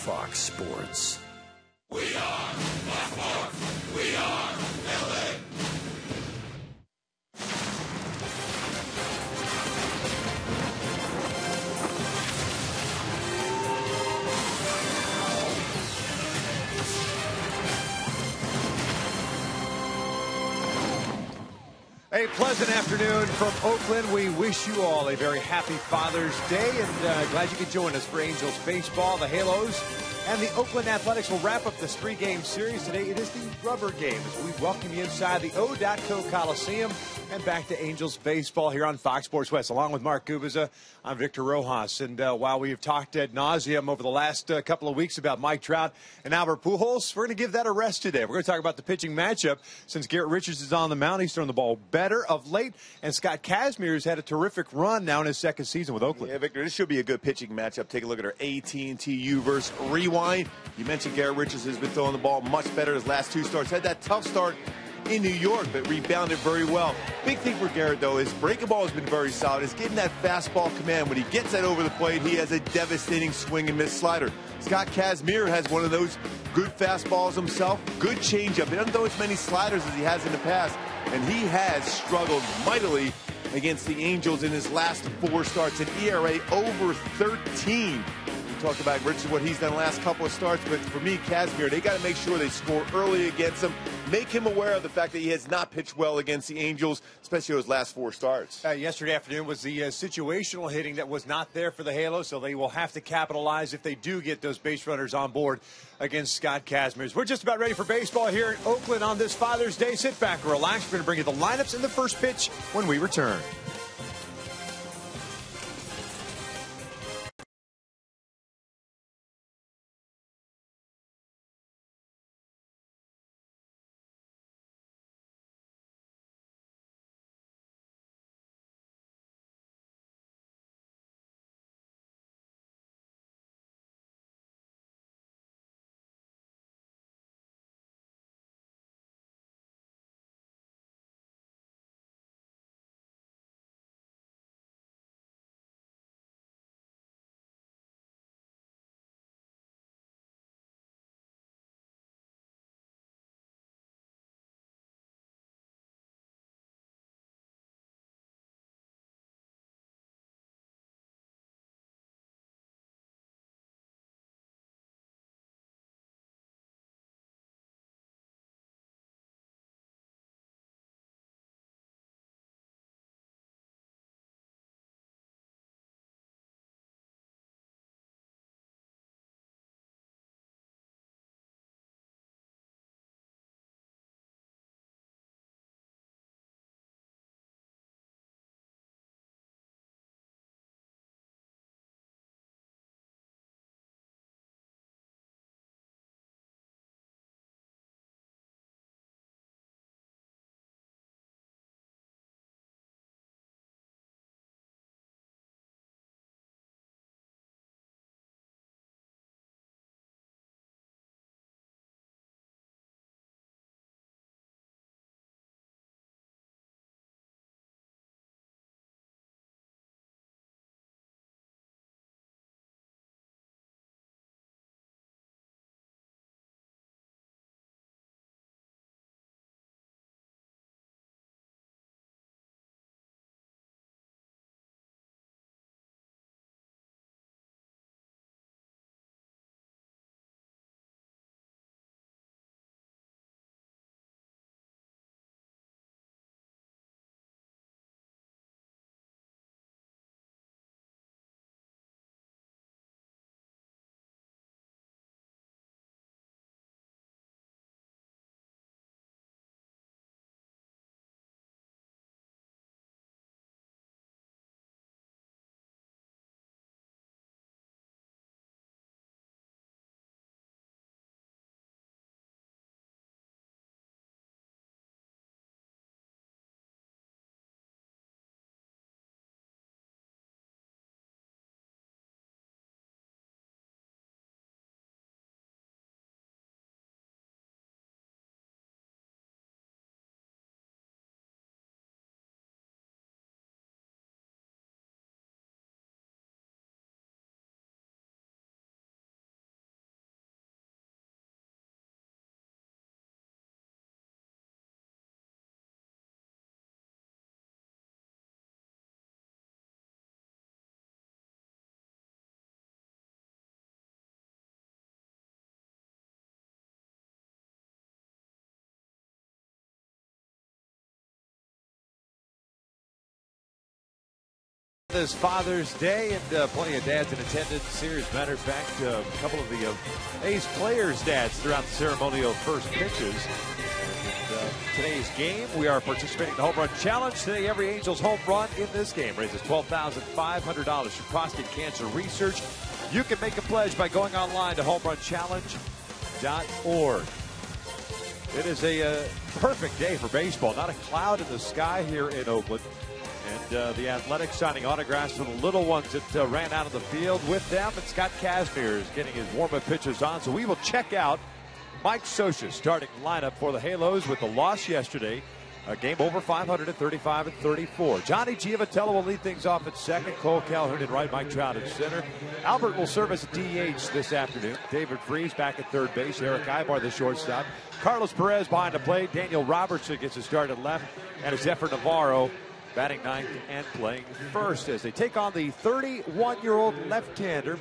Fox Sports. We are Fox Sports. We are LA. A pleasant afternoon from Oakland. We wish you all a very happy Father's Day, and glad you could join us for Angels baseball. The Halos and the Oakland Athletics will wrap up this three-game series today. It is the rubber game as we welcome you inside the O.Co Coliseum and back to Angels baseball here on Fox Sports West. Along with Mark Gubiza, I'm Victor Rojas. And while we've talked ad nauseum over the last couple of weeks about Mike Trout and Albert Pujols, we're going to give that a rest today. We're going to talk about the pitching matchup. Since Garrett Richards is on the mound, he's thrown the ball better of late. And Scott Kazmir's had a terrific run now in his second season with Oakland. Yeah, Victor, this should be a good pitching matchup. Take a look at our AT&T U-verse rewind. You mentioned Garrett Richards has been throwing the ball much better his last two starts. Had that tough start in New York, but rebounded very well. Big thing for Garrett, though, is breaking ball has been very solid. Is getting that fastball command. When he gets that over the plate, he has a devastating swing and miss slider. Scott Kazmir has one of those good fastballs himself. Good changeup. He doesn't throw as many sliders as he has in the past, and he has struggled mightily against the Angels in his last four starts. An ERA over 13. Talk about Richard, what he's done the last couple of starts, but for me, Kazmir, they got to make sure they score early against him. Make him aware of the fact that he has not pitched well against the Angels, especially those last four starts. Yesterday afternoon was the situational hitting that was not there for the Halos, so they will have to capitalize if they do get those base runners on board against Scott Kazmir. We're just about ready for baseball here in Oakland on this Father's Day. Sit back, relax. We're going to bring you the lineups and the first pitch when we return. This Father's Day, and plenty of dads in attendance here. As a matter of fact, a couple of the A's players' dads throughout the ceremonial first pitches. And, today's game, we are participating in the Home Run Challenge. Today, every Angels home run in this game raises $12,500 for prostate cancer research. You can make a pledge by going online to homerunchallenge.org. It is a perfect day for baseball. Not a cloud in the sky here in Oakland. And the Athletics signing autographs for the little ones that ran out of the field with them. And Scott Kazmir is getting his warm-up pitches on. So we will check out Mike Scioscia's starting lineup for the Halos with the loss yesterday. A game over 500 at 35-34. Johnny Giavitello will lead things off at second. Cole Calhoun at right. Mike Trout at center. Albert will serve as a DH this afternoon. David Freese back at third base. Eric Ibar, the shortstop. Carlos Perez behind the plate. Daniel Robertson gets a start at left. And it's Efrain Navarro batting ninth and playing first as they take on the 31-year-old left-hander,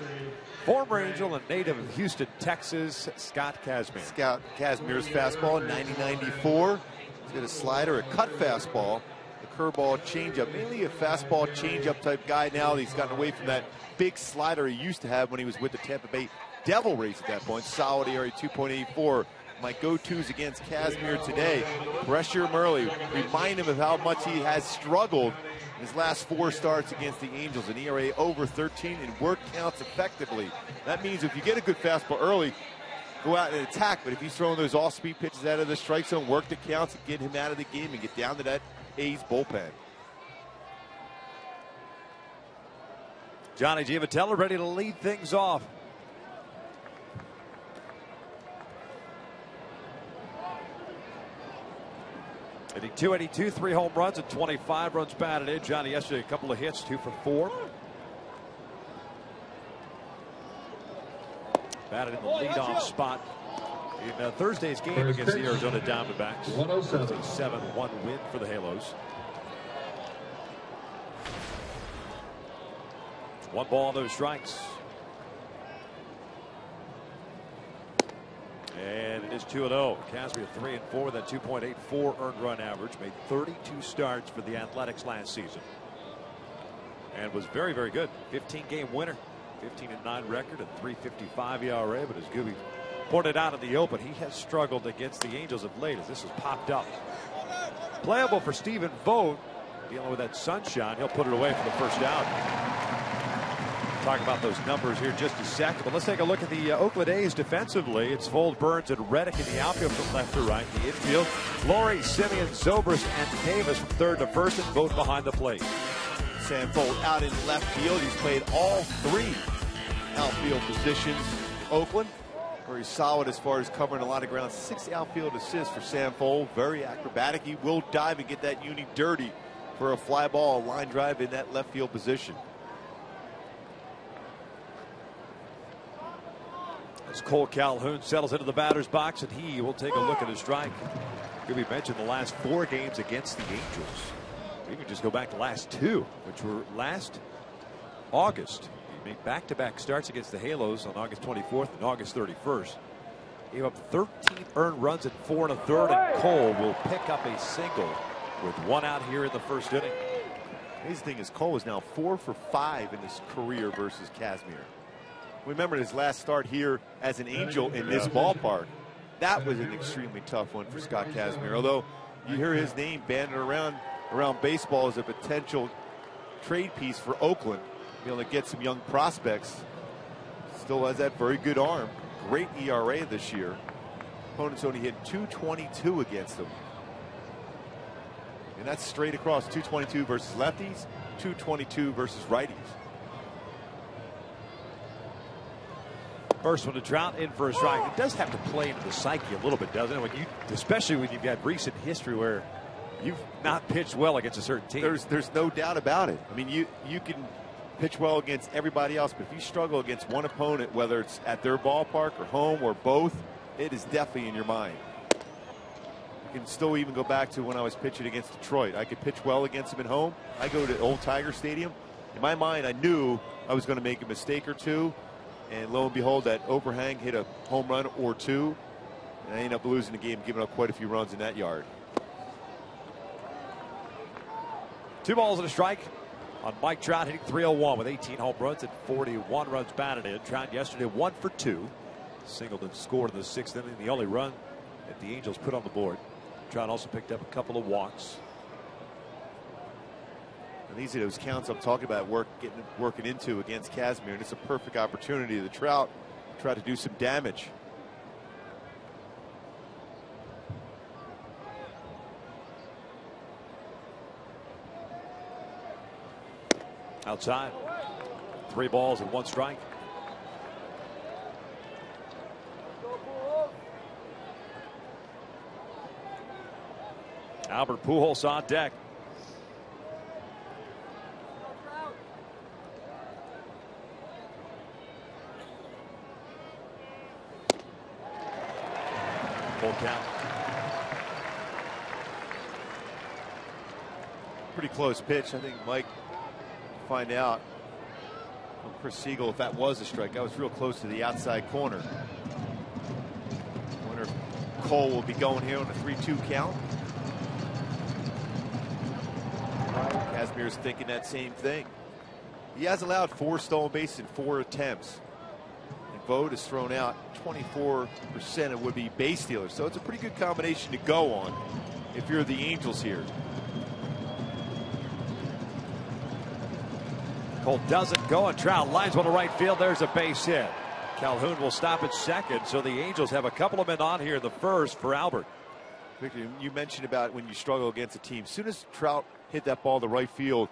former Angel and native of Houston, Texas, Scott Kazmir. Scott Kazmir's fastball, 90-94. He's got a slider, a cut fastball, a curveball, changeup. Mainly a fastball, changeup type guy now. He's gotten away from that big slider he used to have when he was with the Tampa Bay Devil Rays at that point. Solid area, 2.84. My go-tos against Kazmir today. Pressure him early. Remind him of how much he has struggled in his last 4 starts against the Angels. An ERA over 13 and work counts effectively. That means if you get a good fastball early, go out and attack. But if he's throwing those all-speed pitches out of the strike zone, work the counts and get him out of the game and get down to that A's bullpen. Johnny Giavitello ready to lead things off. Hitting .282, 3 home runs and 25 runs batted in. Johnny yesterday a couple of hits, 2 for 4. Batted in the leadoff spot in Thursday's game against the Arizona Diamondbacks. It's a 7-1 win for the Halos. 1 ball, no strikes. And it is 2-0. Kazmir 3-4 with that 2.84 earned run average. Made 32 starts for the Athletics last season. And was very, very good. 15-game winner. 15-9 record and 3.55 ERA. But as Gooby pointed out in the open, he has struggled against the Angels of late as this has popped up. Playable for Stephen Vogt. Dealing with that sunshine. He'll put it away for the first out. Talk about those numbers here just a second, but let's take a look at the Oakland A's defensively. It's Fold, Burns, and Reddick in the outfield from left to right. The infield, Laurie, Simeon, Zobrist, and Davis from third to first, and both behind the plate. Sam Fold out in left field. He's played all 3 outfield positions in Oakland. Very solid as far as covering a lot of ground. 6 outfield assists for Sam Fold. Very acrobatic. He will dive and get that uni dirty for a fly ball, a line drive in that left field position. As Cole Calhoun settles into the batter's box, and he will take a look at his strike. Gibby mentioned the last 4 games against the Angels. We can just go back to last 2, which were last August. He made back-to-back starts against the Halos on August 24th and August 31st. Gave up 13 earned runs in 4 1/3, and Cole will pick up a single with 1 out here in the first inning. Amazing thing is Cole is now 4 for 5 in his career versus Kazmir. Remember his last start here as an Angel in this ballpark. That was an extremely tough one for Scott Kazmir. Although you hear his name banded around baseball as a potential trade piece for Oakland, be able to get some young prospects. Still has that very good arm. Great ERA this year. Opponents only hit .222 against him. And that's straight across. .222 versus lefties, .222 versus righties. First one to Trout, in for a strike. It does have to play into the psyche a little bit, doesn't it? Especially when you've got recent history where you've not pitched well against a certain team. There's no doubt about it. I mean, you can pitch well against everybody else, but if you struggle against one opponent, whether it's at their ballpark or home or both, it is definitely in your mind. You can still even go back to when I was pitching against Detroit. I could pitch well against them at home. I go to Old Tiger Stadium. In my mind, I knew I was going to make a mistake or two. And lo and behold, that overhang hit a home run or 2. And I ended up losing the game, giving up quite a few runs in that yard. 2 balls and a strike. on Mike Trout hitting .301 with 18 home runs and 41 runs batted in. Trout yesterday 1 for 2. Singled and scored in the 6th inning. The only run that the Angels put on the board. Trout also picked up a couple of walks. And these are those counts I'm talking about working into against Kazmir, and it's a perfect opportunity to Trout try to do some damage. Outside. 3 balls and 1 strike. Albert Pujols on deck. Full count. Pretty close pitch. I think Mike will find out from Chris Siegel if that was a strike. That was real close to the outside corner. Wonder if Cole will be going here on a 3-2 count. Kazmir's thinking that same thing. He has allowed 4 stolen bases in 4 attempts. And Vogt has thrown out 24% of would-be base stealers. So it's a pretty good combination to go on if you're the Angels here. Cole doesn't go, and Trout lines one to right field. There's a base hit. Calhoun will stop at second, so the Angels have a couple of men on here in the first for Albert. Victor, you mentioned about when you struggle against a team. As soon as Trout hit that ball to right field,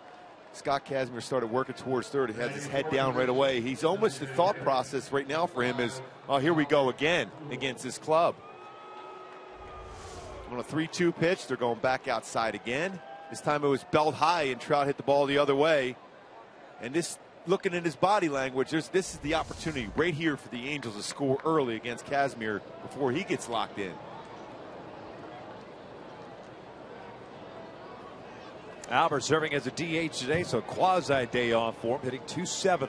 Scott Kazmir started working towards third. He has his head down right away. He's almost, the thought process right now for him is, oh, here we go again against this club. On a 3-2 pitch, they're going back outside again. This time it was belt high, and Trout hit the ball the other way. And this, looking at his body language, this is the opportunity right here for the Angels to score early against Kazmir before he gets locked in. Albert serving as a DH today, so quasi day off for him, hitting .270.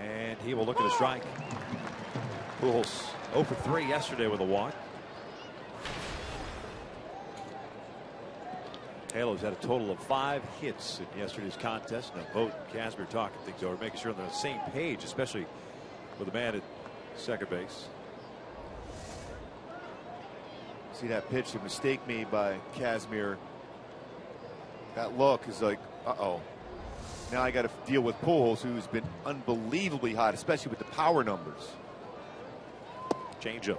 And he will look at a strike. Pujols 0 for 3 yesterday with a walk. Halos had a total of 5 hits in yesterday's contest. Now Vogt and Kazmir talking things over, making sure they're on the same page, especially with the man at second base. See that pitch, a mistake made by Kazmir. That look is like, uh-oh. Now I got to deal with Pujols, who's been unbelievably hot, especially with the power numbers. Changeup.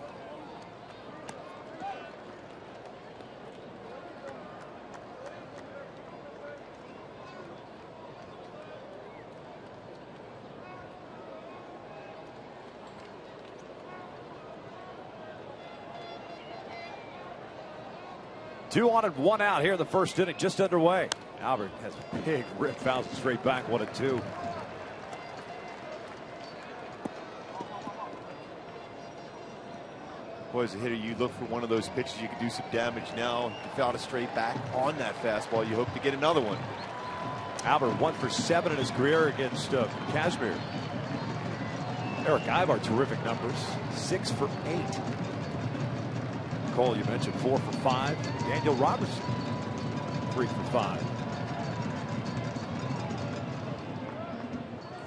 Two on and 1 out here in the first inning, just underway. Albert has a big rip, fouls it straight back, 1-2. Boy, as a hitter, you look for one of those pitches you can do some damage. Now, you fouled it straight back on that fastball. You hope to get another one. Albert 1 for 7 in his career against Kazmir. Eric Ivar, terrific numbers. 6 for 8. Cole, you mentioned 4 for 5. Daniel Robertson, 3 for 5.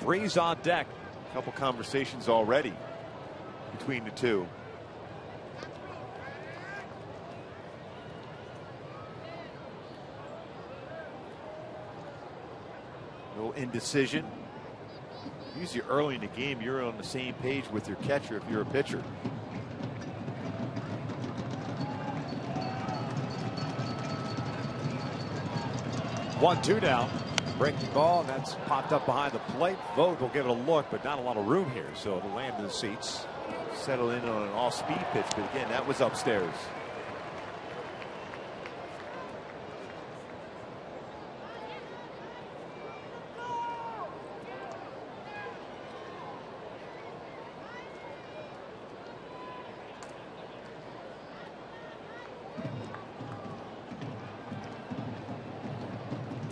3's on deck. A couple conversations already between the two. A little indecision. Usually early in the game, you're on the same page with your catcher if you're a pitcher. 1-2 now. Breaking ball, and that's popped up behind the plate. Vogt will give it a look, but not a lot of room here, so it'll land in the seats. Settle in on an off-speed pitch, but again, that was upstairs.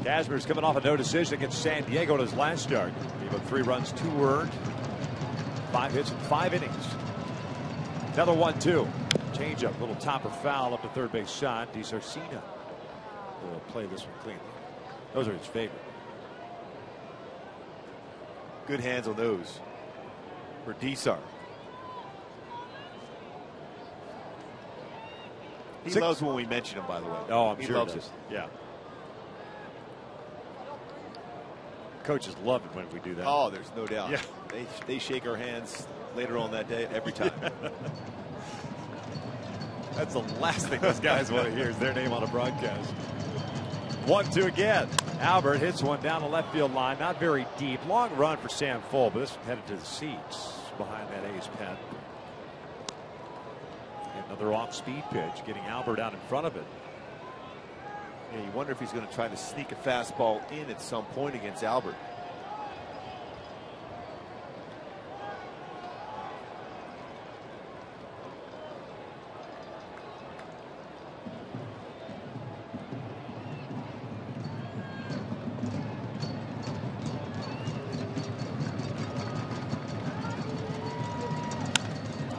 Kazmir's coming off a no decision against San Diego in his last start. Gave up 3 runs, 2 earned, 5 hits in 5 innings. Another 1-2. Changeup, little topper foul up to third base shot. DiSarcina will play this one cleanly. Those are his favorite. Good hands on those for Desar. He loves when we mention him, by the way. Oh, I'm he sure loves he does. it. Yeah. Coaches love it when we do that. Oh, there's no doubt. Yeah. They shake our hands later on that day every time. That's the last thing those guys want to hear is their name on a broadcast. 1-2 again. Albert hits one down the left field line. Not very deep. Long run for Sam Full, but this one headed to the seats behind that A's pen. Another off-speed pitch, getting Albert out in front of it. Yeah, you wonder if he's going to try to sneak a fastball in at some point against Albert.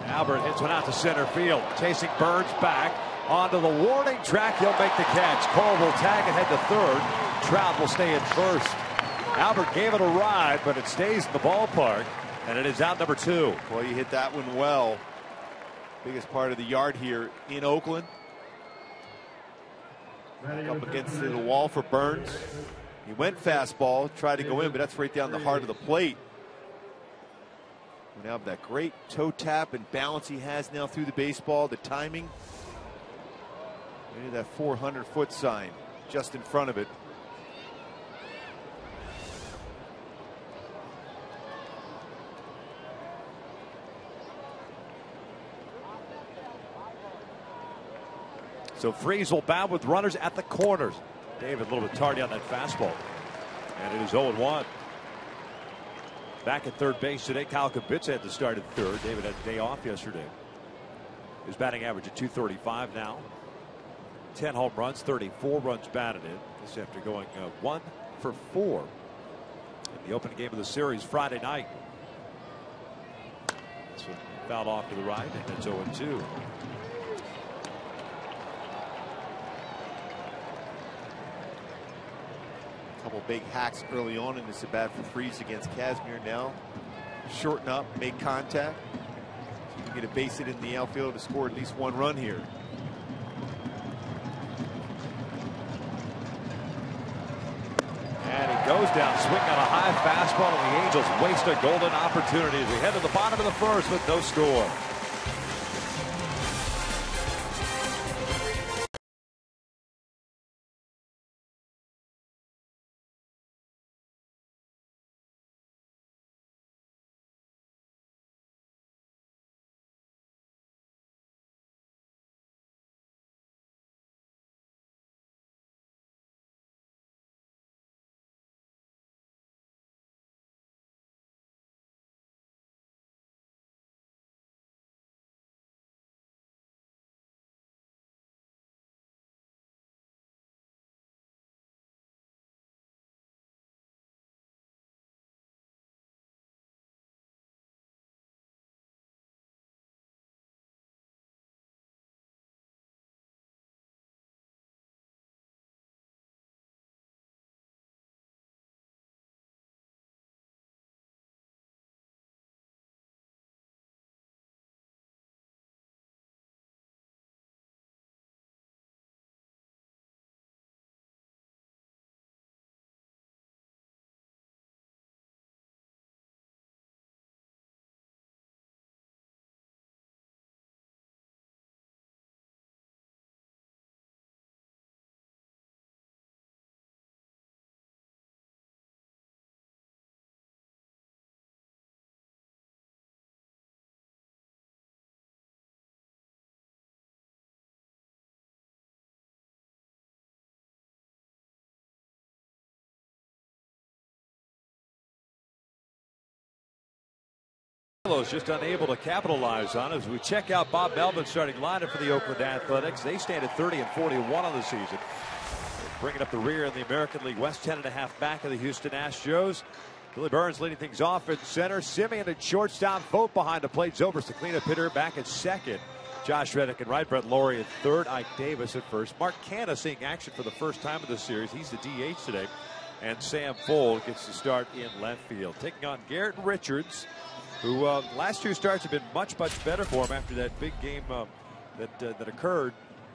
Albert hits one out to center field. Chasing Burns back onto the warning track. He'll make the catch. Cole will tag and head to third. Trout will stay in first. Albert gave it a ride, but it stays in the ballpark, and it is out number 2. Well, you hit that one well. Biggest part of the yard here in Oakland. Up against the wall for Burns. He went fastball, tried to go in, but that's right down the heart of the plate. Now that great toe tap and balance he has now through the baseball, the timing. Maybe that 400-foot sign just in front of it. So Freeze will bat with runners at the corners. David a little bit tardy on that fastball. And it is 0-1. Back at third base today. Kyle Kibitz had to start at third. David had a day off yesterday. His batting average at .235 now. 10 home runs, 34 runs batted in. This after going 1 for 4 in the opening game of the series Friday night. This one fouled off to the right, and it's 0-2. Couple big hacks early on in this at bat for Freeze against Kazmir. Now shorten up, make contact. So you get a base hit in the outfield to score at least one run here. And he goes down swinging on a high fastball, and the Angels waste a golden opportunity as we head to the bottom of the first with no score. Just unable to capitalize on it as we check out Bob Melvin's starting lineup for the Oakland Athletics. They stand at 30-41 on the season. Bringing up the rear in the American League West, 10.5 back of the Houston Astros. Billy Burns leading things off at center. Simeon at shortstop. Vogt behind the plate. Zobrist, the cleanup hitter, back at second. Josh Reddick and right. Brett Laurie at third. Ike Davis at first. Mark Canha seeing action for the first time of the series. He's the DH today. And Sam Fuld gets to start in left field, taking on Garrett Richards, who last 2 starts have been much better for him after that big game that occurred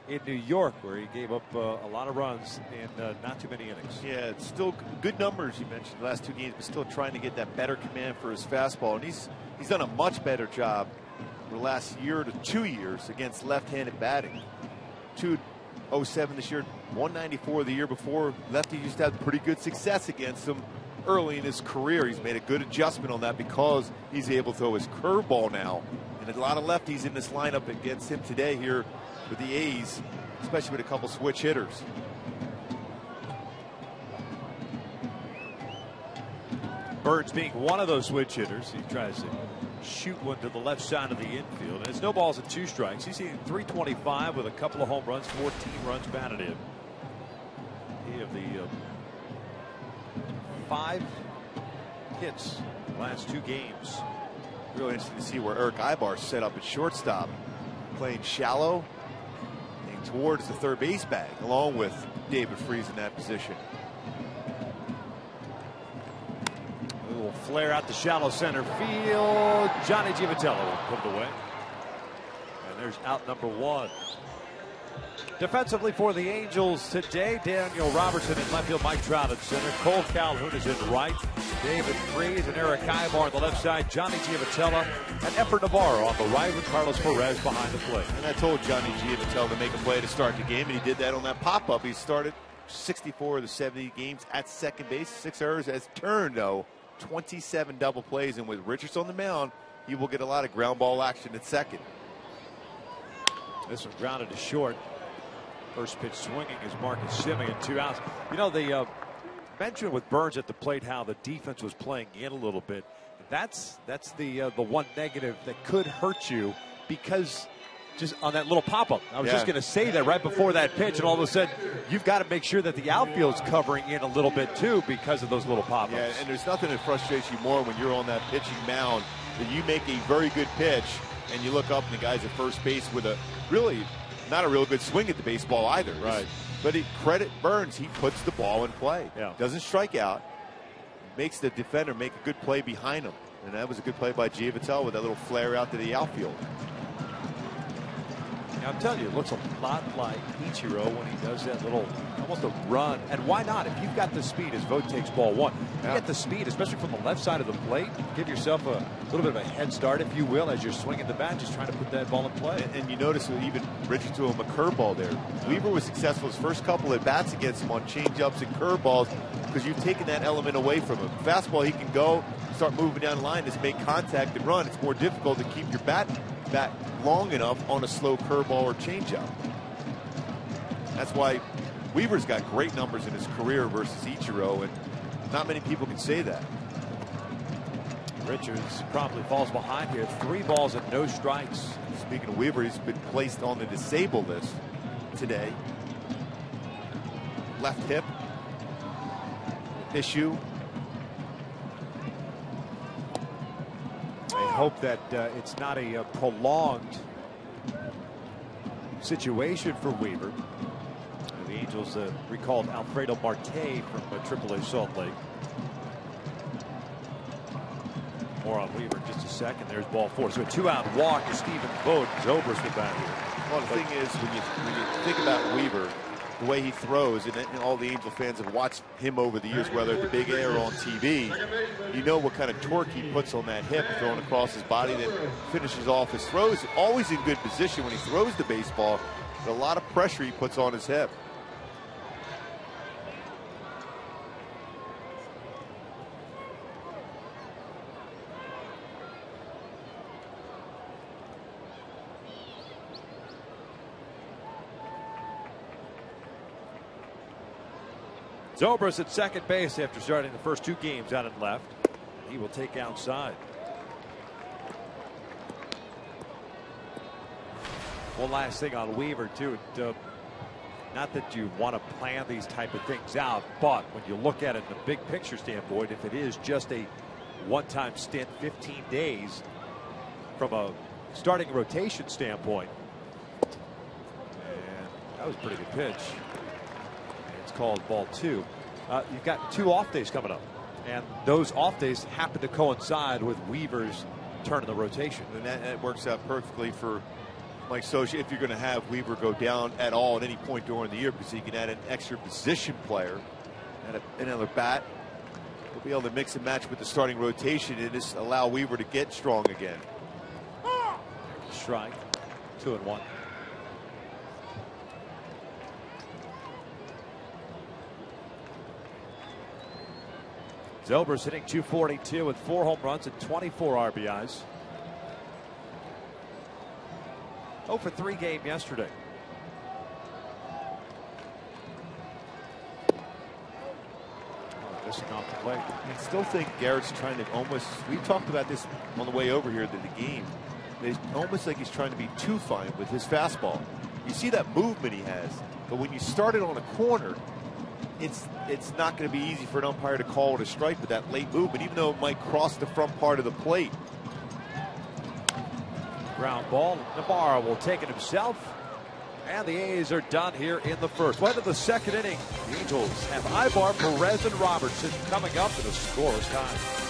in New York, where he gave up a lot of runs in not too many innings. Yeah, it's still good numbers. You mentioned the last 2 games, but still trying to get that better command for his fastball, and he's done a much better job for the last year to 2 years against left-handed batting. 207 this year, 194 the year before. Lefty used to have pretty good success against him early in his career. He's made a good adjustment on that because he's able to throw his curveball now. And a lot of lefties in this lineup against him today here with the A's, especially with a couple switch hitters. Burns being one of those switch hitters. He tries to shoot one to the left side of the infield. And it's no balls and 2 strikes. He's hitting .325 with a couple of home runs, 14 runs batted in. He of the 5 hits last 2 games. Really interesting to see where Eric Ibar set up at shortstop, playing shallow and towards the third base bag, along with David Freese in that position. We will flare out the shallow center field. Johnny Giavitello will put it away. And there's out number 1. Defensively for the Angels today, Daniel Robertson in left field, Mike Trout at center, Cole Calhoun is in right, David Freese and Eric Ibar on the left side, Johnny Giavitello and Efren Navarro on the right with Carlos Perez behind the plate. And I told Johnny Giavitello to make a play to start the game, and he did that on that pop-up. He started 64 of the 70 games at second base, 6 errors, has turned, though, 27 double plays, and with Richards on the mound, he will get a lot of ground ball action at second. This one grounded to short. First pitch swinging is Marcus Semien, 2 outs. You know, they mentioned with Burns at the plate how the defense was playing in a little bit. That's the one negative that could hurt you, because just on that little pop-up. I was just going to say that right before that pitch, and all of a sudden you've got to make sure that the outfield's covering in a little bit too because of those little pop-ups. Yeah, and there's nothing that frustrates you more when you're on that pitching mound, that you make a very good pitch and you look up and the guy's at first base with a really not a real good swing at the baseball either. Right. But credit Burns, he puts the ball in play. Yeah. Doesn't strike out. Makes the defender make a good play behind him. And that was a good play by Giavitello with that little flare out to the outfield. Now, I'm telling you, it looks a lot like Ichiro when he does that little, almost a run. And why not? If you've got the speed, as Vogt takes ball 1, you get the speed, especially from the left side of the plate, give yourself a little bit of a head start, if you will, as you're swinging the bat, just trying to put that ball in play. And you notice that even Richards threw him a curveball there. Weaver was successful his first couple at bats against him on changeups and curveballs because you've taken that element away from him. Fastball, he can go, start moving down the line, just make contact and run. It's more difficult to keep your bat long enough on a slow curveball or changeup. That's why Weaver's got great numbers in his career versus Ichiro, and not many people can say that. Richards promptly falls behind here. 3 balls and no strikes. Speaking of Weaver, he's been placed on the disabled list today. Left hip issue. I hope that it's not a prolonged situation for Weaver. The Angels recalled Alfredo Marte from AAA Salt Lake. More on Weaver in just a second. There's ball 4. So a 2-out walk to Stephen Vogt. Zobrist with that here. Well, the thing is, when you think about Weaver, the way he throws, and all the Angel fans have watched him over the years, whether at the Big A or on TV, you know what kind of torque he puts on that hip, throwing across his body that finishes off his throws. Always in good position when he throws the baseball, but a lot of pressure he puts on his hip. Zobrist at second base after starting the first 2 games out and left. He will take outside. One last thing on Weaver, too. Not that you want to plan these type of things out, but when you look at it in a big picture standpoint, if it is just a one-time stint, 15 days, from a starting rotation standpoint, and that was a pretty good pitch. It's called ball 2. You've got 2 off days coming up, and those off days happen to coincide with Weaver's turn in the rotation. And that works out perfectly for Mike Scioscia if you're going to have Weaver go down at all at any point during the year, because he can add an extra position player and another bat. He'll be able to mix and match with the starting rotation and just allow Weaver to get strong again. Strike. 2-1. Zobrist hitting .242 with 4 home runs and 24 RBIs. 0 for 3 game yesterday. Missing off the plate. I still think Garrett's trying to almost, we talked about this on the way over here to the game. It's almost like he's trying to be too fine with his fastball. You see that movement he has, but when you start it on a corner, it's not going to be easy for an umpire to call it a strike with that late movement, even though it might cross the front part of the plate. Ground ball. Navarro will take it himself. And the A's are done here in the first. Well, into the second inning, the Angels have Ibar, Perez, and Robertson coming up in a scoreless time.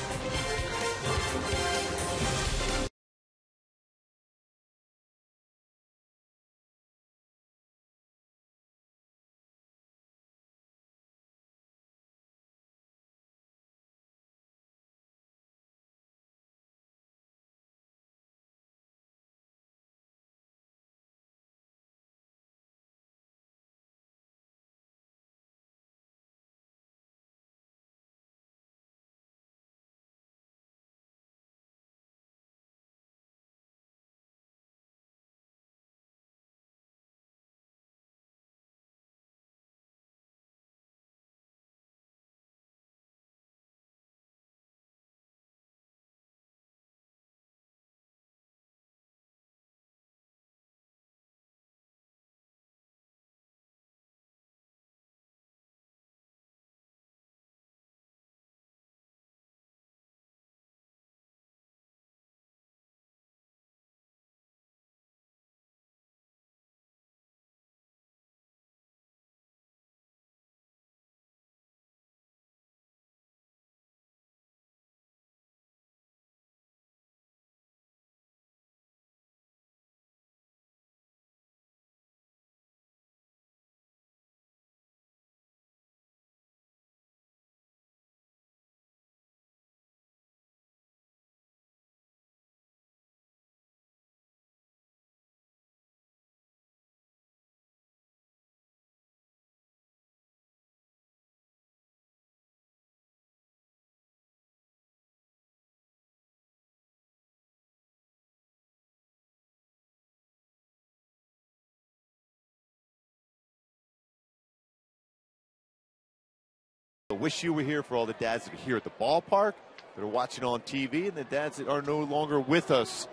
I wish you were here for all the dads that are here at the ballpark, that are watching on TV, and the dads that are no longer with us.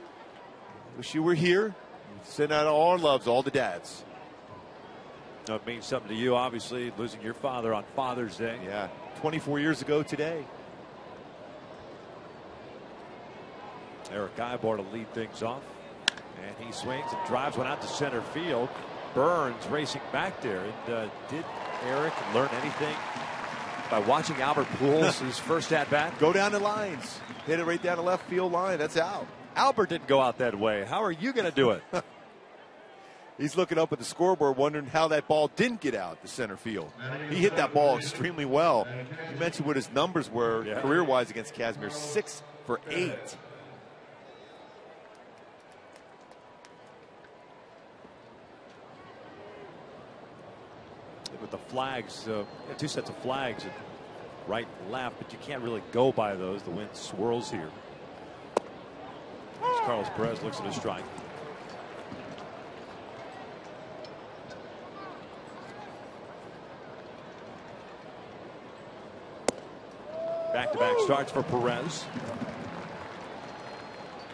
Wish you were here. Send out all our loves, all the dads. It means something to you, obviously, losing your father on Father's Day. Yeah, 24 years ago today. Eric Ibar to lead things off. And he swings and drives one out to center field. Burns racing back there. And did Eric learn anything by watching Albert Pujols his first at bat? Go down the lines. Hit it right down the left field line. That's out. Albert didn't go out that way. How are you going to do it? He's looking up at the scoreboard wondering how that ball didn't get out to center field. He hit that ball extremely well. You mentioned what his numbers were career-wise against Kazmir. 6 for 8. With the flags, 2 sets of flags, right and left, but you can't really go by those. The wind swirls here. As Carlos Perez looks at his strike. Back-to-back starts for Perez.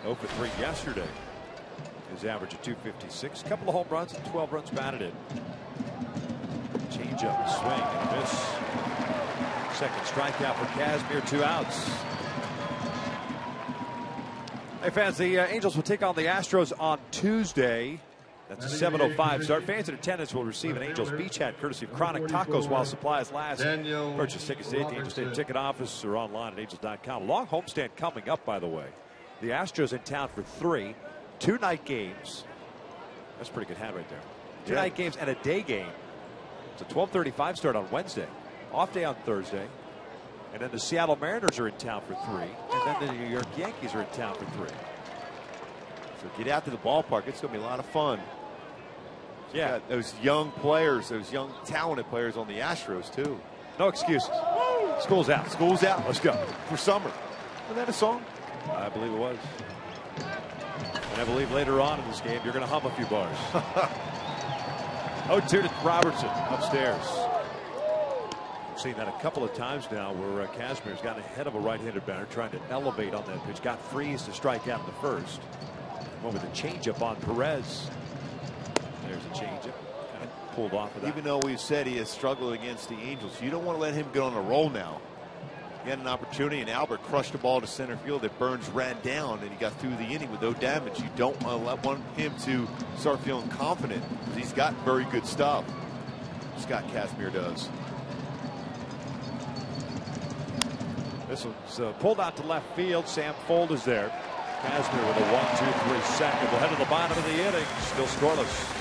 0 for 3 yesterday. His average of .256. A couple of home runs and 12 runs batted in. Change-up, swing, and miss. Second strikeout for Kazmir, 2 outs. Hey fans, the Angels will take on the Astros on Tuesday. That's a 7:05 start. Fans in attendance will receive an Angels Beach hat courtesy of Chronic Tacos while supplies last. Purchase tickets today at the Angel Stadium ticket office or online at angels.com. Long homestand coming up, by the way. The Astros in town for 3 2-night games. That's a pretty good hat right there. 2-night games and a day game. It's a 12:35 start on Wednesday. Off day on Thursday. And then the Seattle Mariners are in town for 3. And then the New York Yankees are in town for 3. So get out to the ballpark. It's going to be a lot of fun. Yeah. Those young players, those young talented players on the Astros, too. No excuses. School's out. School's out. Let's go. For summer. Wasn't that a song? I believe it was. And I believe later on in this game, you're going to hum a few bars. 0-2 to Robertson upstairs. I've seen that a couple of times now where Kazmir's gotten ahead of a right-handed batter trying to elevate on that pitch. Got freeze to strike out in the first. Went with a changeup on Perez. There's a changeup. Kind of pulled off of that. Even though we've said he has struggled against the Angels, you don't want to let him get on a roll now. He had an opportunity, and Albert crushed the ball to center field that Burns ran down, and he got through the inning with no damage. You don't want him to start feeling confident because he's got very good stuff. Scott Kazmir does. This one's pulled out to left field. Sam Fold is there. Kazmir with a 1-2-3 second. We'll head to the bottom of the inning. Still scoreless.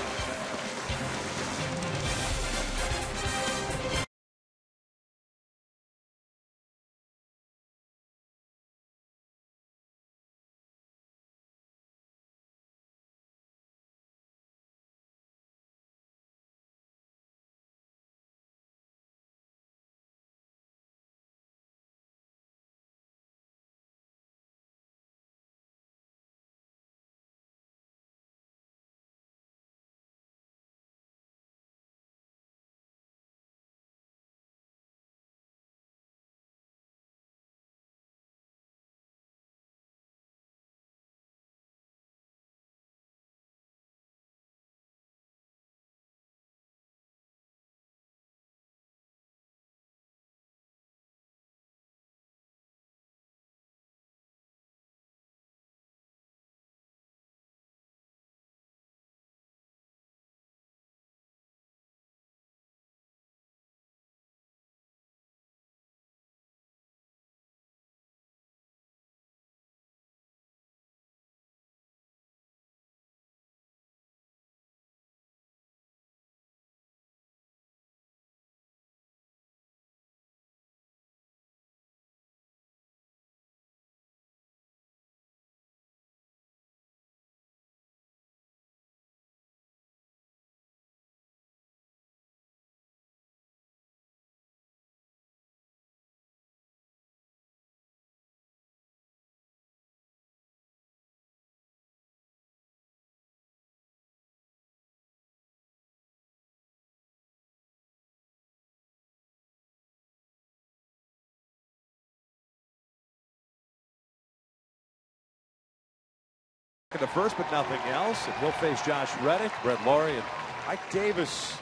In the first, but nothing else. And he'll face Josh Reddick, Brett Laurie, and Mike Davis.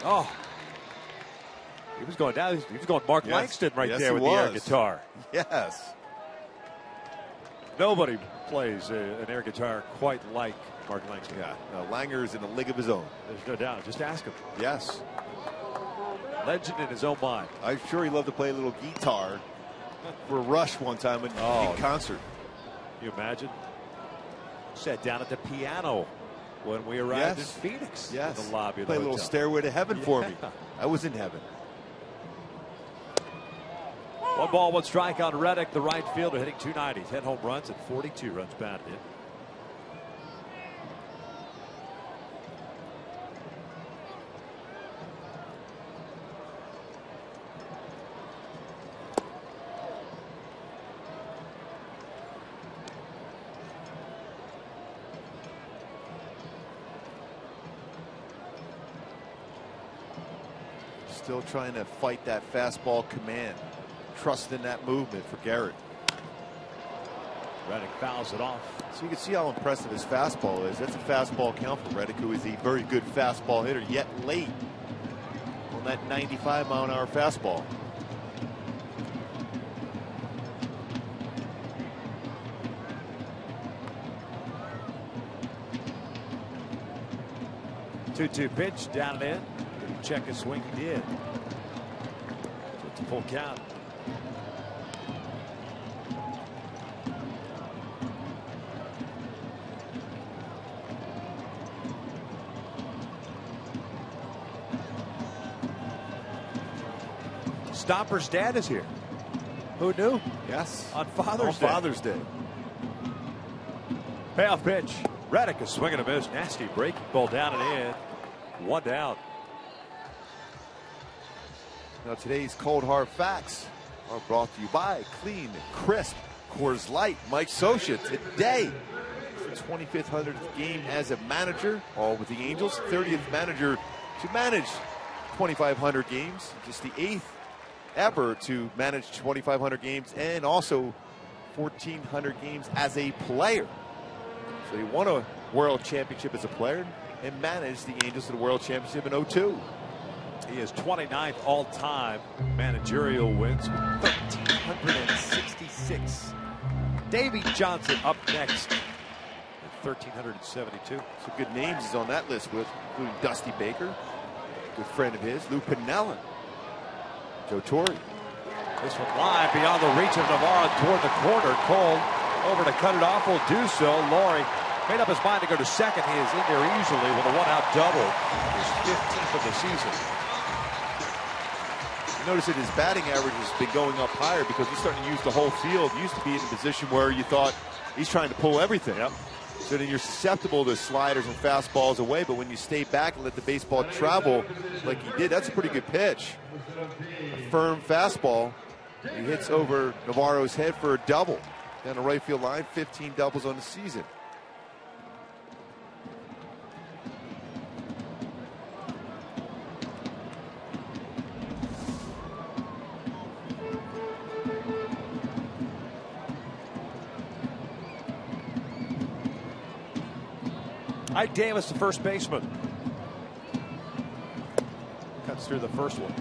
Oh, he was going down. He was going Mark Langston right there with the air guitar. Yes. Nobody plays an air guitar quite like Mark Langston. Yeah, Langer is in a league of his own. There's no doubt. Just ask him. Yes. Legend in his own mind. I'm sure he loved to play a little guitar for Rush one time in concert. Can you imagine? Sat down at the piano when we arrived in Phoenix. Yes. In the lobby of Play the a little hotel. Stairway to Heaven for me. I was in heaven. 1 ball, 1 strike on Reddick, the right fielder, hitting .290. 10 home runs and 42 runs batted in. Still trying to fight that fastball command. Trust in that movement for Garrett. Reddick fouls it off. So you can see how impressive his fastball is. That's a fastball count for Reddick, who is a very good fastball hitter, yet late on that 95-mile-an-hour fastball. 2-2 pitch down and in. Did he check his swing? He did. So it's a full count. Stopper's dad is here. Who knew? Yes. On Father's Day. Payoff pitch. Reddick is swinging a miss. Nasty breaking ball down and in. 1 down. Now today's cold hard facts are brought to you by Clean, Crisp, Coors Light. Mike Scioscia today. His 2500th game as a manager, all with the Angels. 30th manager to manage 2,500 games. Just the 8th ever to manage 2,500 games, and also 1,400 games as a player. So he won a World Championship as a player and managed the Angels to the World Championship in 2002. He is 29th all-time managerial wins with 1,366. Davey Johnson up next at 1,372. Some good names he's on that list with, including Dusty Baker, good friend of his, Lou Piniella, Joe Torre. This one line beyond the reach of Navarro toward the corner. Cole over to cut it off, will do so. Laurie made up his mind to go to second. He is in there easily with a one-out double. His 15th of the season. You notice that his batting average has been going up higher because he's starting to use the whole field. He used to be in a position where you thought he's trying to pull everything. Yep. So then you're susceptible to sliders and fastballs away, but when you stay back and let the baseball travel like he did, that's a pretty good pitch. A firm fastball. He hits over Navarro's head for a double. Down the right field line, 15 doubles on the season. Ike Davis, the first baseman. Cuts through the first one.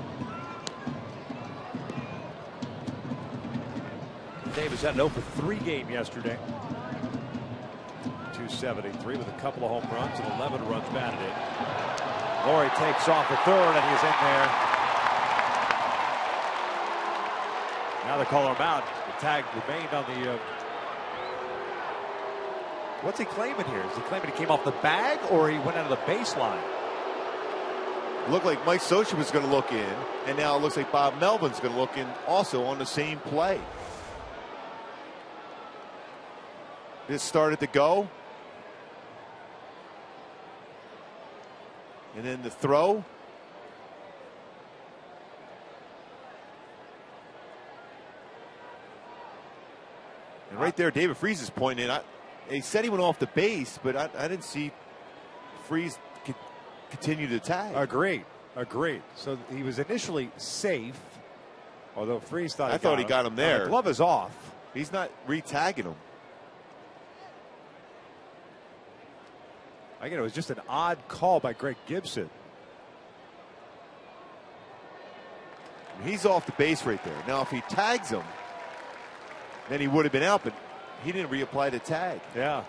Davis had an 0-for-3 game yesterday. 273 with a couple of home runs and 11 runs batted in. Laurie takes off at third and he's in there. Now they call him out. The tag remained on the. What's he claiming here? Is he claiming he came off the bag or he went out of the baseline? Looked like Mike Scioscia was going to look in, and now it looks like Bob Melvin's going to look in also on the same play. This started to go. And then the throw. And right there, David Freese is pointing in. He said he went off the base, but I didn't see Freese continue to tag. Agreed. So he was initially safe, although Freese thought he got him there. The glove is off. He's not re-tagging him. Again, it was just an odd call by Greg Gibson. He's off the base right there. Now, if he tags him, then he would have been out, but he didn't reapply the tag. Yeah.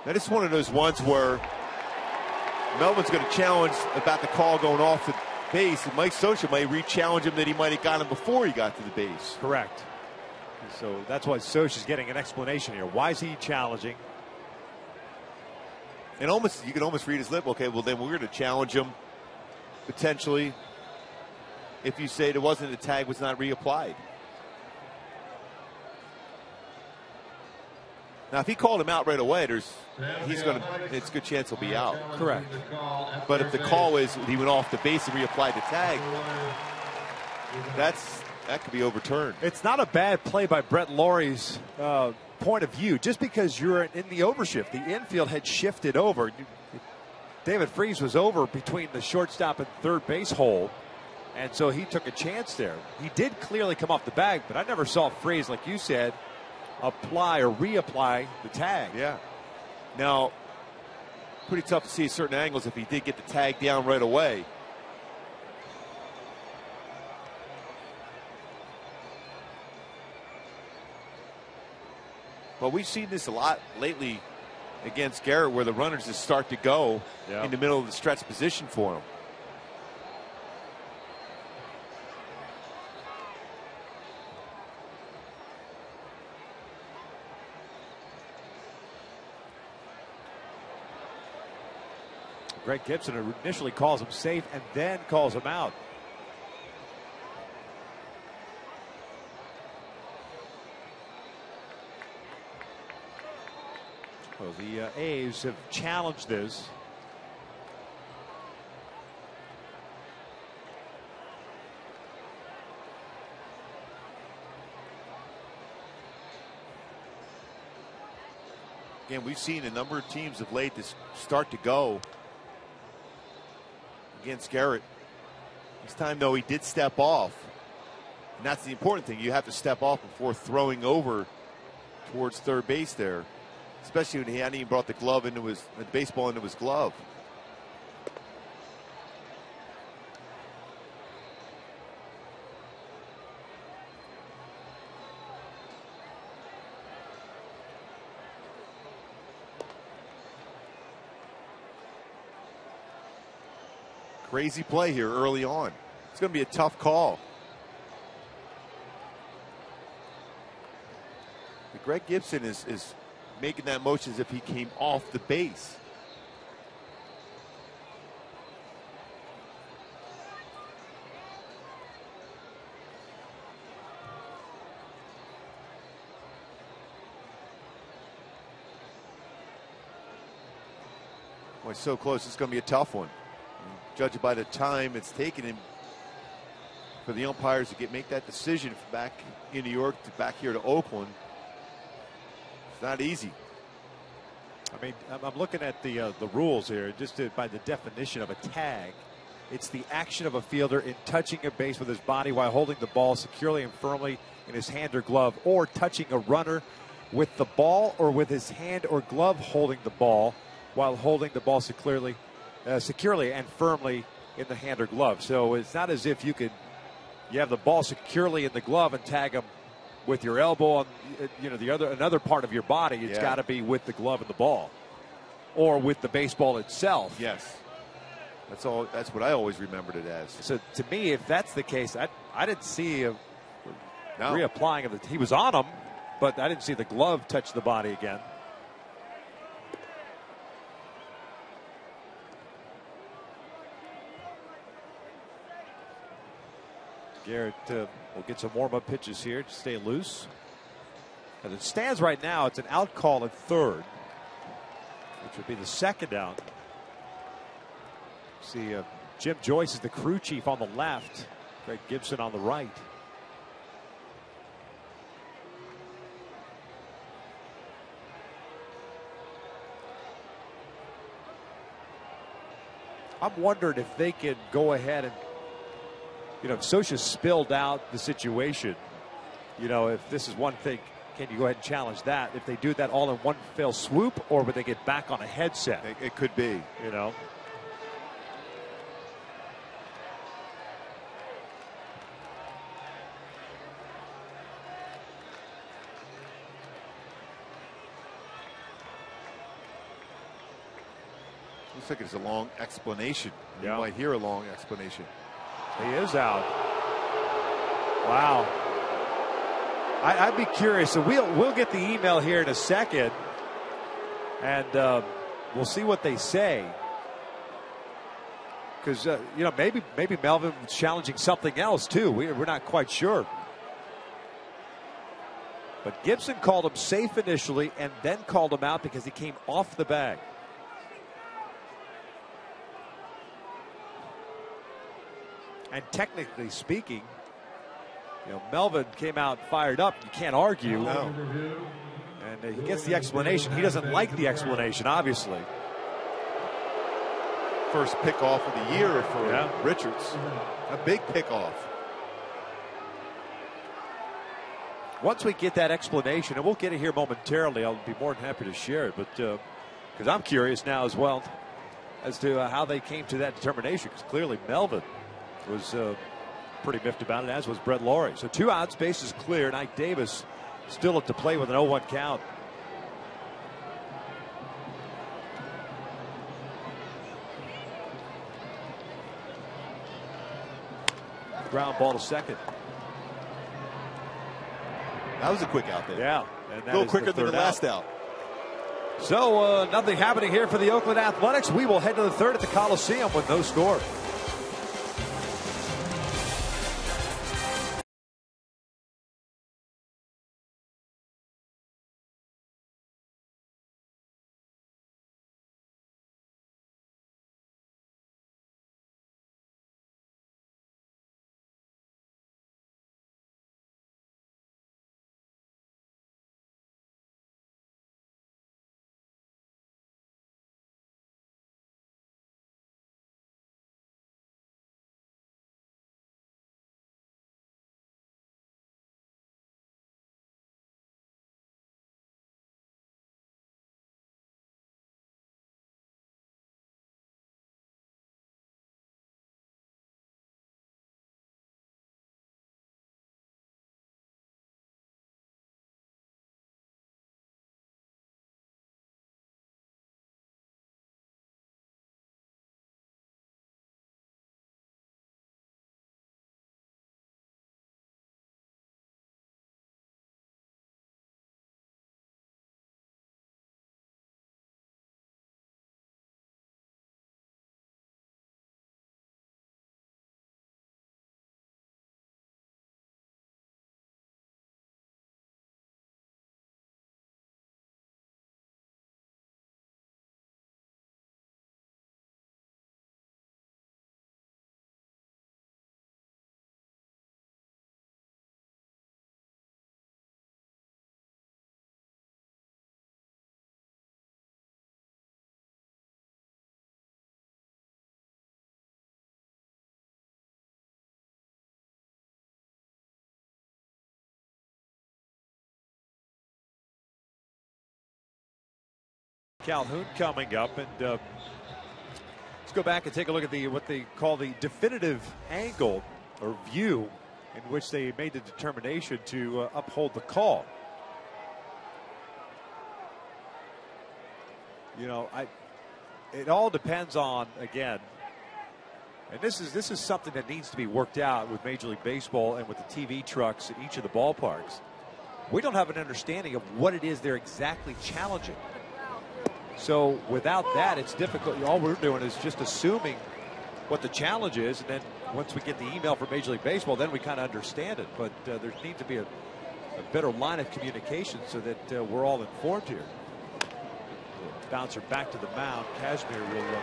Now, this is one of those ones where Melvin's going to challenge about the call going off the base, and Mike Scioscia might re-challenge him that he might have got him before he got to the base. Correct. So that's why Scioscia's getting an explanation here. Why is he challenging? And you can almost read his lip. Okay, well then we're going to challenge him potentially if you say the tag was not reapplied. Now, if he called him out right away, it's a good chance he'll be out. Correct. But if the call is he went off the base and reapplied the tag, that could be overturned. It's not a bad play by Brett Laurie's point of view. Just because you're in the overshift, the infield had shifted over. David Freese was over between the shortstop and third base hole, and so he took a chance there. He did clearly come off the bag, but I never saw Freese, like you said, apply or reapply the tag. Yeah. Now, pretty tough to see at certain angles if he did get the tag down right away. But we've seen this a lot lately against Garrett where the runners just start to go in the middle of the stretch position for him. Greg Gibson initially calls him safe and then calls him out. Well, the A's have challenged this. Again, we've seen a number of teams of late that start to go against Garrett. This time, though, he did step off. And that's the important thing. You have to step off before throwing over towards third base there. Especially when he hadn't even brought the glove into the baseball into his glove. Crazy play here early on. It's going to be a tough call. But Greg Gibson is making that motion as if he came off the base. Boy, so close. It's going to be a tough one. Judging by the time it's taken him for the umpires to make that decision from back in New York to back here to Oakland. It's not easy. I mean, I'm looking at the rules here, just by the definition of a tag. It's the action of a fielder in touching a base with his body while holding the ball securely and firmly in his hand or glove, or touching a runner with the ball or with his hand or glove holding the ball while holding the ball securely and firmly in the hand or glove. So it's not as if you have the ball securely in the glove and tag him with your elbow on, another part of your body. It's got to be with the glove and the ball, or with the baseball itself. Yes, that's all. That's what I always remembered it as. So to me, if that's the case, I didn't see a reapplying of he was on him, but I didn't see the glove touch the body again. Garrett will get some warm-up pitches here to stay loose. As it stands right now, it's an out call at third, which would be the second out. See, Jim Joyce is the crew chief on the left, Greg Gibson on the right. I'm wondering if they can go ahead and, if Socha spilled out the situation, if this is one thing, can you go ahead and challenge that? If they do that all in one fell swoop, or would they get back on a headset? It could be. Looks like it's a long explanation. You might hear a long explanation. He is out. Wow. I'd be curious. So we'll get the email here in a second, and we'll see what they say. Because maybe Melvin was challenging something else too. We're not quite sure. But Gibson called him safe initially, and then called him out because he came off the bag. And technically speaking, Melvin came out fired up. You can't argue. No. And he gets the explanation. He doesn't like the explanation, obviously. First pickoff of the year for Richards. A big pickoff. Once we get that explanation, and we'll get it here momentarily, I'll be more than happy to share it. But because I'm curious now as well as to how they came to that determination. Because clearly Melvin was pretty miffed about it, as was Brett Laurie. So 2 outs, bases clear. Ike Davis still at the plate with an 0-1 count. ground ball to second. That was a quick out there. Yeah. And a little quicker than the last out. So nothing happening here for the Oakland Athletics. We will head to the third at the Coliseum with no score. Calhoun coming up, and let's go back and take a look at what they call the definitive angle or view in which they made the determination to uphold the call. You know, it all depends on, again, and this is something that needs to be worked out with Major League Baseball and with the TV trucks at each of the ballparks. We don't have an understanding of what it is they're exactly challenging. So without that, it's difficult. All we're doing is just assuming what the challenge is, and then once we get the email from Major League Baseball, then we kind of understand it. But there needs to be a better line of communication so that we're all informed here. Bouncer back to the mound. Kashmir will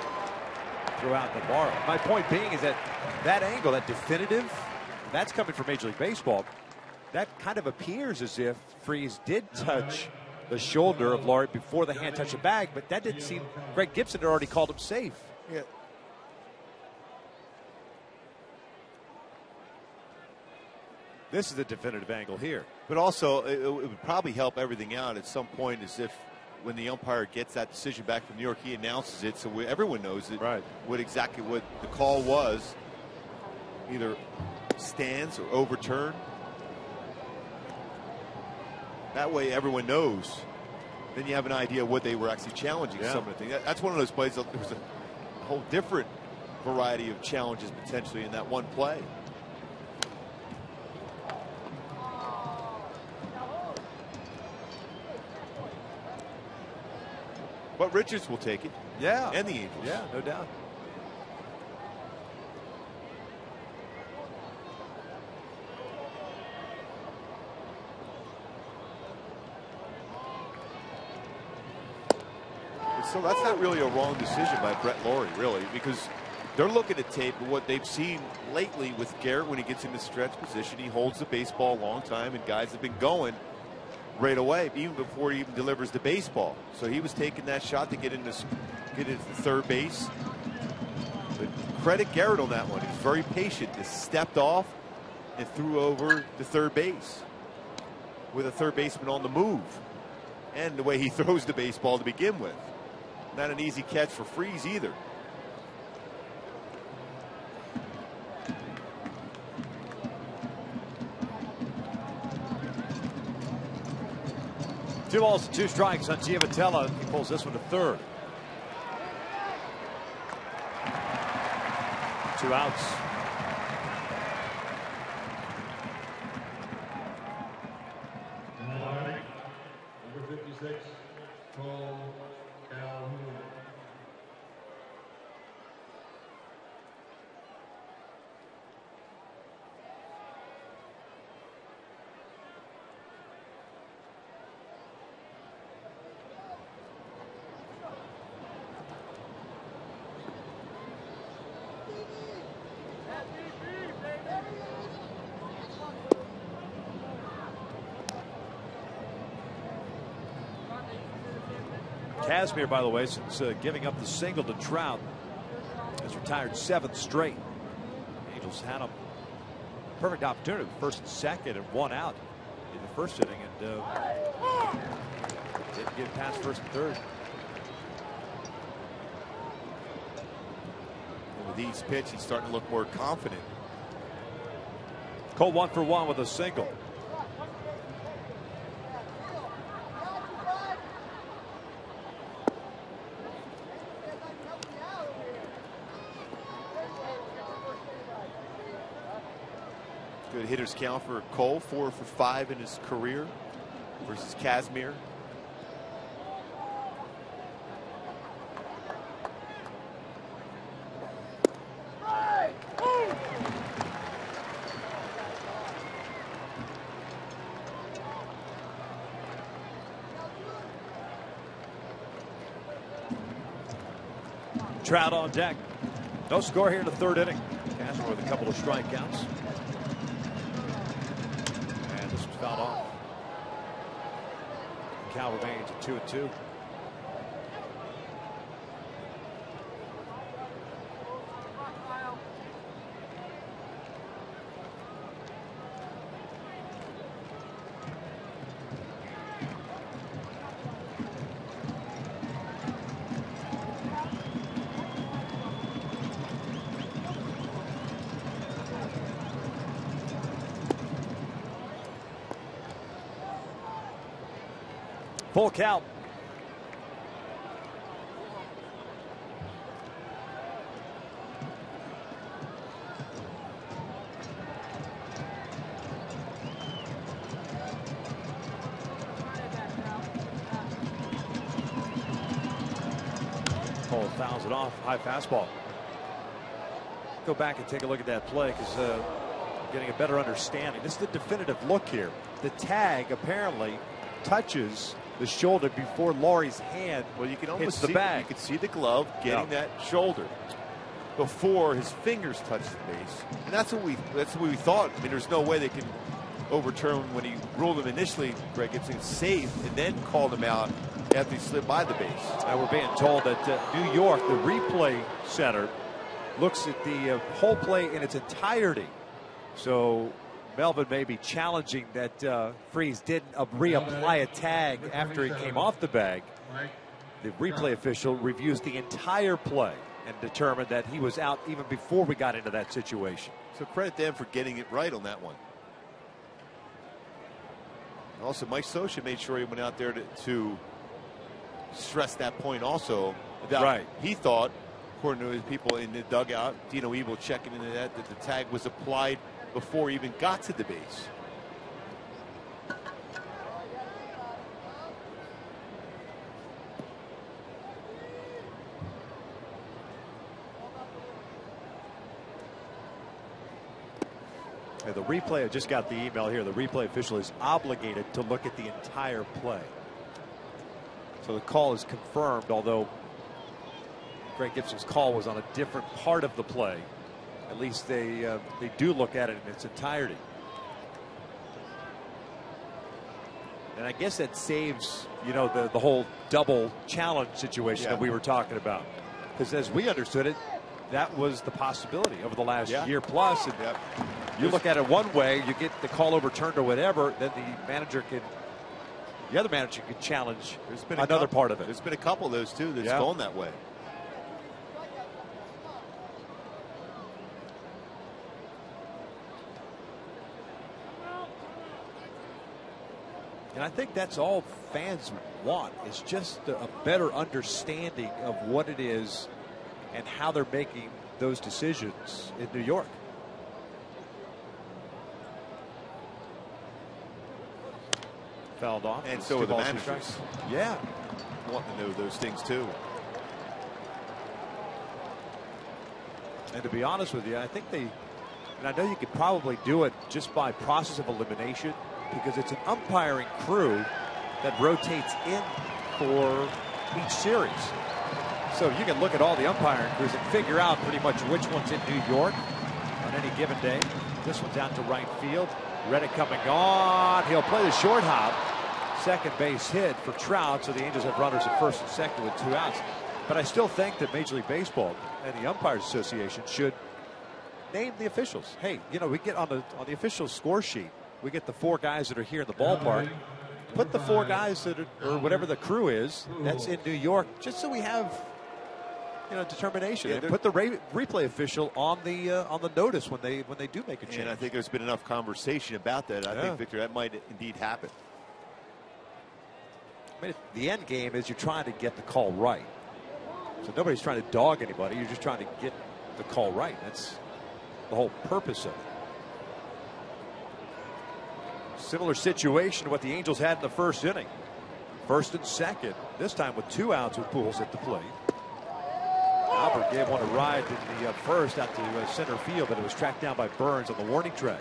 throw out the bar. My point being is that angle, that definitive, that's coming from Major League Baseball. That kind of appears as if Freese did touch the shoulder of Laurie before the hand touched the bag, but that didn't seem. Greg Gibson had already called him safe. Yeah. This is the definitive angle here. But also, it would probably help everything out at some point, as if when the umpire gets that decision back from New York, he announces it so everyone knows it. Right. What the call was, either stands or overturned. That way everyone knows. Then you have an idea what they were actually challenging. Some of the things. That's one of those plays. There was a whole different variety of challenges potentially in that one play. But Richards will take it. Yeah. And the Angels. Yeah, no doubt. So that's not really a wrong decision by Brett Laurie, really, because they're looking at tape of what they've seen lately with Garrett when he gets into stretch position. He holds the baseball a long time, and guys have been going right away, even before he even delivers the baseball. So he was taking that shot to get into third base. But credit Garrett on that one. He's very patient. Just stepped off and threw over to third base with a third baseman on the move. And the way he throws the baseball to begin with. Not an easy catch for Freese either. Two balls and two strikes on Giavotella. He pulls this one to third. 2 outs. 6, Cole Calhoun. Kazmir, by the way, since giving up the single to Trout, has retired 7 straight. Angels had a perfect opportunity, first and second, and 1 out in the first inning, and didn't get past first and third. And with each pitch, he's starting to look more confident. Cole 1 for 1 with a single. Good hitters count for Cole, 4 for 5 in his career versus Kazmir. Trout on deck. No score here in the third inning. Kazmir with a couple of strikeouts. Fouled off. Cal remains at 2-2. Full count. Cole fouls it off. High fastball. Go back and take a look at that play because getting a better understanding. This is the definitive look here. The tag apparently touches the shoulder before Laurie's hand you can hits almost the see, bag. You can see the glove getting that shoulder before his fingers touch the base, and that's what we thought. I mean, there's no way they can overturn when he ruled him initially. Greg Gibson safe and then called him out after he slid by the base. Now we're being told that New York, the replay center, looks at the whole play in its entirety. So Melvin may be challenging that Freese didn't reapply a tag after he came off the bag. The replay official reviews the entire play and determined that he was out even before we got into that situation. So credit them for getting it right on that one. And also, Mike Scioscia made sure he went out there to stress that point also. Right. He thought, according to his people in the dugout, Dino Evil checking into that the tag was applied before he even got to the base. And the replay, I just got the email here, the replay official is obligated to look at the entire play. So the call is confirmed, although Greg Gibson's call was on a different part of the play. At least they do look at it in its entirety. And I guess that saves, you know, the whole double challenge situation that we were talking about. Because as we understood it, that was the possibility over the last year plus. And you look at it one way, you get the call overturned or whatever, then the other manager can challenge another part of it. There's been a couple of those too that's gone that way. And I think that's all fans want, is just a better understanding of what it is and how they're making those decisions in New York. fouled off. And so are the managers. Yeah. Wanting to know those things too. And to be honest with you, I think and I know you could probably do it just by process of elimination, because it's an umpiring crew that rotates in for each series. So you can look at all the umpiring crews and figure out pretty much which one's in New York on any given day. This one's out to right field. Reddick coming on. He'll play the short hop. Second base hit for Trout, so the Angels have runners at first and second with 2 outs. But I still think that Major League Baseball and the Umpires Association should name the officials. Hey, you know, we get on the official score sheet, we get the 4 guys that are here in the ballpark. Put the 4 guys that are, or whatever the crew is, that's in New York, just so we have, you know, determination. Yeah, and put the replay official on the notice when they do make a change. And I think there's been enough conversation about that. I think, Victor, that might indeed happen. I mean, the end game is you're trying to get the call right. So nobody's trying to dog anybody. You're just trying to get the call right. That's the whole purpose of it. Similar situation to what the Angels had in the first inning. First and second, this time with 2 outs with Pujols at the plate. Albert gave one a ride in the first out to center field, but it was tracked down by Burns on the warning track.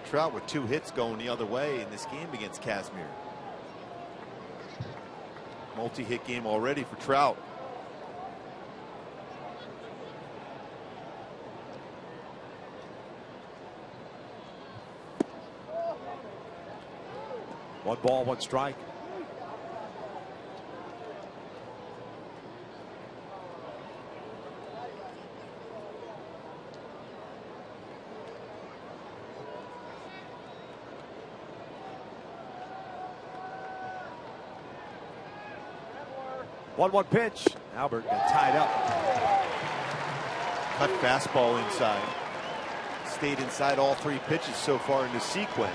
Trout with 2 hits going the other way in this game against Casimir. Multi-hit game already for Trout. One ball, 1 strike. One pitch. Albert got tied up. Cut fastball inside. Stayed inside all 3 pitches so far in the sequence.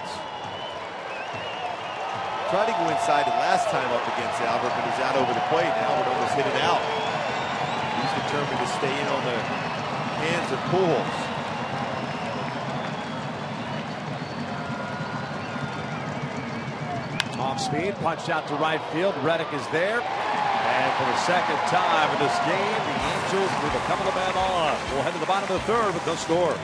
Tried to go inside it last time up against Albert, but he's out over the plate, and Albert almost hit it out. He's determined to stay in on the hands of Pujols. Off speed, punched out to right field. Reddick is there. And for the second time in this game, the Angels with a couple of men on. We'll head to the bottom of the 3rd with no score.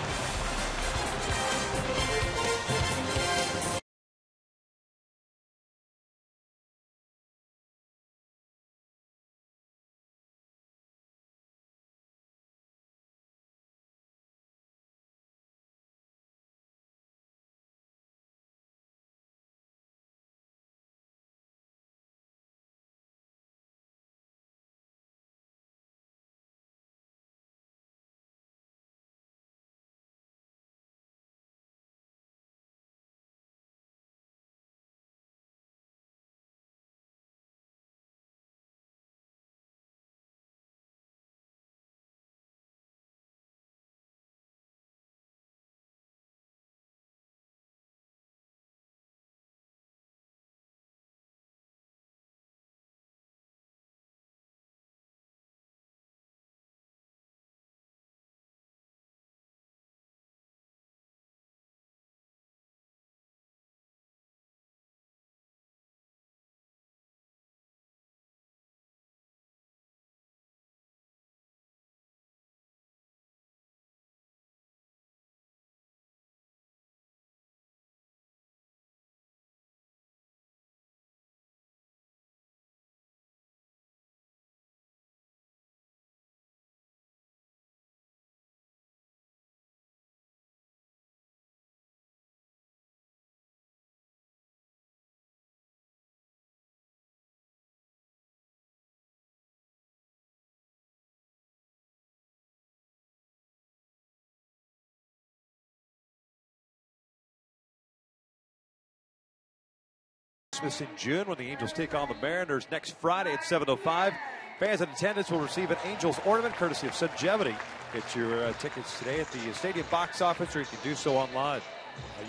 In June when the Angels take on the Mariners next Friday at 7:05. Fans in attendance will receive an Angels ornament courtesy of Sungevity. Get your tickets today at the stadium box office, or you can do so online.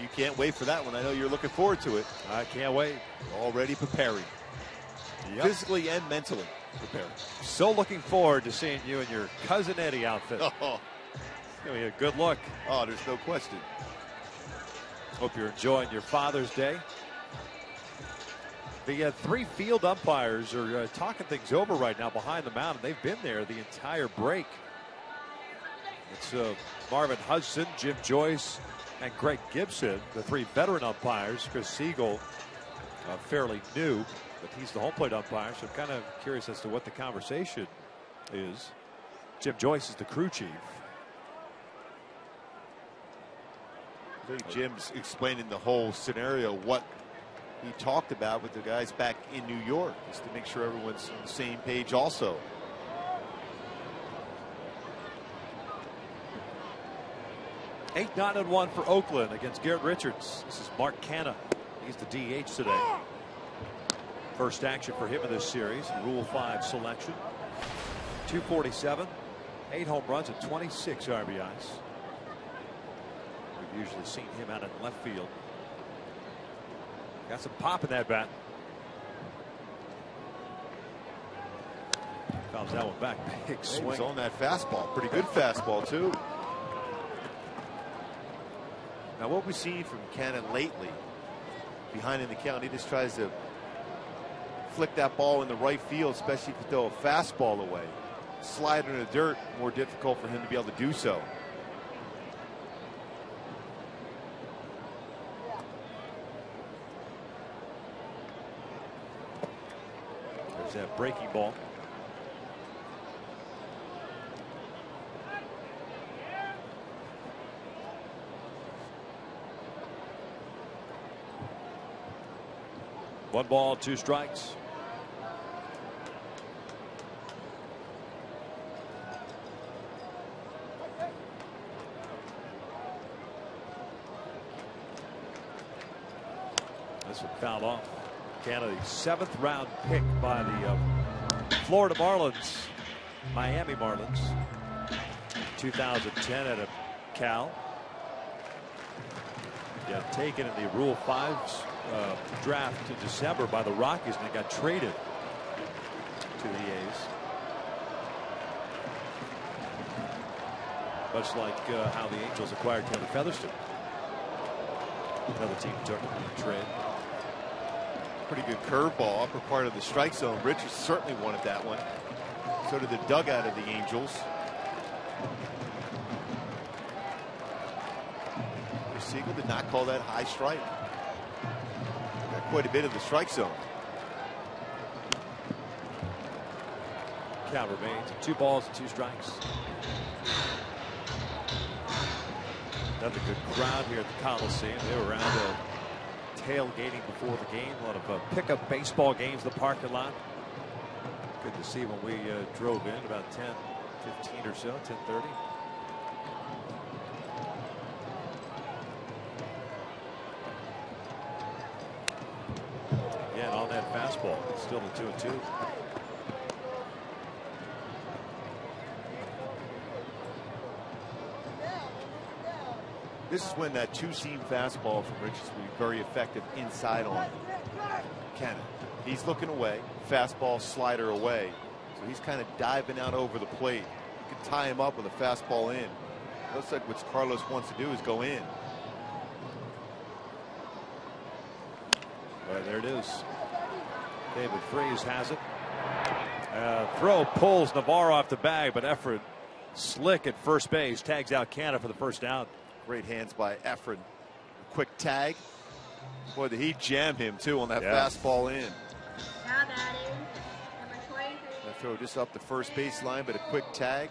You can't wait for that one. I know you're looking forward to it. I can't wait. Already preparing. Yep. Physically and mentally preparing. So looking forward to seeing you in your Cousin Eddie outfit. Oh. It's going to be a good look. Oh, there's no question. Hope you're enjoying your Father's Day. The three field umpires are talking things over right now behind the mound, and they've been there the entire break. It's Marvin Hudson, Jim Joyce, and Greg Gibson, the three veteran umpires. Chris Siegel, fairly new, but he's the home plate umpire, so I'm kind of curious as to what the conversation is. Jim Joyce is the crew chief. I think Jim's explaining the whole scenario, what he talked about with the guys back in New York, just to make sure everyone's on the same page also. Eight, 9, and 1 for Oakland against Garrett Richards. This is Mark Canha. He's the DH today. First action for him in this series. Rule 5 selection. 247, 8 home runs and 26 RBIs. We've usually seen him out in left field. Got some pop in that bat. Fouls that one back. Big swing. He's on that fastball. Pretty good fastball, too. Now, what we've seen from Canha lately, behind in the count, he just tries to flick that ball in the right field, especially if you throw a fastball away. Slide in the dirt, more difficult for him to be able to do so. There's that breaking ball. One ball, 2 strikes. This one fouled off. Canha, the 7th round pick by the Florida Marlins, Miami Marlins. 2010 at a Cal. Yeah, taken in the Rule 5's draft in December by the Rockies, and it got traded to the A's. Much like how the Angels acquired Taylor Featherston. Another team took him in the trade. Pretty good curveball, upper part of the strike zone. Richards certainly wanted that one. So did the dugout of the Angels. Siegel did not call that high strike. Got quite a bit of the strike zone. Count remains 2 balls and 2 strikes. Another good crowd here at the Coliseum. They were around tailgating before the game. A lot of pickup baseball games in the parking lot. Good to see when we drove in about 10:15 or so, 10:30. Again, on that fastball, it's still a 2-2. This is when that 2-seam fastball from Richards will be very effective inside on Canha. He's looking away, fastball slider away. So he's kind of diving out over the plate. You can tie him up with a fastball in. Looks like what Carlos wants to do is go in. Well, there it is. David Freese has it. Throw pulls Navarro off the bag, but Efren slick at first base, tags out Canha for the first out. Great hands by Efren. Quick tag. Boy, did he jam him too on that fastball in. Now batting, number 23. That throw just up the first baseline, but a quick tag.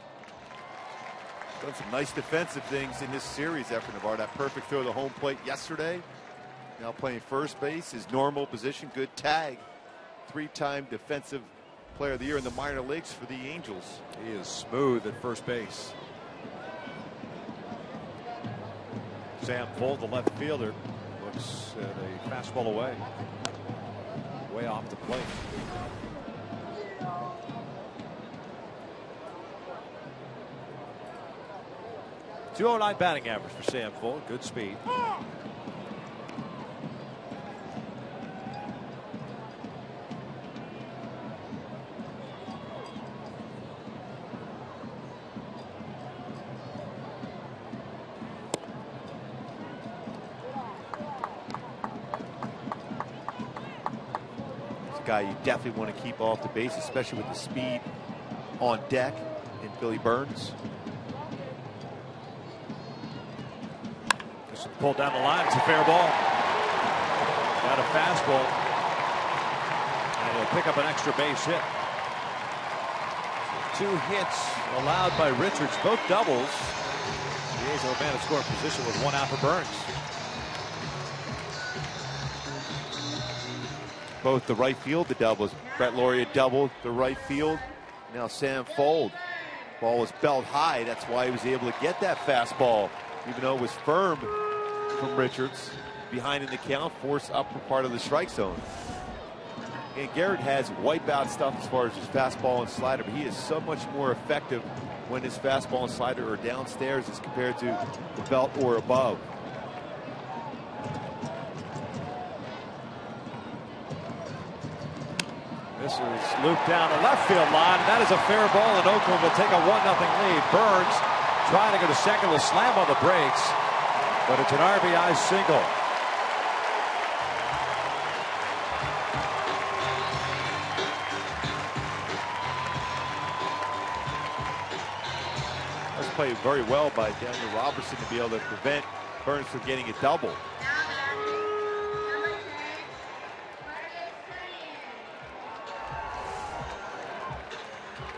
Done some nice defensive things in this series, Efren Navarro. That perfect throw to the home plate yesterday. Now playing first base, his normal position. Good tag. 3-time defensive player of the year in the minor leagues for the Angels. He is smooth at first base. Sam Vold, the left fielder, looks at a fastball away. Way off the plate. .209 batting average for Sam Vold. Good speed. a guy you definitely want to keep off the base, especially with the speed on deck in Billy Burns. Just pulled down the line. It's a fair ball. Got a fastball. And he'll pick up an extra base hit. 2 hits allowed by Richards, both doubles. The A's are a man in scoring position with 1 out for Burns. Both the right field, the doubles. Brett Laurie doubled the right field. Now Sam Fold. Ball was belt high. That's why he was able to get that fastball, even though it was firm from Richards. Behind in the count, force upper part of the strike zone. And Garrett has wipeout stuff as far as his fastball and slider, but he is so much more effective when his fastball and slider are downstairs as compared to the belt or above. This is looped down the left field line. That is a fair ball, and Oakland will take a 1-0 lead. Burns trying to go to second, will slam on the brakes, but it's an RBI single. That's played very well by Daniel Robertson to be able to prevent Burns from getting a double.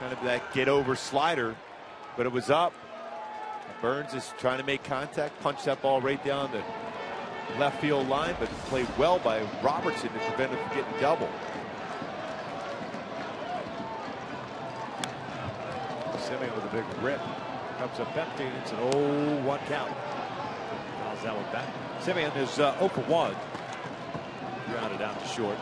Kind of that get over slider, but it was up. Burns is trying to make contact, punch that ball right down the left field line, but played well by Robertson to prevent him from getting double. Simeon with a big rip. Comes up empty. It's an 0-1 count. Fouls that one back. Simeon is 0 for 1. Grounded out to short.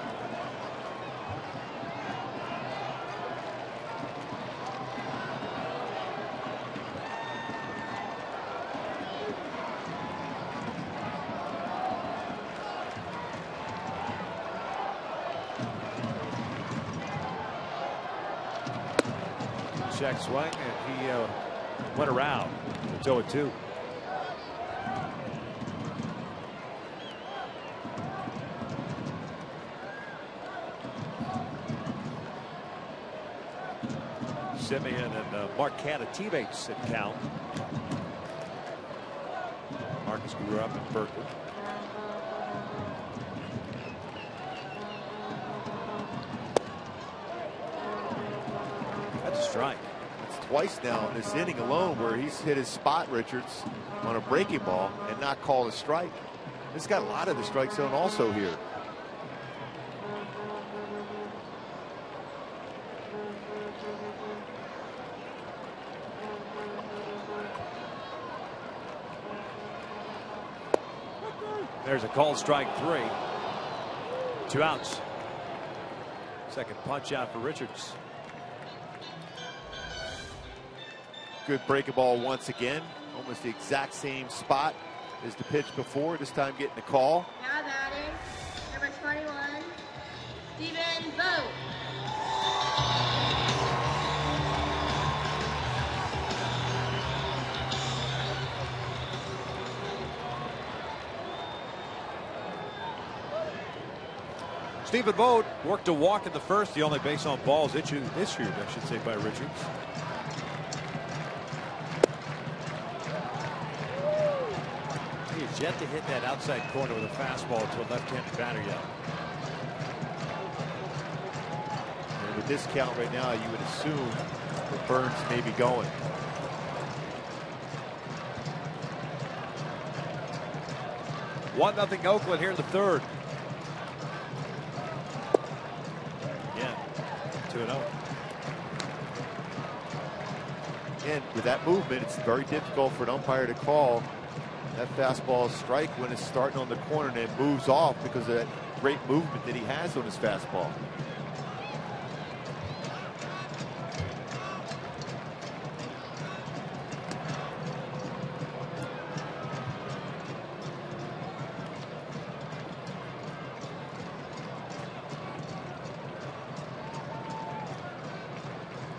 Check swing, and he went around. It's 0-2. Simeon and Mark Canha teammates at count. Marcus grew up in Berkeley. That's a strike. It's twice now in this inning alone where he's hit his spot, Richards, on a breaking ball and not called a strike. He's got a lot of the strike zone also here. There's a called strike 3. 2 outs. Second punch out for Richards. Good breaking ball once again. Almost the exact same spot as the pitch before. This time getting the call. Now batting, number 21, Stephen Vogt. Stephen Vogt worked a walk in the first, the only base on balls issued, I should say, by Richards. He has yet to hit that outside corner with a fastball to a left-handed batter yet. And with this count right now, you would assume that Burns may be going. One nothing Oakland here in the third. Again, 2-0. And with that movement, it's very difficult for an umpire to call that fastball strike when it's starting on the corner and it moves off because of that great movement that he has on his fastball.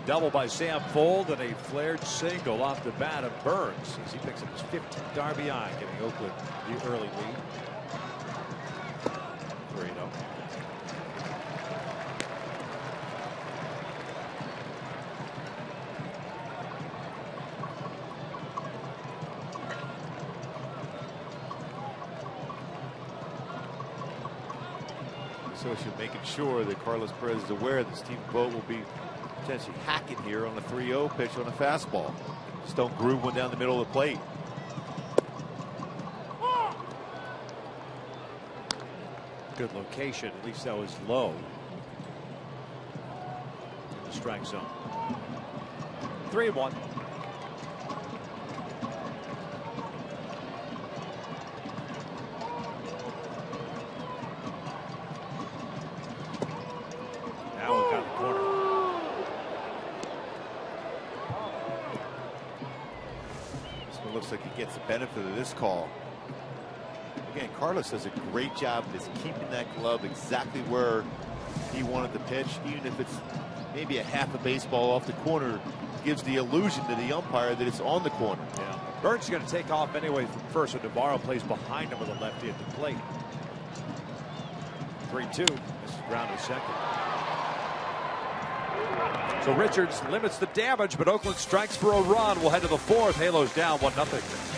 Double by Sam Fold and a flared single off the bat of Burns as he picks up his 15th RBI, giving Oakland the early lead. 3-0. Socia making sure that Carlos Perez is aware that Steve Vogt will be potentially hacking here on a 3-0 pitch on a fastball. Stone groove one down the middle of the plate. Good location. At least that was low. In the strike zone. 3-1. Now we've got the corner. This one looks like he gets the benefit of this call. Again, Carlos does a great job of just keeping that glove exactly where he wanted the pitch, even if it's maybe a half a baseball off the corner, gives the illusion to the umpire that it's on the corner. Yeah. Burns is going to take off anyway from first, so Navarro plays behind him with a lefty at the plate. 3-2. This is ground to second. So Richards limits the damage, but Oakland strikes for a run. We'll head to the fourth. Halos down 1-0.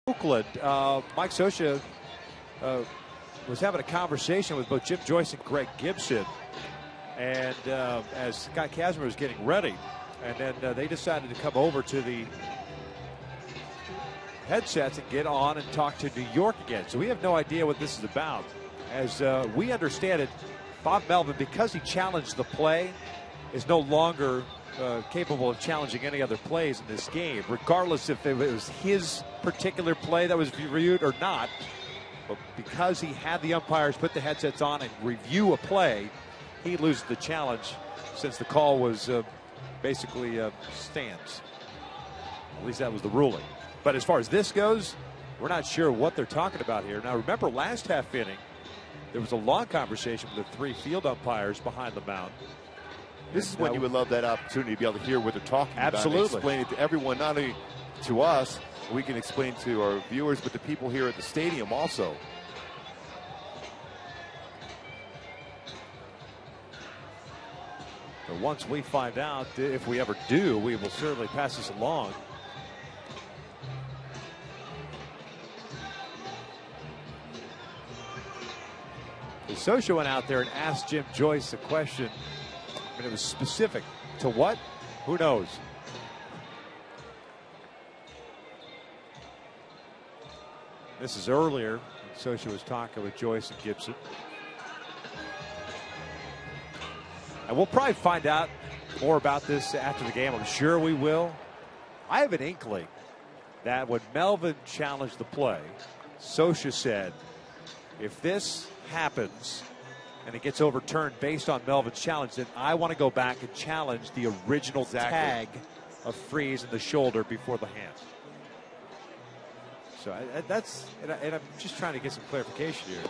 Oakland, Mike Socia was having a conversation with both Jim Joyce and Greg Gibson, and as Scott Kazmir was getting ready, and then they decided to come over to the headsets and get on and talk to New York again. So we have no idea what this is about. As we understand it, Bob Melvin, because he challenged the play, is no longer capable of challenging any other plays in this game, regardless if it was his particular play that was reviewed or not. But because he had the umpires put the headsets on and review a play, he loses the challenge since the call was basically stands. At least that was the ruling. But as far as this goes, we're not sure what they're talking about here. Now remember, last half inning, there was a long conversation with the three field umpires behind the mound. This is when you would love that opportunity to be able to hear what they're talking about. Absolutely. And explain it to everyone, not only to us, we can explain to our viewers, but the people here at the stadium also. But once we find out, if we ever do, we will certainly pass this along. Socia went out there and asked Jim Joyce a question, and it was specific to what? Who knows? This is earlier. Socia was talking with Joyce and Gibson. And we'll probably find out more about this after the game. I'm sure we will. I have an inkling that when Melvin challenged the play, Socia said, if this happens and it gets overturned based on Melvin's challenge, then I want to go back and challenge the original tag of Freese in the shoulder before the hand. So and I'm just trying to get some clarification here.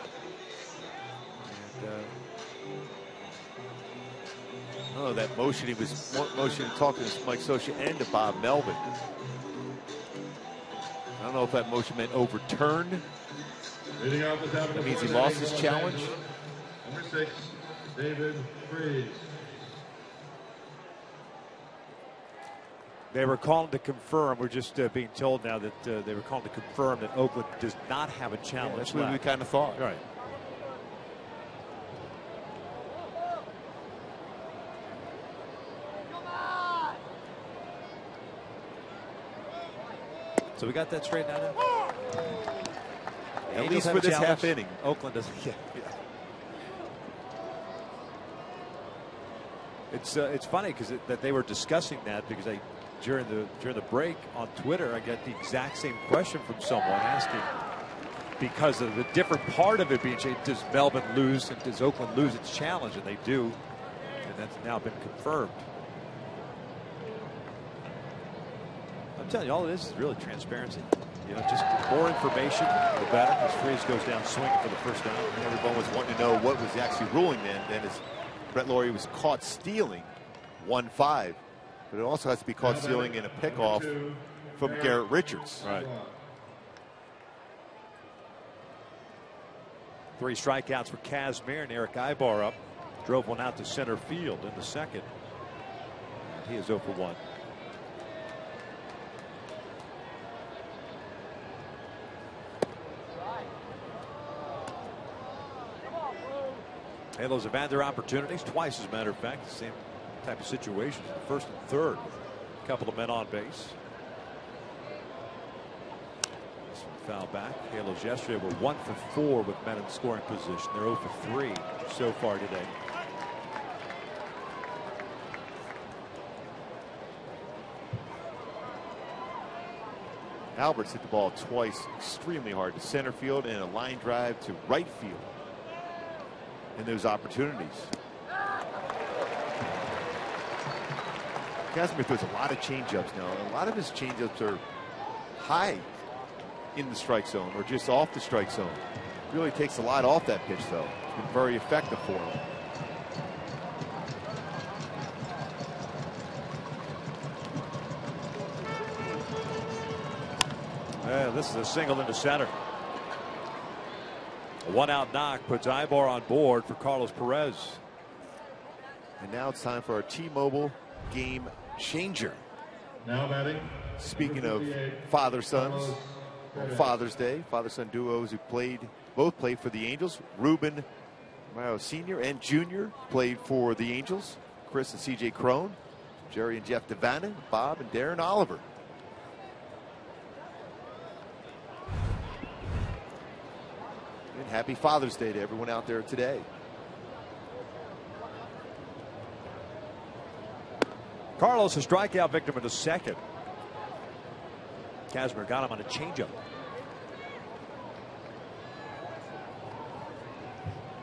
And, oh, that motion, he was motioning, talking to Mike Scioscia and to Bob Melvin. I don't know if that motion meant overturned. That means he lost his challenge. Number 6, David Freese. they were calling to confirm. We're just being told now that they were calling to confirm that Oakland does not have a challenge. That's what we kind of thought. Right. So we got that straightened out now? At least for this half inning. Oakland doesn't. Yeah. It's funny because that they were discussing that because during the break on Twitter I got the exact same question from someone asking, because of the different part of it being changed, does Melbourne lose and does Oakland lose its challenge? And they do, and that's now been confirmed. I'm telling you, all it is really transparency. You know, just the more information, the better. As Freese goes down swinging for the first down. And everyone was wanting to know what was actually ruling then as Brett Laurie was caught stealing 1-5. But it also has to be caught stealing in a pickoff from Garrett Richards. Right. 3 strikeouts for Kazmir, and Eric Ibar up. Drove one out to center field in the second. He is 0 for 1. Halos have had their opportunities twice, as a matter of fact. The same type of situations, first and third. A couple of men on base. This one foul back. Halos yesterday were 1 for 4 with men in scoring position. They're 0 for 3 so far today. Alberts hit the ball twice extremely hard to center field and a line drive to right field in those opportunities. Kazmir throws a lot of changeups now. A lot of his changeups are high in the strike zone or just off the strike zone. Really takes a lot off that pitch, though. It's been very effective for him. This is a single into center. A 1-out knock puts Ibar on board for Carlos Perez. And now it's time for our T-Mobile game changer. Now batting. Speaking of father-sons, on Father's Day, father-son duos who both played for the Angels. Ruben Mario Sr. and Jr. played for the Angels. Chris and C.J. Crone, Jerry and Jeff Devannon, Bob and Darren Oliver. And happy Father's Day to everyone out there today. Carlos, a strikeout victim in the second. Kazmir got him on a changeup.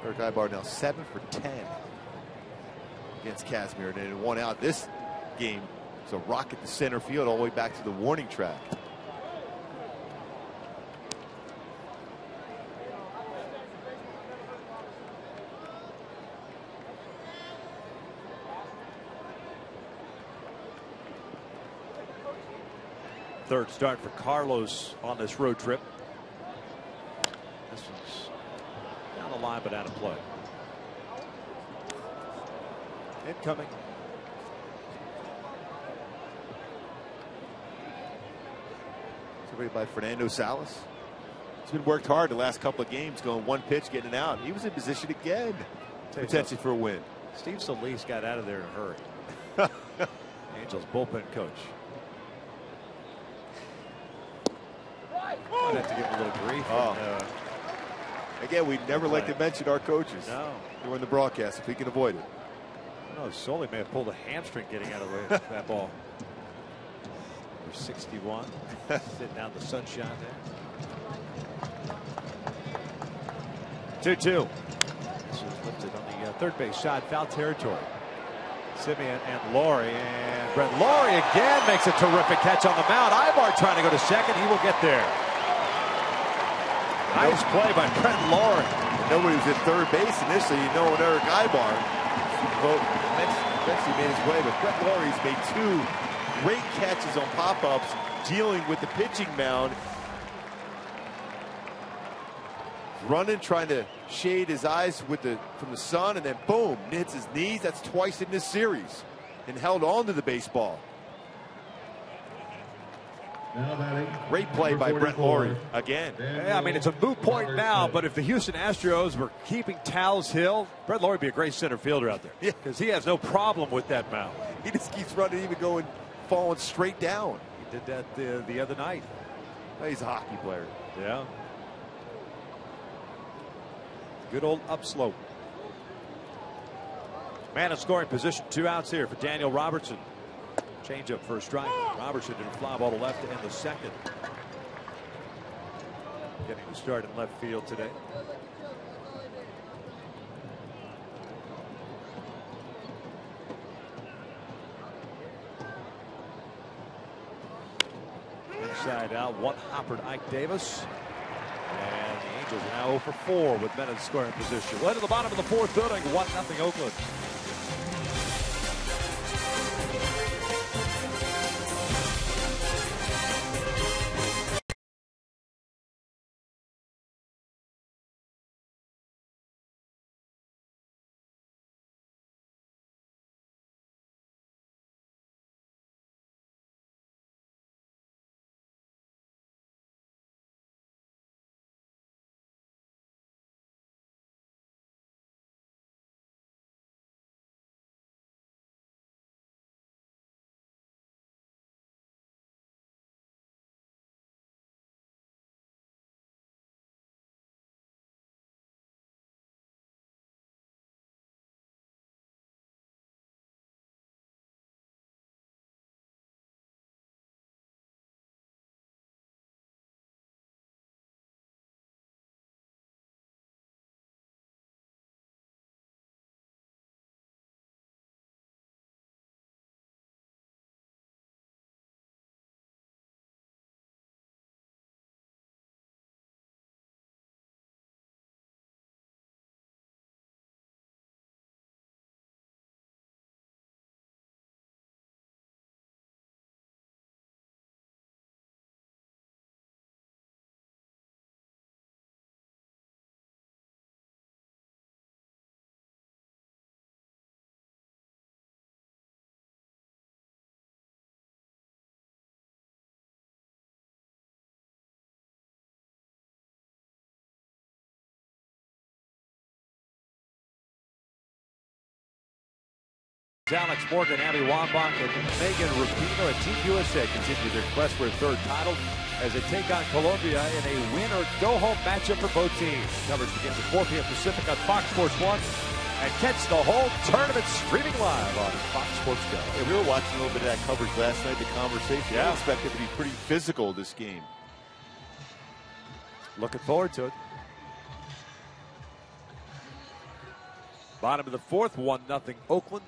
Eric Ibar now 7 for 10 against Kazmir. And in 1 out this game, it's a rocket to center field all the way back to the warning track. Third start for Carlos on this road trip. This one's down the line but out of play. Incoming. Surveyed by Fernando Salas. He's been worked hard the last couple of games, going one pitch, getting it out. He was in position again, potentially for a win. Steve Solis got out of there in a hurry. Angels bullpen coach. I'd have to give him a little grief. Oh. And, again, we never like to mention our coaches during the broadcast if we can avoid it. No, Soli may have pulled a hamstring getting out of that ball. Number 61, sitting out the sunshine there. 2-2. This is Lifted on the third base side, foul territory. Simeon and Laurie, and Brett Laurie again makes a terrific catch on the mound. Ibar trying to go to second. He will get there. Nice play by Brett Laurie. Nobody was at third base initially. You know, when Eric Ibar eventually made his way, but Brett Laurie's made two great catches on pop-ups dealing with the pitching mound. Running, trying to shade his eyes from the sun, and then boom, hits his knees. That's twice in this series, and held on to the baseball. Great play by Brett Laurie again. Yeah, I mean, it's a moot point now, but if the Houston Astros were keeping Tal's Hill, Brett Laurie would be a great center fielder out there. Yeah, because he has no problem with that mound. He just keeps running, even falling straight down. He did that the other night. He's a hockey player. Yeah. Good old upslope. Man in scoring position. 2 outs here for Daniel Robertson. Change up for a strike. Robertson did a fly ball to left to end the second. Getting the start in left field today. Inside out, one hoppered Ike Davis. And the Angels are now 0 for 4 with men in scoring position. Well, to the bottom of the 4th inning, 1-0 Oakland. Alex Morgan, Abby Wambach, and Megan Rapinoe at Team USA continue their quest for a 3rd title as they take on Colombia in a win-or-go-home matchup for both teams. Coverage begins at 4 p.m. Pacific on Fox Sports 1. And catch the whole tournament streaming live on Fox Sports Go. Yeah, we were watching a little bit of that coverage last night, the conversation. Yeah. I expect it to be pretty physical this game. Looking forward to it. Bottom of the 4th, 1-0 Oakland.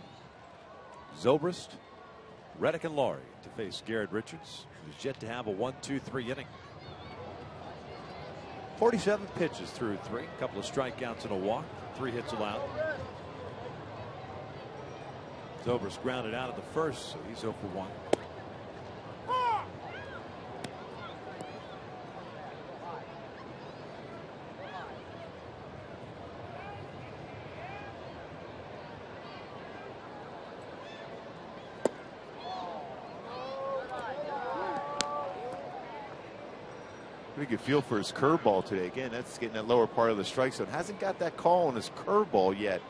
Zobrist, Reddick, and Laurie to face Garrett Richards, who's yet to have a 1-2-3 inning. 47 pitches through 3, a couple of strikeouts and a walk, 3 hits allowed. Zobrist grounded out at the first, so he's 0 for 1. Pretty good feel for his curveball today. Again, that's getting that lower part of the strike zone. Hasn't got that call on his curveball yet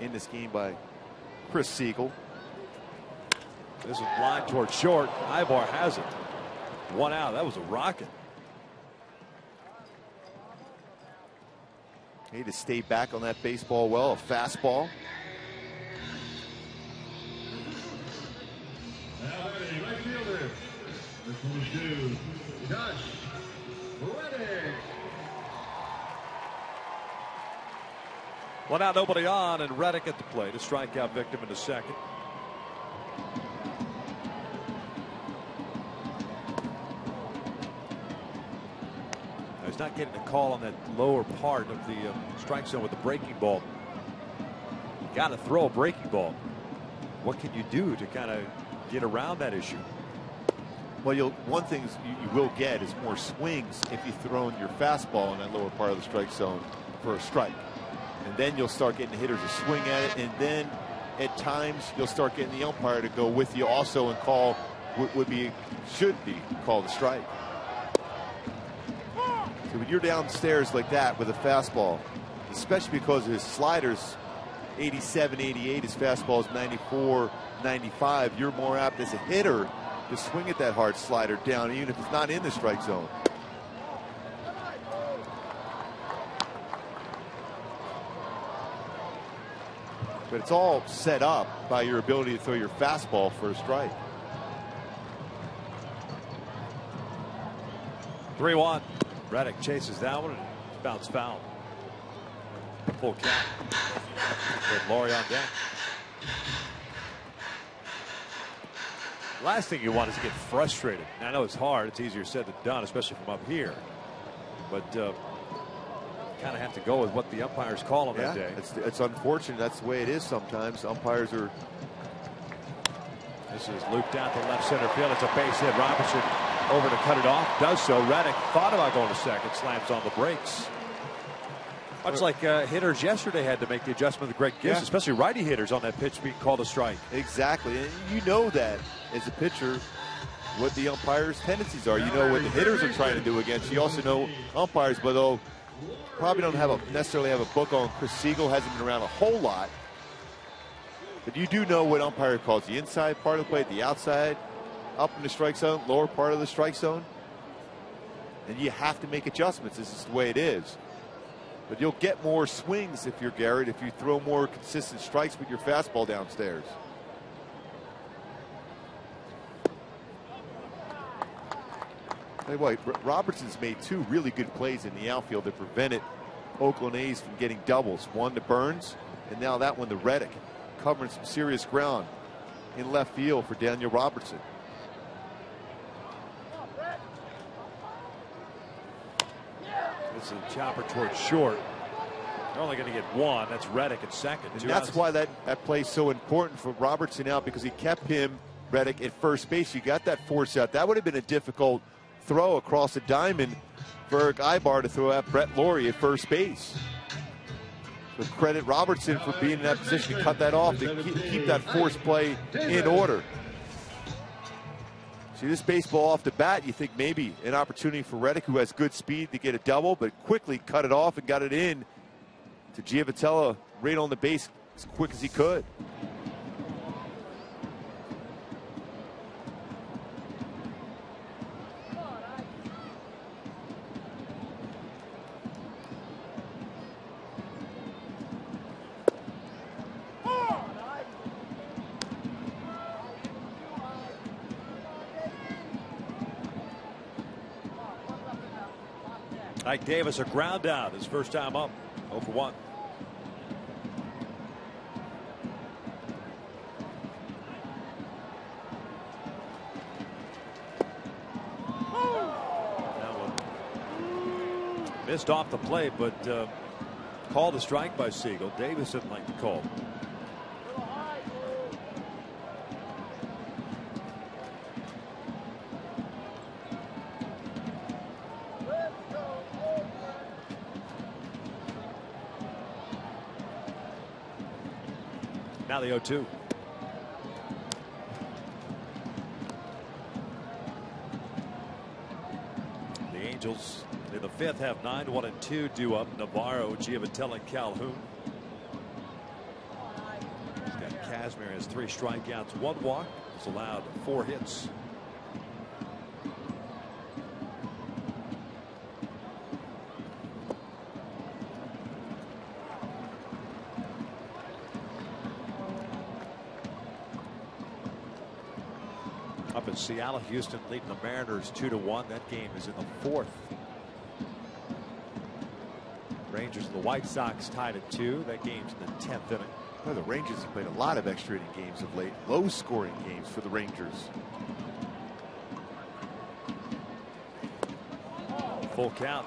in this game by Chris Siegel. This is line toward short. Ibar has it. 1 out. That was a rocket. Need to stay back on that baseball well. A fastball. Now batting right fielder. This one's due. Josh Reddick. Well, now nobody on, and Reddick at the plate, a strikeout victim in the second. He's not getting a call on that lower part of the strike zone with the breaking ball. You got to throw a breaking ball. What can you do to kind of get around that issue? Well, one thing you will get is more swings if you throw in your fastball in that lower part of the strike zone for a strike. And then you'll start getting the hitters to swing at it, and then at times you'll start getting the umpire to go with you also and call what should be called a strike. So when you're downstairs like that with a fastball, especially because his slider's 87, 88, his fastball is 94, 95, you're more apt as a hitter to swing at that hard slider down, even if it's not in the strike zone. But it's all set up by your ability to throw your fastball for a strike. 3-1. Reddick chases that one and bounce foul. Full count. With Laurie on deck. Last thing you want is to get frustrated. I know it's hard. It's easier said than done, especially from up here. But kind of have to go with what the umpires call on that day. It's unfortunate. That's the way it is sometimes. Umpires are. This is looped out to left center field. It's a base hit. Robertson over to cut it off. Does so. Reddick thought about going to second. Slams on the brakes. Much like hitters yesterday had to make the adjustment that Greg gives, especially righty hitters on that pitch being called a strike. Exactly. And you know that as a pitcher what the umpires' tendencies are. You know what the hitters are trying to do against. You also know umpires, but though probably don't necessarily have a book on Chris Siegel, hasn't been around a whole lot. But you do know what umpire calls the inside part of the plate, the outside, up in the strike zone, lower part of the strike zone. And you have to make adjustments. This is the way it is. But you'll get more swings if you're Garrett, if you throw more consistent strikes with your fastball downstairs. Tell you what, Robertson's made two really good plays in the outfield that prevented Oakland A's from getting doubles. One to Burns, and now that one to Reddick, covering some serious ground in left field for Daniel Robertson. This is a chopper towards short. They're only going to get one. That's Reddick at second. And that's why that play is so important for Robertson out, because he kept him, Reddick, at first base. You got that force out. That would have been a difficult throw across the diamond for Eric Ibar to throw at Brett Laurie at first base. But credit Robertson for being in that position to cut that off, to keep that force play in order. See, this baseball off the bat, you think maybe an opportunity for Reddick, who has good speed, to get a double, but quickly cut it off and got it in to Giavotella right on the base as quick as he could. Ike Davis, a ground out, his first time up, 0 for 1. That one missed off the plate, but called a strike by Siegel. Davis didn't like the call. Now the 0-2. The Angels in the fifth have 9-1-2 due up. Navarro, Giavotella, and Calhoun. He's got Kazmir has 3 strikeouts, 1 walk. He's allowed 4 hits. Up in Seattle, Houston leading the Mariners 2-1. That game is in the 4th. Rangers Rangers and the White Sox tied at 2. That game's in the 10th inning. Well, the Rangers have played a lot of extra inning games of late. Low scoring games for the Rangers. Full count.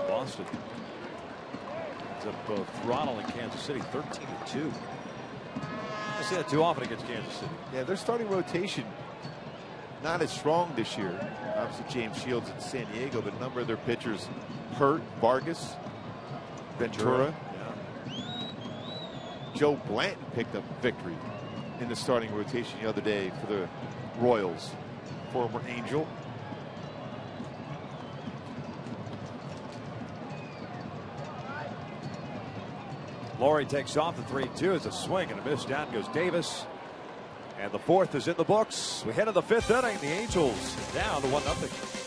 Boston ends up throttling Kansas City 13-2. I see that too often against Kansas City. Yeah, their starting rotation not as strong this year. Obviously James Shields in San Diego, but a number of their pitchers hurt. Vargas, Ventura. Joe Blanton picked up victory in the starting rotation the other day for the Royals. Former Angel. Laurie takes off. The 3-2 is a swing and a miss. Down goes Davis. And the 4th is in the books. We head to the 5th inning. The Angels down to 1-0.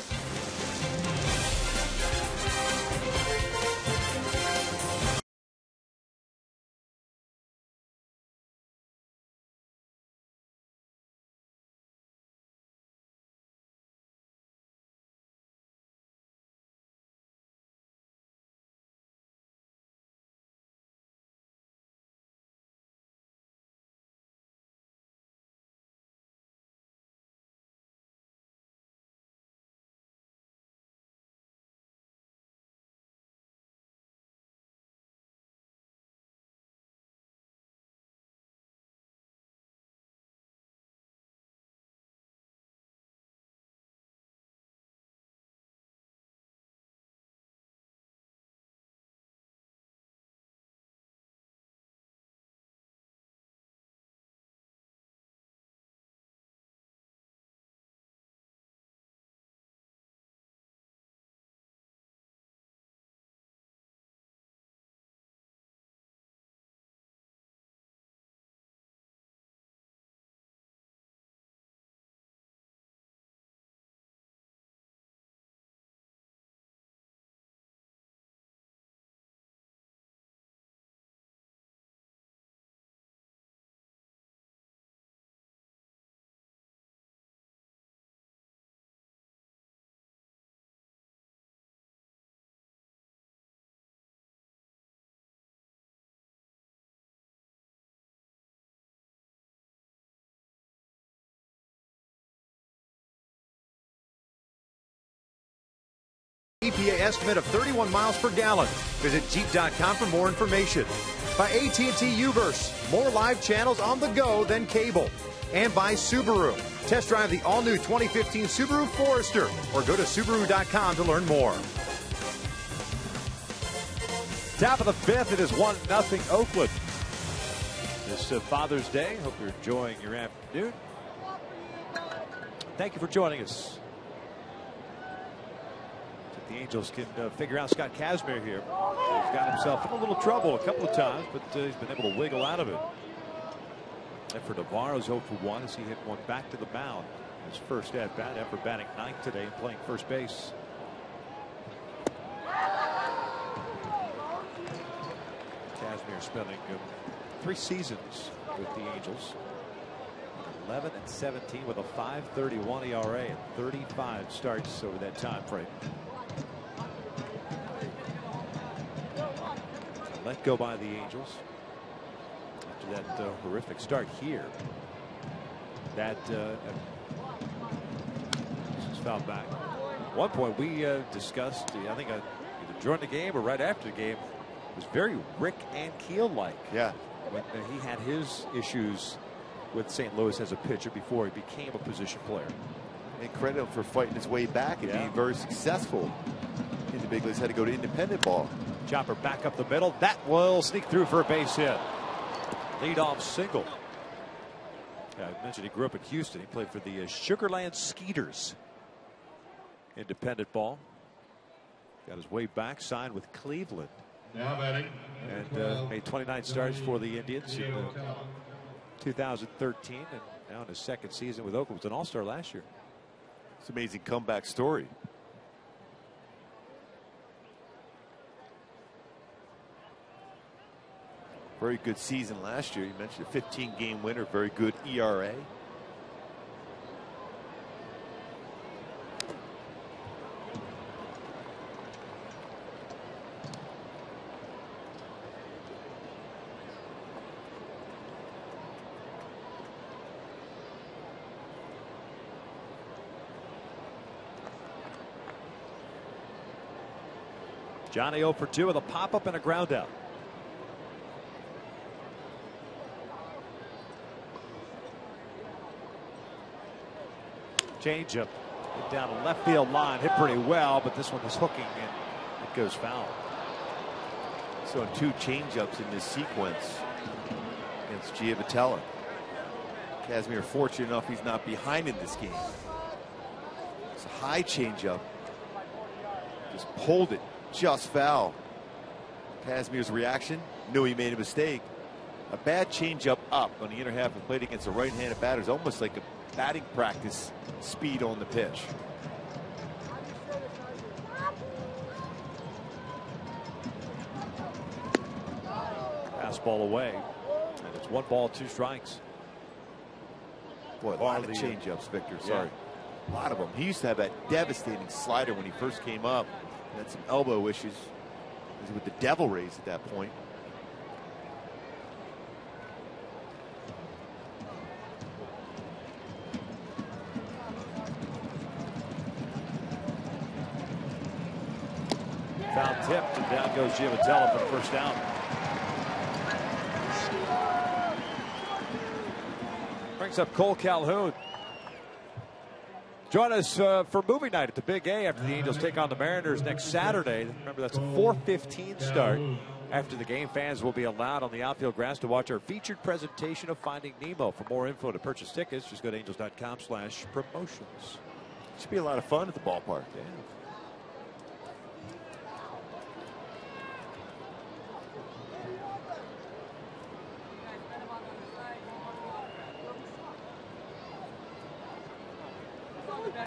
EPA estimate of 31 miles per gallon. Visit Jeep.com for more information. By AT&T Uverse, more live channels on the go than cable. And by Subaru. Test drive the all-new 2015 Subaru Forester or go to Subaru.com to learn more. Top of the 5th, it is 1-0 Oakland. This Father's Day. Hope you're enjoying your afternoon. Thank you for joining us. The Angels can figure out Scott Kazmir here. He's got himself in a little trouble a couple of times, but he's been able to wiggle out of it. And for Navarro's 0 for 1 as he hit one back to the mound. His first at bat after batting 9th today and playing first base. Kazmir spending 3 seasons with the Angels. 11-17 with a 5.31 ERA and 35 starts over that time frame. Let go by the Angels after that horrific start here. That this is fouled back. At one point we discussed, I think either during the game or right after the game, it was very Rick Ankiel-like. Yeah. When he had his issues with St. Louis as a pitcher before he became a position player. And credit him for fighting his way back and being very successful in the big leagues. Had to go to independent ball. Chopper back up the middle. That will sneak through for a base hit. Leadoff single. I mentioned he grew up in Houston. He played for the Sugarland Skeeters. Independent ball. Got his way back. Signed with Cleveland. Now batting. And made 29 starts for the Indians in 2013. And now in his second season with Oakland. Was an all-star last year. It's an amazing comeback story. Very good season last year. You mentioned a 15-game winner, very good ERA. Johnny 0 for 2 with a pop-up and a ground out. Changeup. Hit down a left field line. Hit pretty well, but this one is hooking and it goes foul. So 2 changeups in this sequence against Giavotella. Casimir fortunate enough he's not behind in this game. It's a high changeup. Just pulled it just foul. Casimir's reaction, knew he made a mistake. A bad changeup up on the inner half of the plate against a right-handed batter is almost like a batting practice speed on the pitch. Fastball away, and it's 1 ball, 2 strikes. Boy, a lot of changeups, Victor. Sorry. A lot of them. He used to have that devastating slider when he first came up. He had some elbow issues. He was with the Devil Rays at that point. Foul tipped, and down goes Giavotella for the first down. Brings up Cole Calhoun. Join us for movie night at the Big A after the Angels take on the Mariners next Saturday. Remember, that's a 4:15 start. After the game, fans will be allowed on the outfield grass to watch our featured presentation of Finding Nemo. For more info to purchase tickets, just go to angels.com/promotions. Should be a lot of fun at the ballpark. Yeah.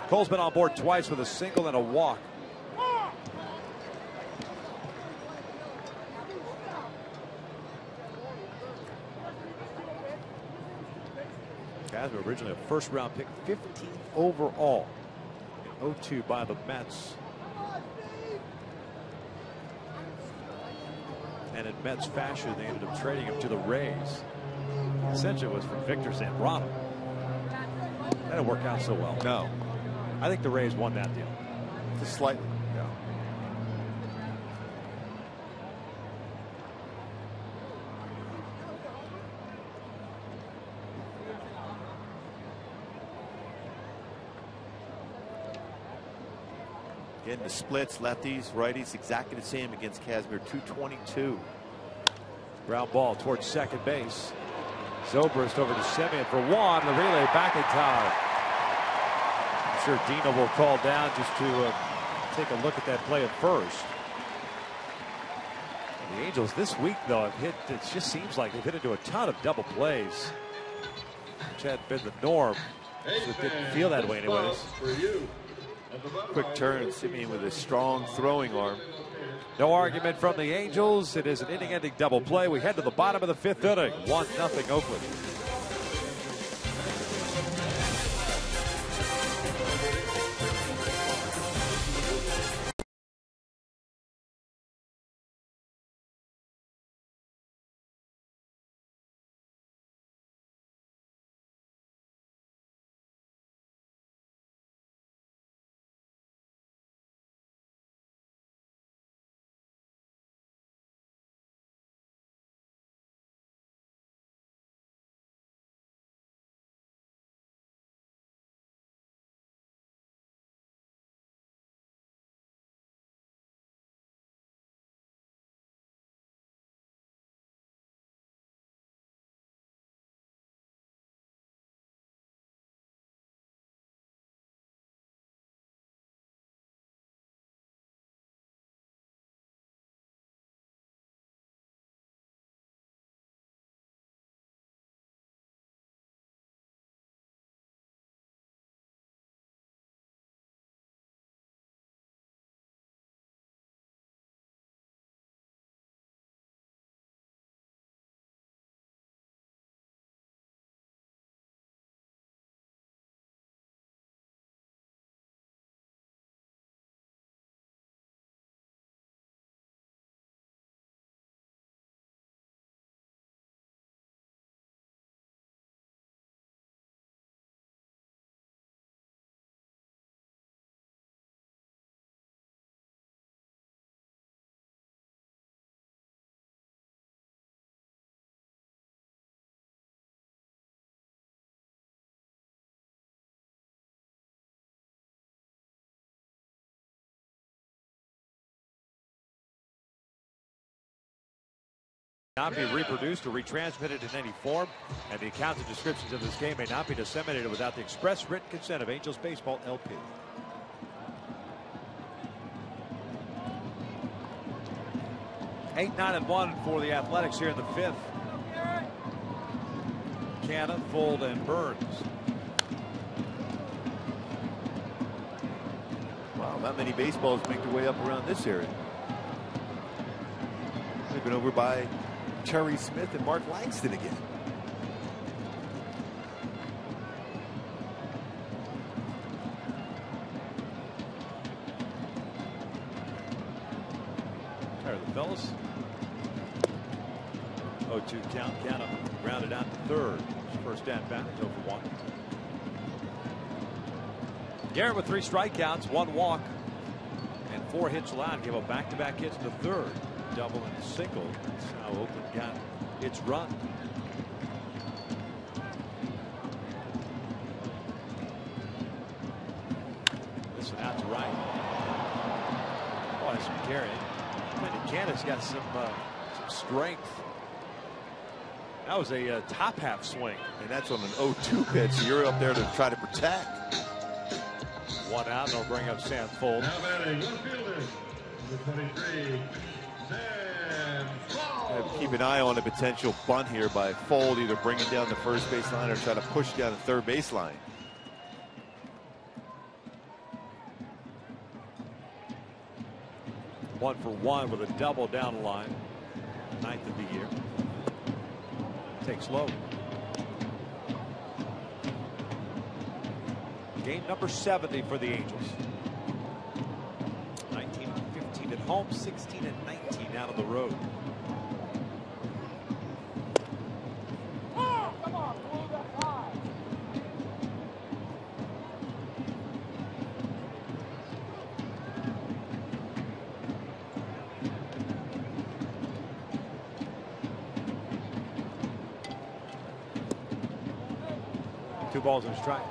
Cole's been on board twice with a single and a walk. Casimir originally a first-round pick, 15th overall in 0-2 by the Mets. And in Mets fashion, they ended up trading him to the Rays. Essentially, it was for Victor Zambrano. That didn't work out so well. No. I think the Rays won that deal. Just slightly. Yeah. Again, the splits, lefties, righties, exactly the same against Casimir. 222. Ground ball towards second base. Zobrist over to Semien for 1. The relay back in time. I'm sure Dino will call down just to take a look at that play at first. The Angels this week, though, have hit, it just seems like they've hit into a ton of double plays, which had been the norm. So it didn't feel that way anyways. Quick turn, Semien with a strong throwing arm. No argument from the Angels. It is an inning-ending double play. We head to the bottom of the 5th inning. 1-0 Oakland. Not be reproduced or retransmitted in any form, and the accounts and descriptions of this game may not be disseminated without the express written consent of Angels Baseball LP. Eight, 9, and 1 for the Athletics here in the fifth. Canna, Fold, and Burns. Wow, not many baseballs make their way up around this area. They've been over by Cherry Smith and Mark Langston again. There the fellas. 0-2 count. Canna grounded out to third. First at bat, 0 for 1. Garrett with 3 strikeouts, 1 walk, and 4 hits allowed. Gave up back-to-back hits to third. Double and single. That's how Oakland got its run. This one out to right. Oh, that's some carry. Canna's got some strength. That was a top half swing. And that's on an 0-2 pitch. So you're up there to try to protect. 1 out, and they'll bring up Sam Fold. Now batting, left fielder, number 23, Sam Fold. Keep an eye on a potential bunt here by Fold, either bring it down the first base line or try to push down the third base line. One for 1 with a double down the line. 9th of the year. Takes low. Game number 70 for the Angels. 19-15 at home, 16-19 out on the road. Come on, move that high. Two balls and a strike.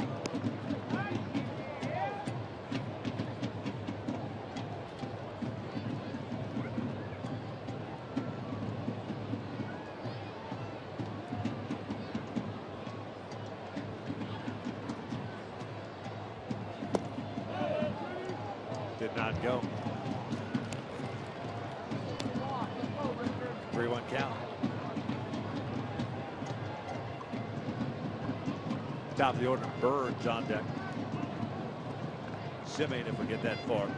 Did not go. 3-1 count. Top of the order, Burns on deck. Simeon if we get that far.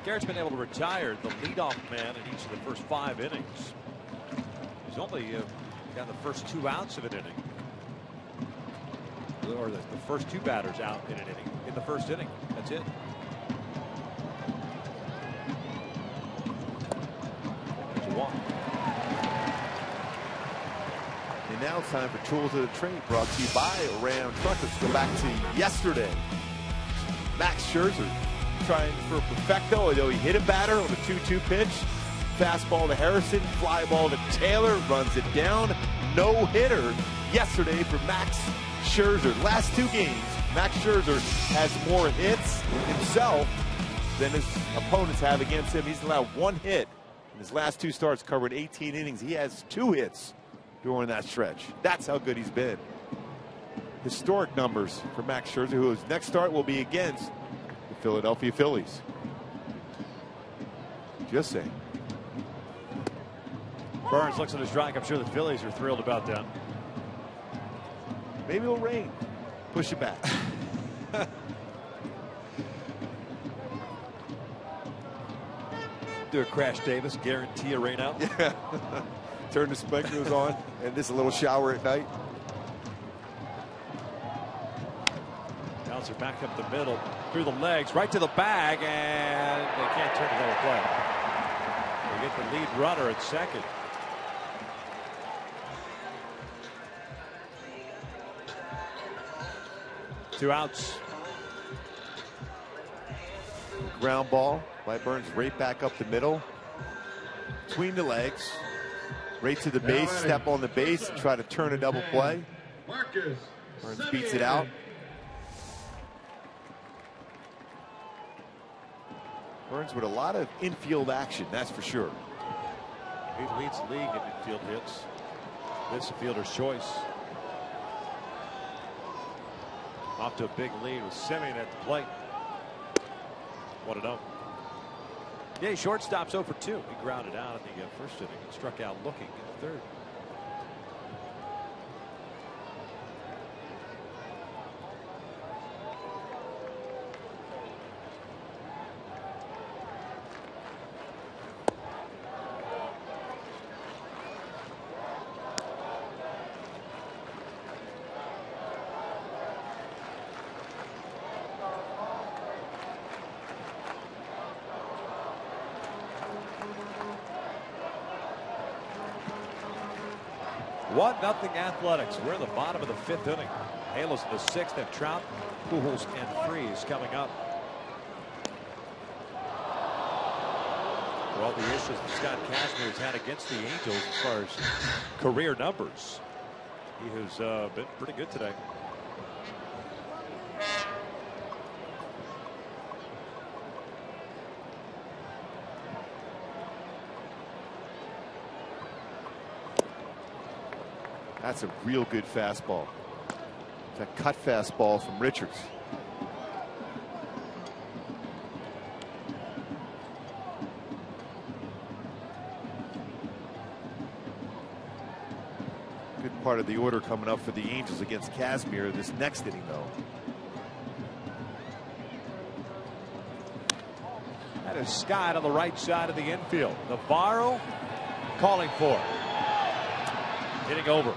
Garrett's been able to retire the leadoff man in each of the first 5 innings. He's only got the first 2 outs of an inning. Or the first 2 batters out in an inning in the first inning. That's it. There's a walk. And now it's time for Tools of the Trade, brought to you by Ram Truck. Let's go back to yesterday. Max Scherzer trying for a perfecto, although he hit a batter on a 2-2 pitch. Fastball to Harrison, fly ball to Taylor, runs it down. No hitter yesterday for Max Scherzer. Last 2 games, Max Scherzer has more hits himself than his opponents have against him. He's allowed 1 hit in his last 2 starts, covered 18 innings. He has 2 hits during that stretch. That's how good he's been. Historic numbers for Max Scherzer, whose next start will be against the Philadelphia Phillies. Just saying. Burns looks at his strike. I'm sure the Phillies are thrilled about that. Maybe it'll rain. Push it back. Do a Crash Davis, guarantee a rain out. Yeah. Turn the sprinklers on and just a little shower at night. Bouncer back up the middle, through the legs, right to the bag, and they can't turn it over play. They get the lead runner at second. Two outs. Ground ball by Burns right back up the middle. Between the legs. Right to the base, step on the base, and try to turn a double play. Burns beats it out. Burns with a lot of infield action, that's for sure. He leads the league in infield hits. This a fielder's choice. Off to a big lead with Semien at the plate. 1-0. Yeah, shortstop's 0 for 2. He grounded out in the first inning and struck out looking in the third. Nothing Athletics. We're in the bottom of the 5th inning. Halos in the 6th, and Trout, Pujols, and Freese coming up. For all the issues that Scott Kazmir has had against the Angels as far as career numbers, he has been pretty good today. That's a real good fastball. It's a cut fastball from Richards. Good part of the order coming up for the Angels against Kazmir this next inning, though. That is Scott on the right side of the infield. Navarro calling for it. Hitting over.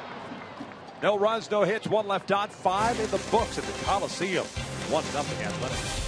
No runs, no hits, 1 left on, 5 in the books at the Coliseum. 1-0 Athletics.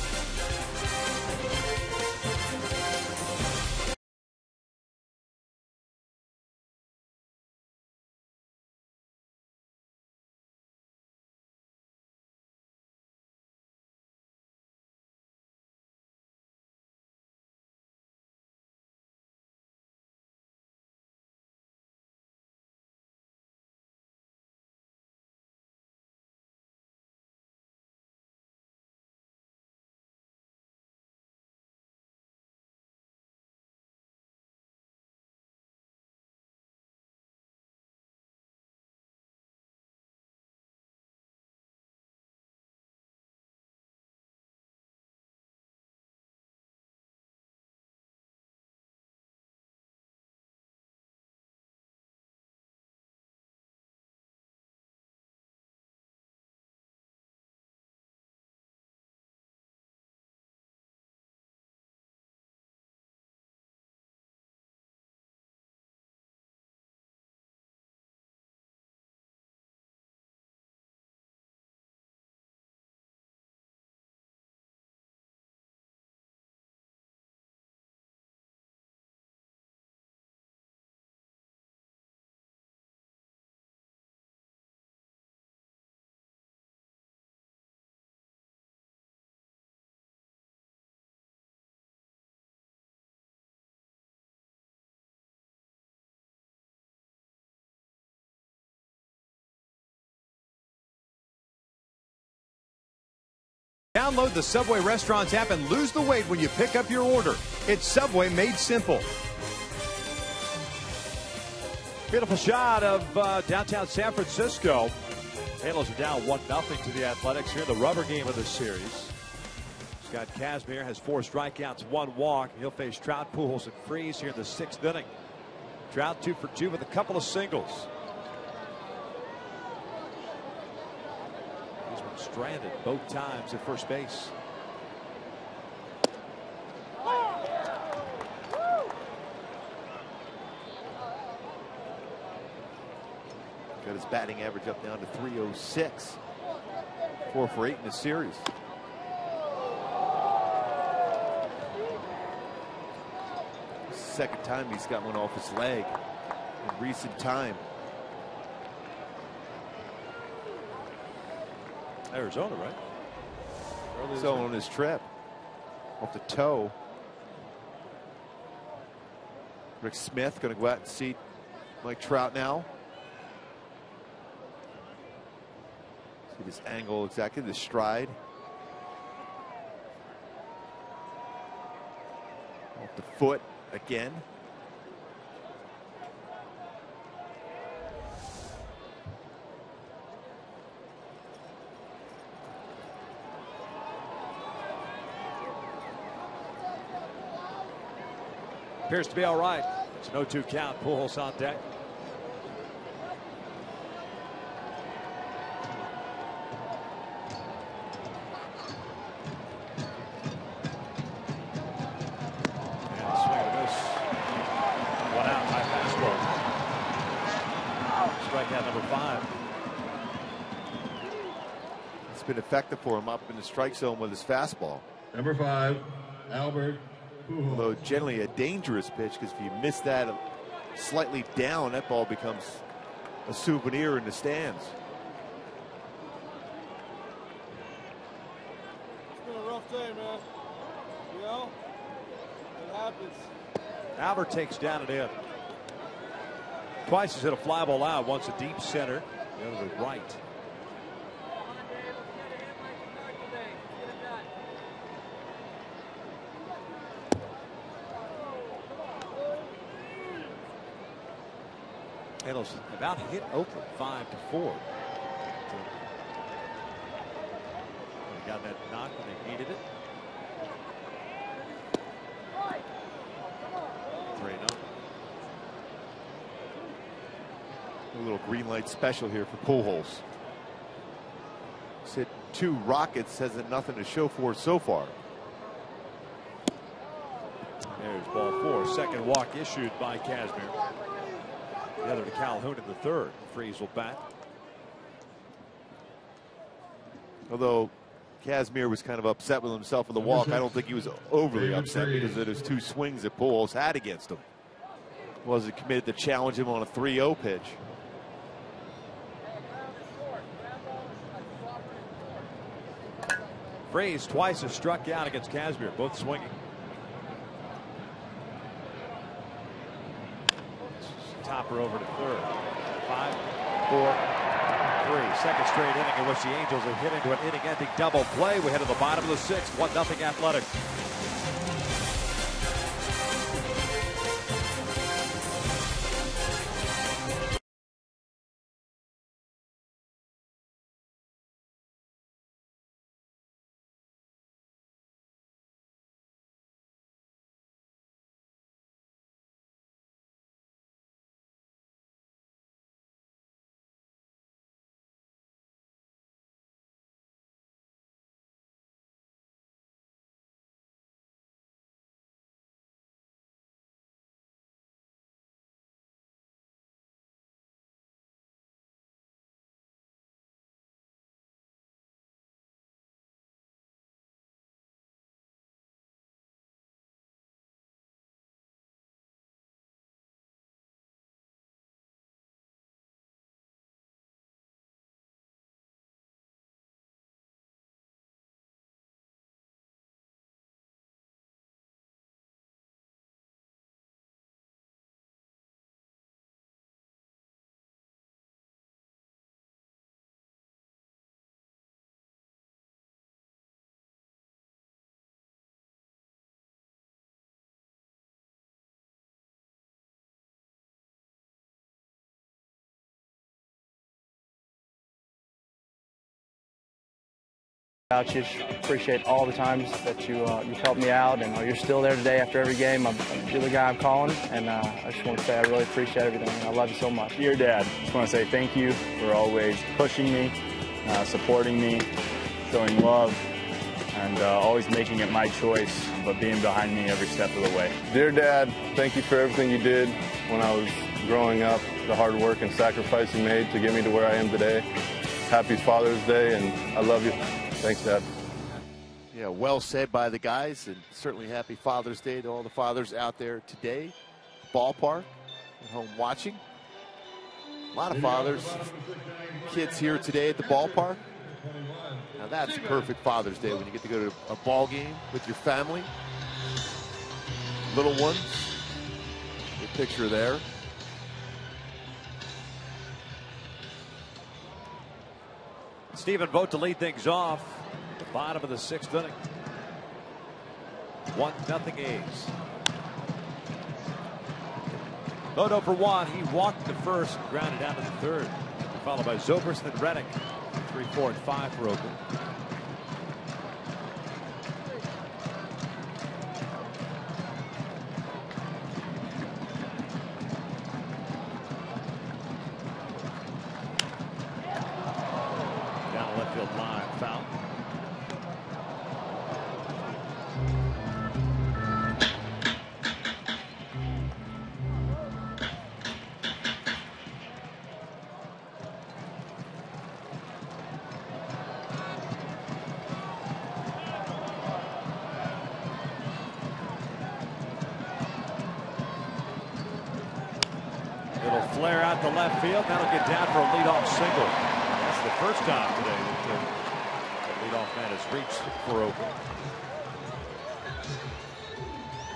Download the Subway Restaurants app and lose the weight when you pick up your order. It's Subway made simple. Beautiful shot of downtown San Francisco. Halos are down 1-0 to the Athletics here in the rubber game of the series. Scott Kazmir has 4 strikeouts, 1 walk. He'll face Trout, Pujols, and Freese here in the 6th inning. Trout 2 for 2 with a couple of singles. He's been stranded both times at first base. Got his batting average up down to 306. 4 for 8 in the series. Second time he's got one off his leg in recent time. Arizona, right? So on his trip, off the toe. Rick Smith going to go out and seat Mike Trout now. See this angle exactly, the stride. Off the foot again. Appears to be all right. It's an 0-2 count. Pujols on deck. And a swing and a miss. One out. High fastball. Strikeout number 5. It's been effective for him up in the strike zone with his fastball. Number 5, Albert. Although generally a dangerous pitch, because if you miss that slightly down, that ball becomes a souvenir in the stands. It's been a rough day, man. You know? It happens. Albert takes down and in. Twice he's hit a fly ball out. Once a deep center, the other to right. Cardinals about hit Oakland 5-4. They got that knock when they needed it. 3-0. A little green light special here for Pujols. He's hit 2 Rockets, hasn't nothing to show for it so far. There's ball 4. Second walk issued by Kazmir. The other to Calhoun in the third. Freeze will bat. Although Kazmir was kind of upset with himself in the walk, I don't think he was overly upset because of those 2 swings that Pujols had against him. Wasn't committed to challenge him on a 3-0 pitch. Freeze twice has struck out against Kazmir, both swinging. Topper over to third. 5, 4, 3. Second straight inning in which the Angels have hit into an inning-ending double play. We head to the bottom of the 6th. 1-0 Athletic. Just appreciate all the times that you've helped me out, and you're still there today after every game. You're the guy I'm calling, and I just want to say I really appreciate everything. I love you so much. Dear Dad, just want to say thank you for always pushing me, supporting me, showing love, and always making it my choice, but being behind me every step of the way. Dear Dad, thank you for everything you did when I was growing up, the hard work and sacrifice you made to get me to where I am today. Happy Father's Day, and I love you. Thanks, Dad. Yeah, well said by the guys, and certainly happy Father's Day to all the fathers out there today. Ballpark, at home watching. A lot of fathers, kids here today at the ballpark. Now that's a perfect Father's Day when you get to go to a ball game with your family. Little ones. Good picture there. Stephen Vogt to lead things off. The bottom of the 6th inning. 1-0 A's. Vogt for 1. He walked the first, grounded out to the third. Followed by Zobrist and Reddick. 3, 4, and 5 for Oakland. Down the left field line, foul. It'll flare out to left field. That'll get down for a leadoff single. That's the first time today that the leadoff man has reached for Oakland.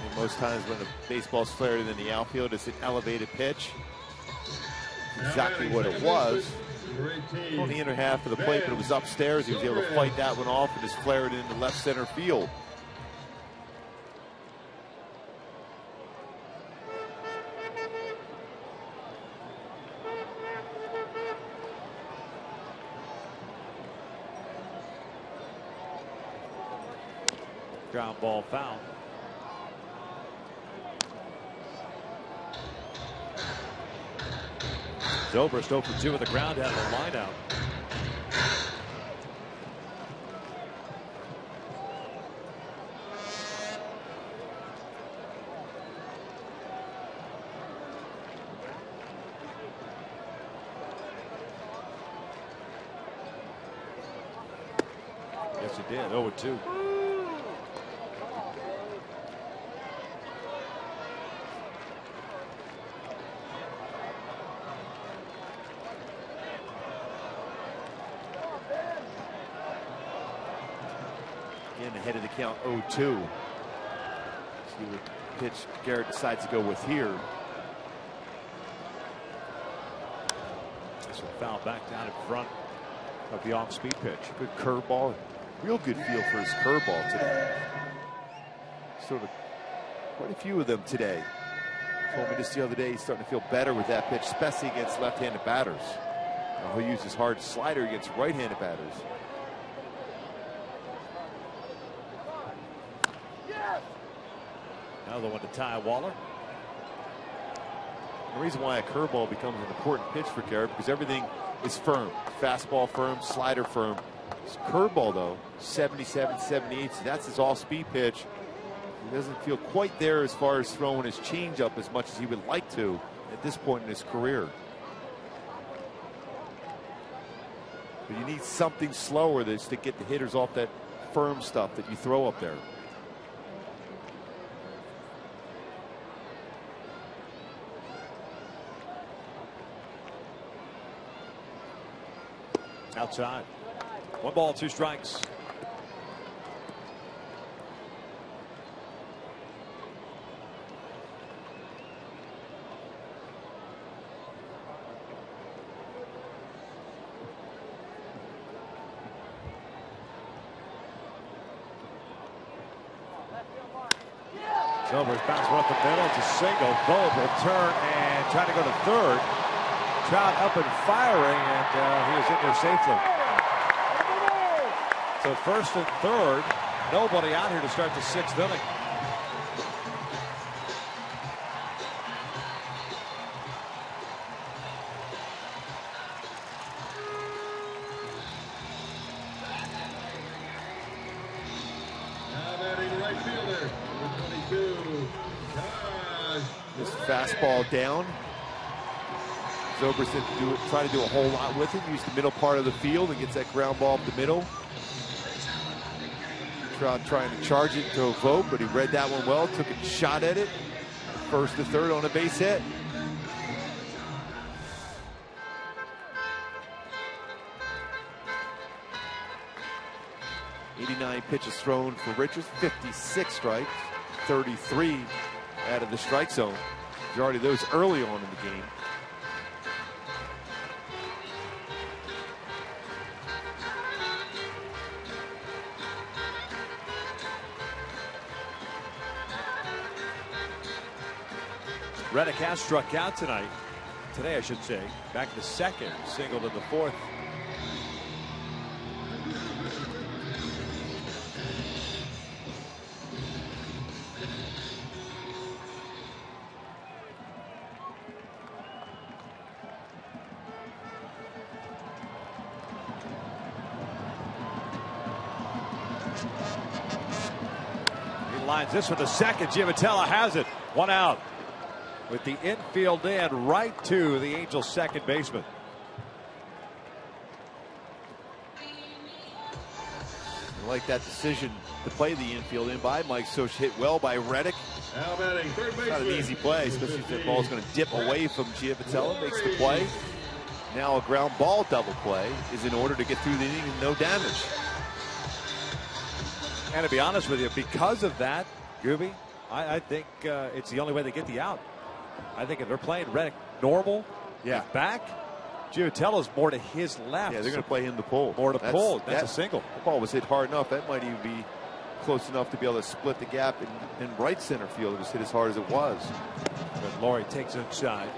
And most times when the baseball's flared in the outfield, it's an elevated pitch. Exactly what it was. On the inner half of the plate, but it was upstairs. He was able to fight that one off and just flare it into left center field. Ground ball foul. Zobrist 0 for 2 with a ground out of the line out. Yes, he did. 0 2. Ahead of the count 0-2. See what pitch Garrett decides to go with here. This one foul back down in front of the off-speed pitch. Good curveball. Real good feel for his curveball today. Sort of quite a few of them today. Told me just the other day he's starting to feel better with that pitch, especially against left-handed batters. Now he'll use his hard slider against right-handed batters. Another one to Ty Waller. The reason why a curveball becomes an important pitch for Garrett, because everything is firm. Fastball firm, slider firm. His curveball, though, 77, 78, so that's his off-speed pitch. He doesn't feel quite there as far as throwing his changeup as much as he would like to at this point in his career. But you need something slower to get the hitters off that firm stuff that you throw up there. Outside. 1 ball, 2 strikes. Zobrist bouncing up the middle. It's a single. Vogt will turn and try to go to third. Trout up and firing, and he is in there safely. So first and third, nobody out here to start the 6th inning. Now batting right fielder, number 22, Josh. This fastball down. Zobrist didn't try to do a whole lot with it. Use the middle part of the field and gets that ground ball up the middle. Trout trying to charge it to a Vogt, but he read that one well. Took a shot at it. First to third on a base hit. '89 pitches thrown for Richards. 56 strikes. 33 out of the strike zone. Majority of those early on in the game. Reddick has struck out tonight. Today, I should say. Back in the second, singled in the fourth. Lines this with the second. Giavotella has it. One out. With the infield in right to the Angels' second baseman. I like that decision to play the infield in by Mike Soch. Hit well by Reddick. Now batting third base. Not an easy play, especially if the ball's going to dip away from Giavotella. Makes the play. Now a ground ball double play is in order to get through the inning with no damage. And to be honest with you, because of that, Gooby, I think it's the only way they get the out. I think if they're playing Reddick normal, back, Giavottella's more to his left. Yeah, they're going to play him to pull. More to pull. That's a single. The ball was hit hard enough. That might even be close enough to be able to split the gap in right center field. It was hit as hard as it was. But Laurie takes inside.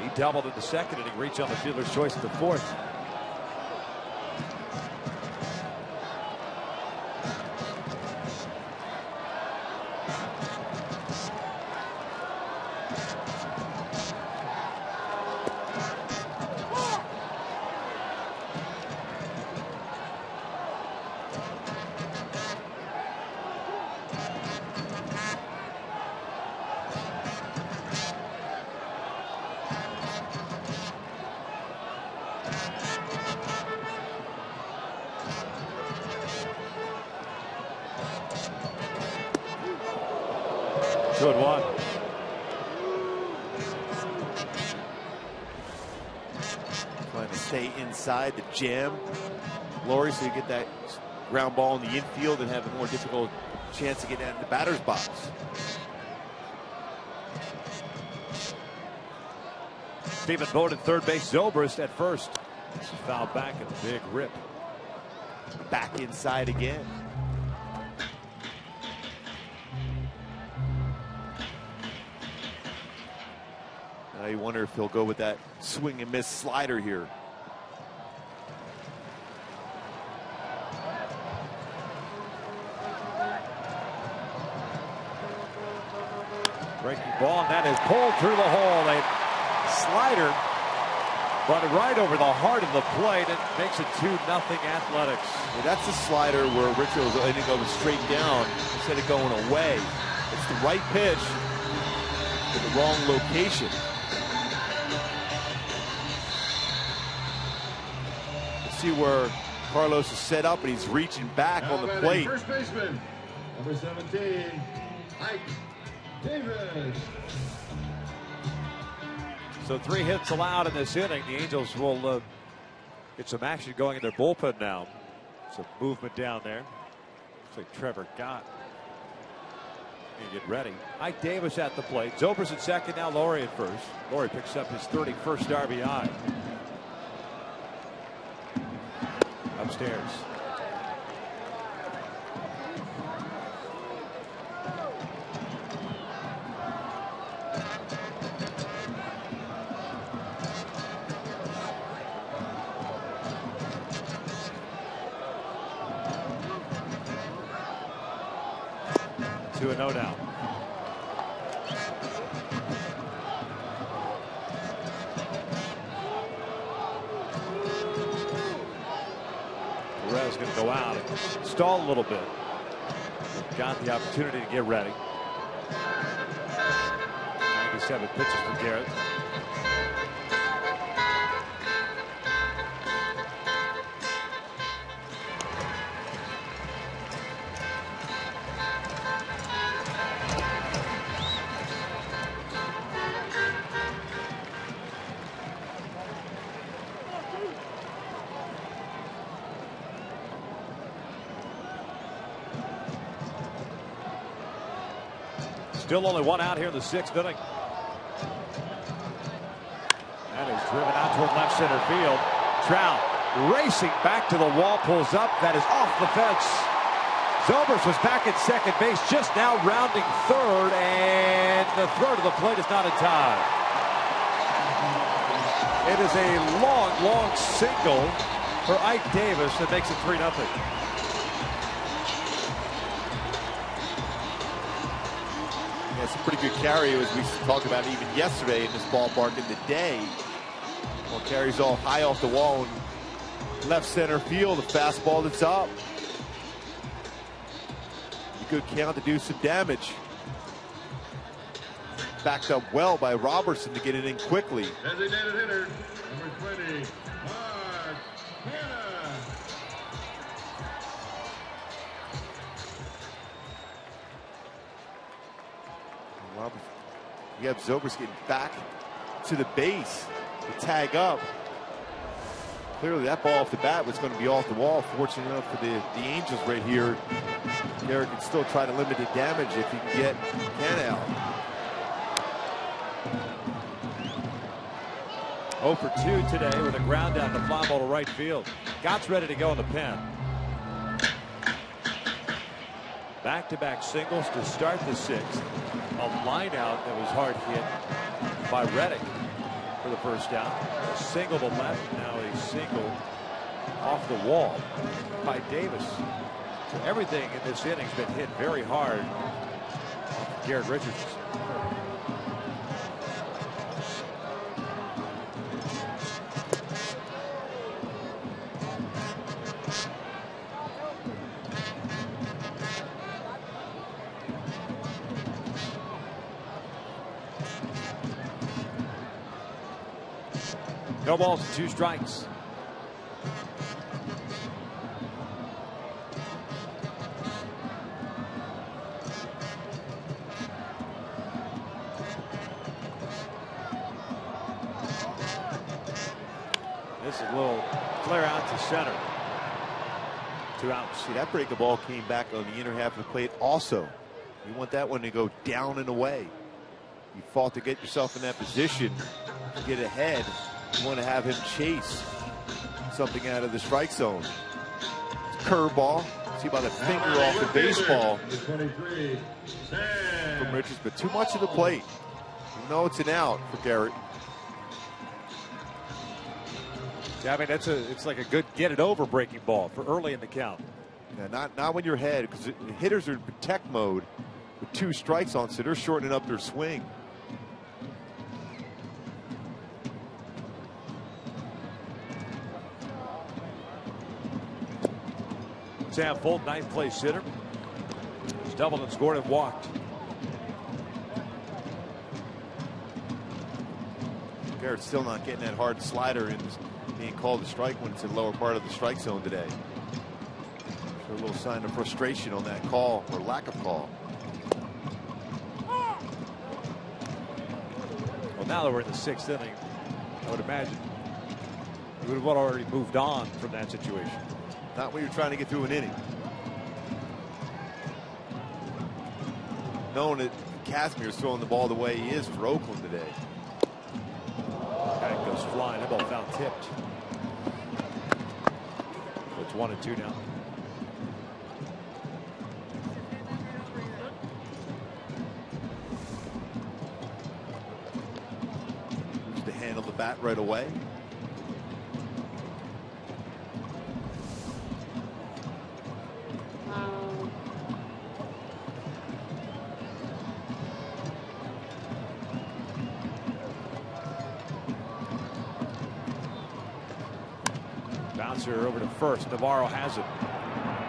He doubled in the second and he reached on the fielder's choice in the fourth. Good one. Trying to stay inside the jam, Laurie, so you get that ground ball in the infield and have a more difficult chance to get out in the batter's box. Stephen Vogt at third base. Zobrist at first. This is fouled back and a big rip. Back inside again. Now you wonder if he'll go with that swing and miss slider here. Breaking ball, and that is pulled through the hole. A slider, but right over the heart of the plate. It makes it 2-0 Athletics. Yeah, that's a slider where Richard was letting it go straight down instead of going away. It's the right pitch to the wrong location. See where Carlos is set up and he's reaching back on the plate. First baseman, number 17, Ike Davis. So 3 hits allowed in this inning. The Angels will get some action going in their bullpen now. Some movement down there. Looks like Trevor Gott. Get ready. Ike Davis at the plate. Zobrist at second. Now Laurie at first. Laurie picks up his 31st RBI. Upstairs. Two and 0 now. Perez going to go out and stall a little bit. Got the opportunity to get ready. 97 pitches for Garrett. Still only one out here in the 6th inning. That is driven out toward left center field. Trout racing back to the wall, pulls up. That is off the fence. Zobrist was back at second base, just now rounding third, and the throw to the plate is not in time. It is a long, long single for Ike Davis that makes it 3-0. Yeah, it's a pretty good carry, as we talked about even yesterday in this ballpark in the day. Well, carries all high off the wall in left center field, a fastball that's up. A good count to do some damage. Backed up well by Robertson to get it in quickly. Designated hitter, number 20, Mark Hanna. You have Zobrist getting back to the base to tag up. Clearly that ball off the bat was going to be off the wall. Fortunate enough for the Angels right here. Garrett can still try to limit the damage if he can get Hanna out. 0 for 2 today with a ground down to fly ball to right field. Gott's ready to go in the pen. Back-to-back singles to start the sixth. A line out that was hard hit by Reddick for the first down. A single to left, now a single off the wall by Davis. So everything in this inning's been hit very hard. Garrett Richards. No balls and 2 strikes. This is a little flare out to center. 2 outs. See, that breaking ball came back on the inner half of the plate also. You want that one to go down and away. You fought to get yourself in that position to get ahead. You want to have him chase something out of the strike zone. Curveball. See about a finger off the baseball from Richards, but too much of the plate. You know it's an out for Garrett. Yeah, I mean it's like a good get it over breaking ball for early in the count. Yeah, not when you're ahead, because hitters are in protect mode with 2 strikes on, so they're shortening up their swing. Sam Fulton, 9th place hitter. He's doubled and scored and walked. Garrett's still not getting that hard slider and being called a strike when it's in the lower part of the strike zone today. So a little sign of frustration on that call, or lack of call. Well, now that we're in the 6th inning, I would imagine we would have already moved on from that situation. Not when you're trying to get through an inning. Knowing that Casimir's throwing the ball the way he is for Oakland today. That goes flying. That ball foul tipped. So it's 1-2 now. Used to handle the bat right away. Bouncer over to first. Navarro has it.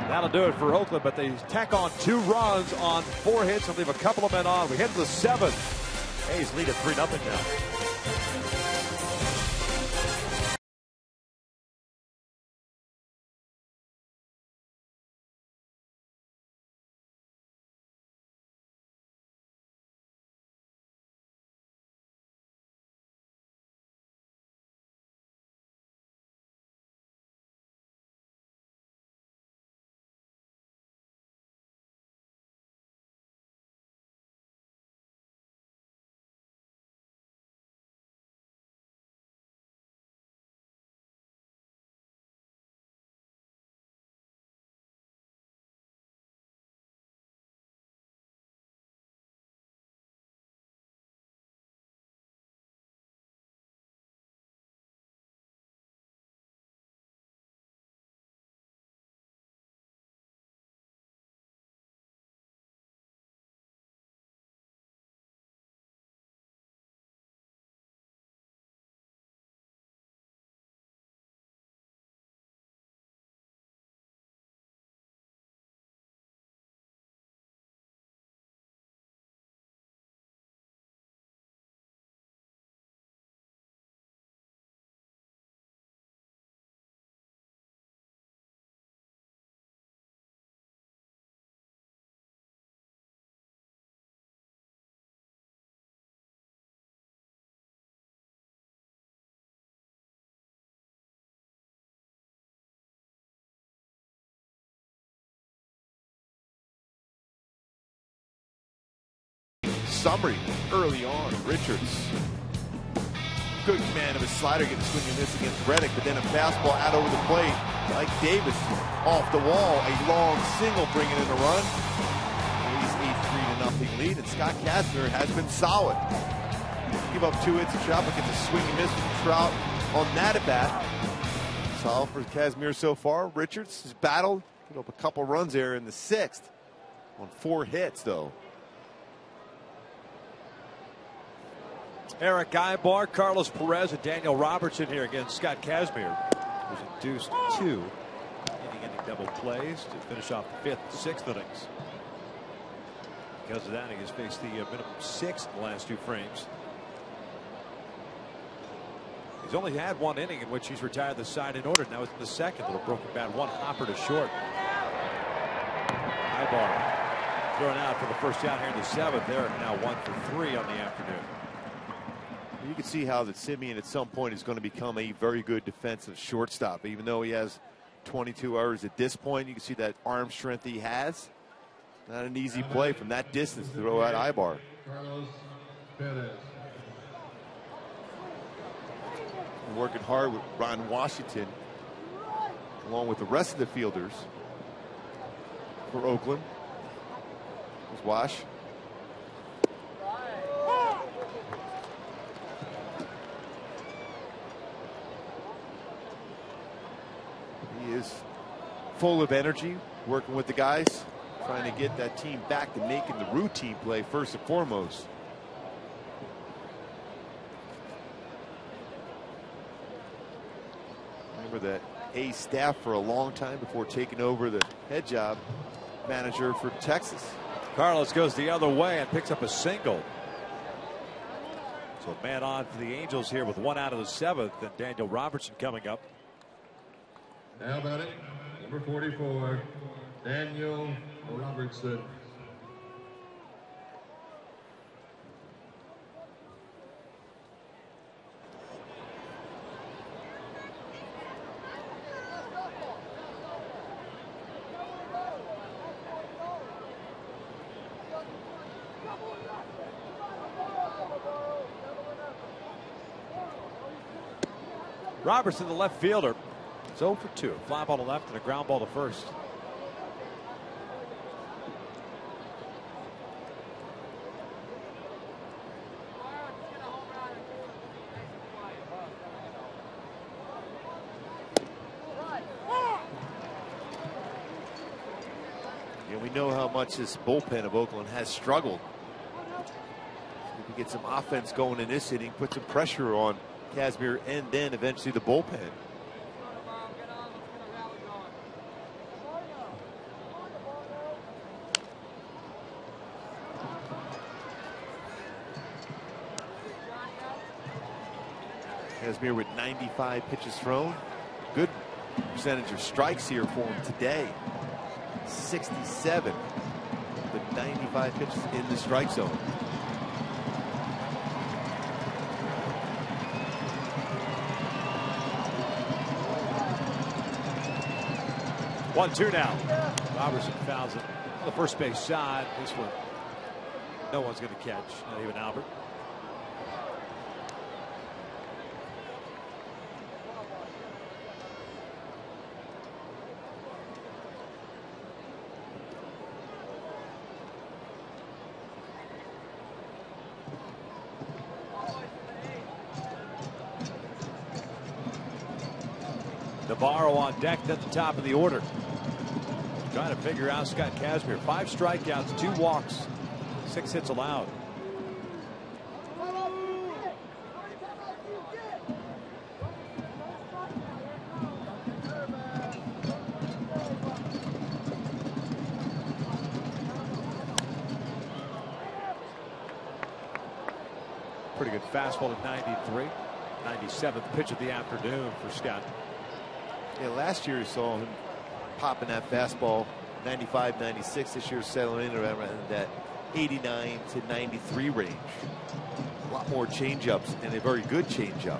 That'll do it for Oakland, but they tack on 2 runs on 4 hits and leave a couple of men on. We head to the 7th. A's lead at 3-0 now. summary early on. Richards, good command of his slider, getting swing and miss against Reddick, but then a fastball out over the plate. Like Davis, off the wall, a long single bringing in the run. He's 8-3 lead, and Scott Kazmir has been solid. Give up 2 hits, and Trout gets a swing and miss from Trout on that at bat. Solid for Kazmir so far. Richards has battled, put up a couple runs there in the 6th on 4 hits, though. Eric Ibar, Carlos Perez, and Daniel Robertson here against Scott Kazmir, who's induced 2 inning-ending double plays to finish off the 5th and 6th innings. Because of that, he has faced the minimum 6 in the last 2 frames. He's only had 1 inning in which he's retired the side in order. Now it's in the 2nd. Little broken bat, 1 hopper to short. Ibar thrown out for the first out here in the 7th. They're now 1 for 3 on the afternoon. You can see how that Simeon at some point is going to become a very good defensive shortstop. Even though he has 22 errors at this point, you can see that arm strength he has. Not an easy play from that distance to throw out Ibar. Working hard with Ron Washington, along with the rest of the fielders for Oakland. There's Wash. He is full of energy, working with the guys, trying to get that team back to making the routine play first and foremost. Remember that A's staff for a long time before taking over the head job manager for Texas. Carlos goes the other way and picks up a single. So man on for the Angels here with 1 out of the 7th, and Daniel Robertson coming up. Now batting, number 44, Daniel Robertson. Robertson, the left fielder, is 0 for 2. Fly ball to left and a ground ball to first. Yeah, we know how much this bullpen of Oakland has struggled. If we get some offense going in this inning, put some pressure on Kazmir, and then eventually the bullpen. Kazmir with 95 pitches thrown. Good percentage of strikes here for him today. 67 with 95 pitches in the strike zone. One, 2 now. Robertson fouls it on the first base side. This one, no one's going to catch, not even Albert. Navarro on deck at the top of the order. Trying to figure out Scott Kazmir. 5 strikeouts, 2 walks, 6 hits allowed. Pretty good fastball at 93. 97th pitch of the afternoon for Scott. Yeah, last year you saw him popping that fastball 95, 96. This year settling in around that 89 to 93 range. A lot more changeups and a very good changeup.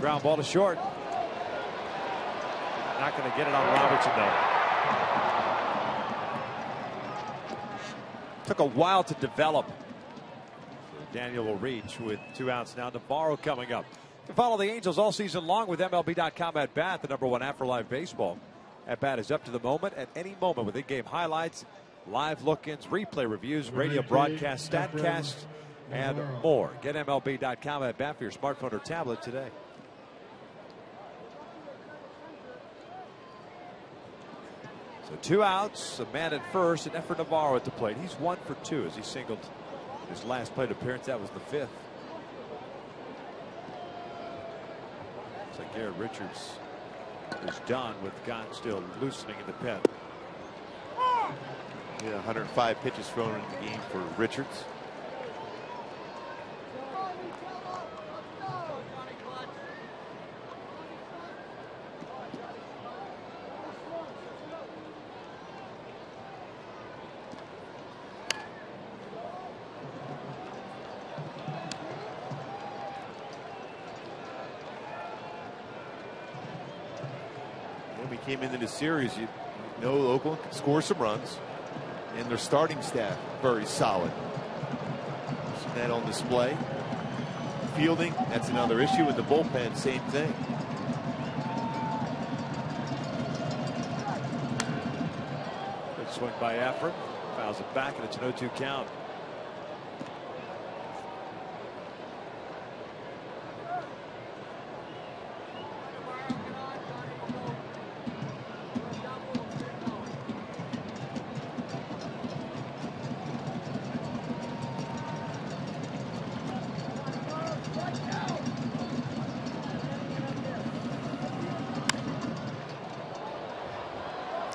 Ground ball to short. Not going to get it on Robertson, though. Took a while to develop. So Daniel will reach with 2 outs now. Navarro coming up. You can follow the Angels all season long with MLB.com at bat, the #1 app for live baseball. At bat is up to the moment, at any moment, with in-game highlights, live look-ins, replay reviews, radio broadcasts, statcasts, and more. Get MLB.com at bat for your smartphone or tablet today. So 2 outs, a man at first, and Efrain Navarro at the plate. He's 1 for 2 as he singled his last plate appearance. That was the 5th. Looks like Garrett Richards is done with Gott still loosening in the pen. Yeah, 105 pitches thrown in the game for Richards. When we came into the series, you know Oakland could score some runs, and their starting staff very solid. See that on display. Fielding, that's another issue. In the bullpen, same thing. Good swing by Efrain. Fouls it back, and it's an 0-2 count.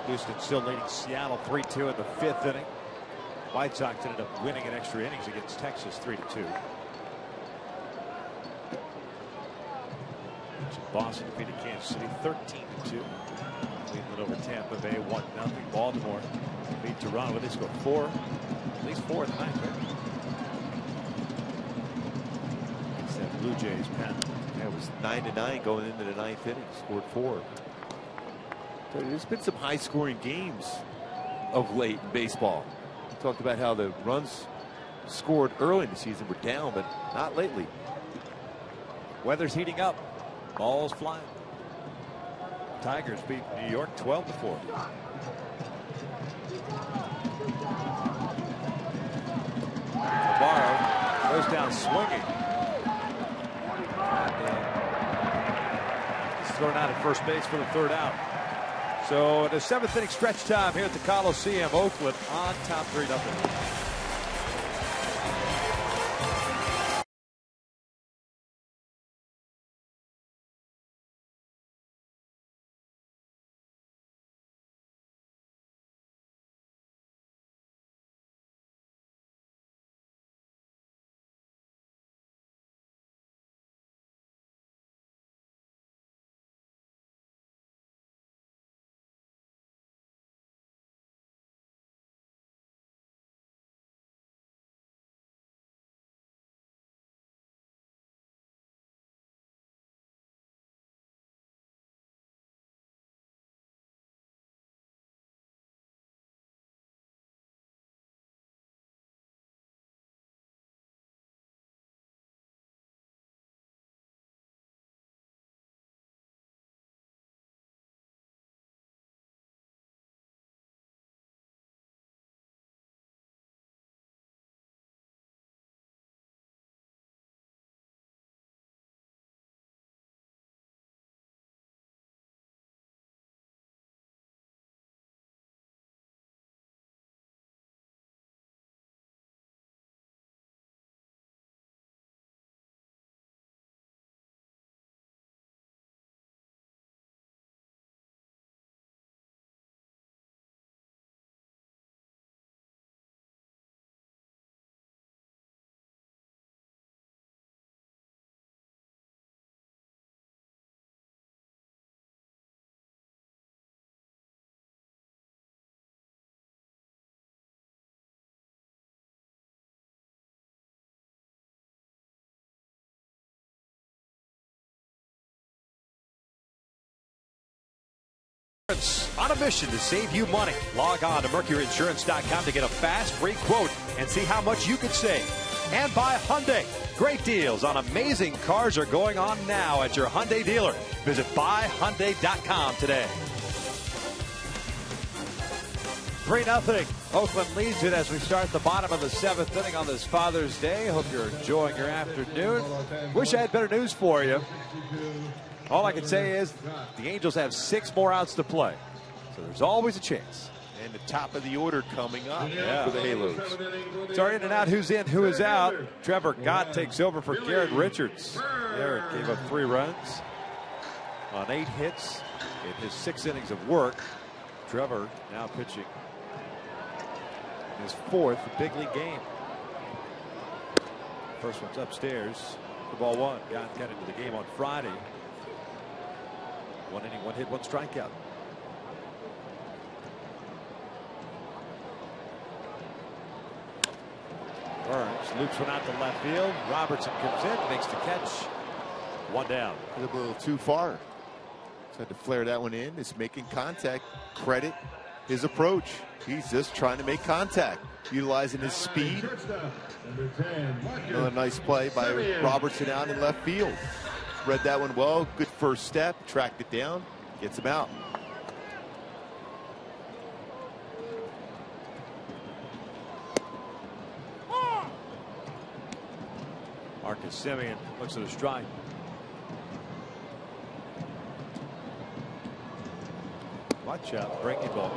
Houston still leading Seattle 3-2 in the 5th inning. White Sox ended up winning in extra innings against Texas 3-2. Boston defeated Kansas City 13-2. Cleveland over Tampa Bay 1-0. Baltimore beat Toronto. They scored 4, at least 4 in the ninth. Right? It's that Blue Jays pen. Yeah, it was 9-9 going into the 9th inning. Scored 4. So there's been some high-scoring games of late in baseball. We talked about how the runs scored early in the season were down, but not lately. Weather's heating up. Balls flying. Tigers beat New York 12-4. Navarro goes down swinging. He's thrown out at first base for the 3rd out. So the 7th inning stretch time here at the Coliseum. Oakland on top 3-0. On a mission to save you money. Log on to mercuryinsurance.com to get a fast, free quote and see how much you could save. And by Hyundai. Great deals on amazing cars are going on now at your Hyundai dealer. Visit buyhyundai.com today. 3-0. Oakland leads it as we start the bottom of the 7th inning on this Father's Day. Hope you're enjoying your afternoon. Wish I had better news for you. All I can say is the Angels have 6 more outs to play. So there's always a chance. And the top of the order coming up for the Halos. It's our in and out, who's in, who is out. Trevor Gott takes over for Garrett Richards. Garrett gave up 3 runs on 8 hits in his 6 innings of work. Trevor now pitching his 4th big league game. First one's upstairs for ball 1. Gott got into the game on Friday. 1 inning, 1 hit, 1 strikeout. Burns loops one out to left field. Robertson comes in, makes the catch. 1 down. A little too far. Tried to flare that one in. It's making contact. Credit his approach. He's just trying to make contact, utilizing his speed. Another nice play by Robertson out in left field. Read that one well. Good first step. Tracked it down. Gets him out. Marcus Semien looks at a strike. Watch out, breaking ball.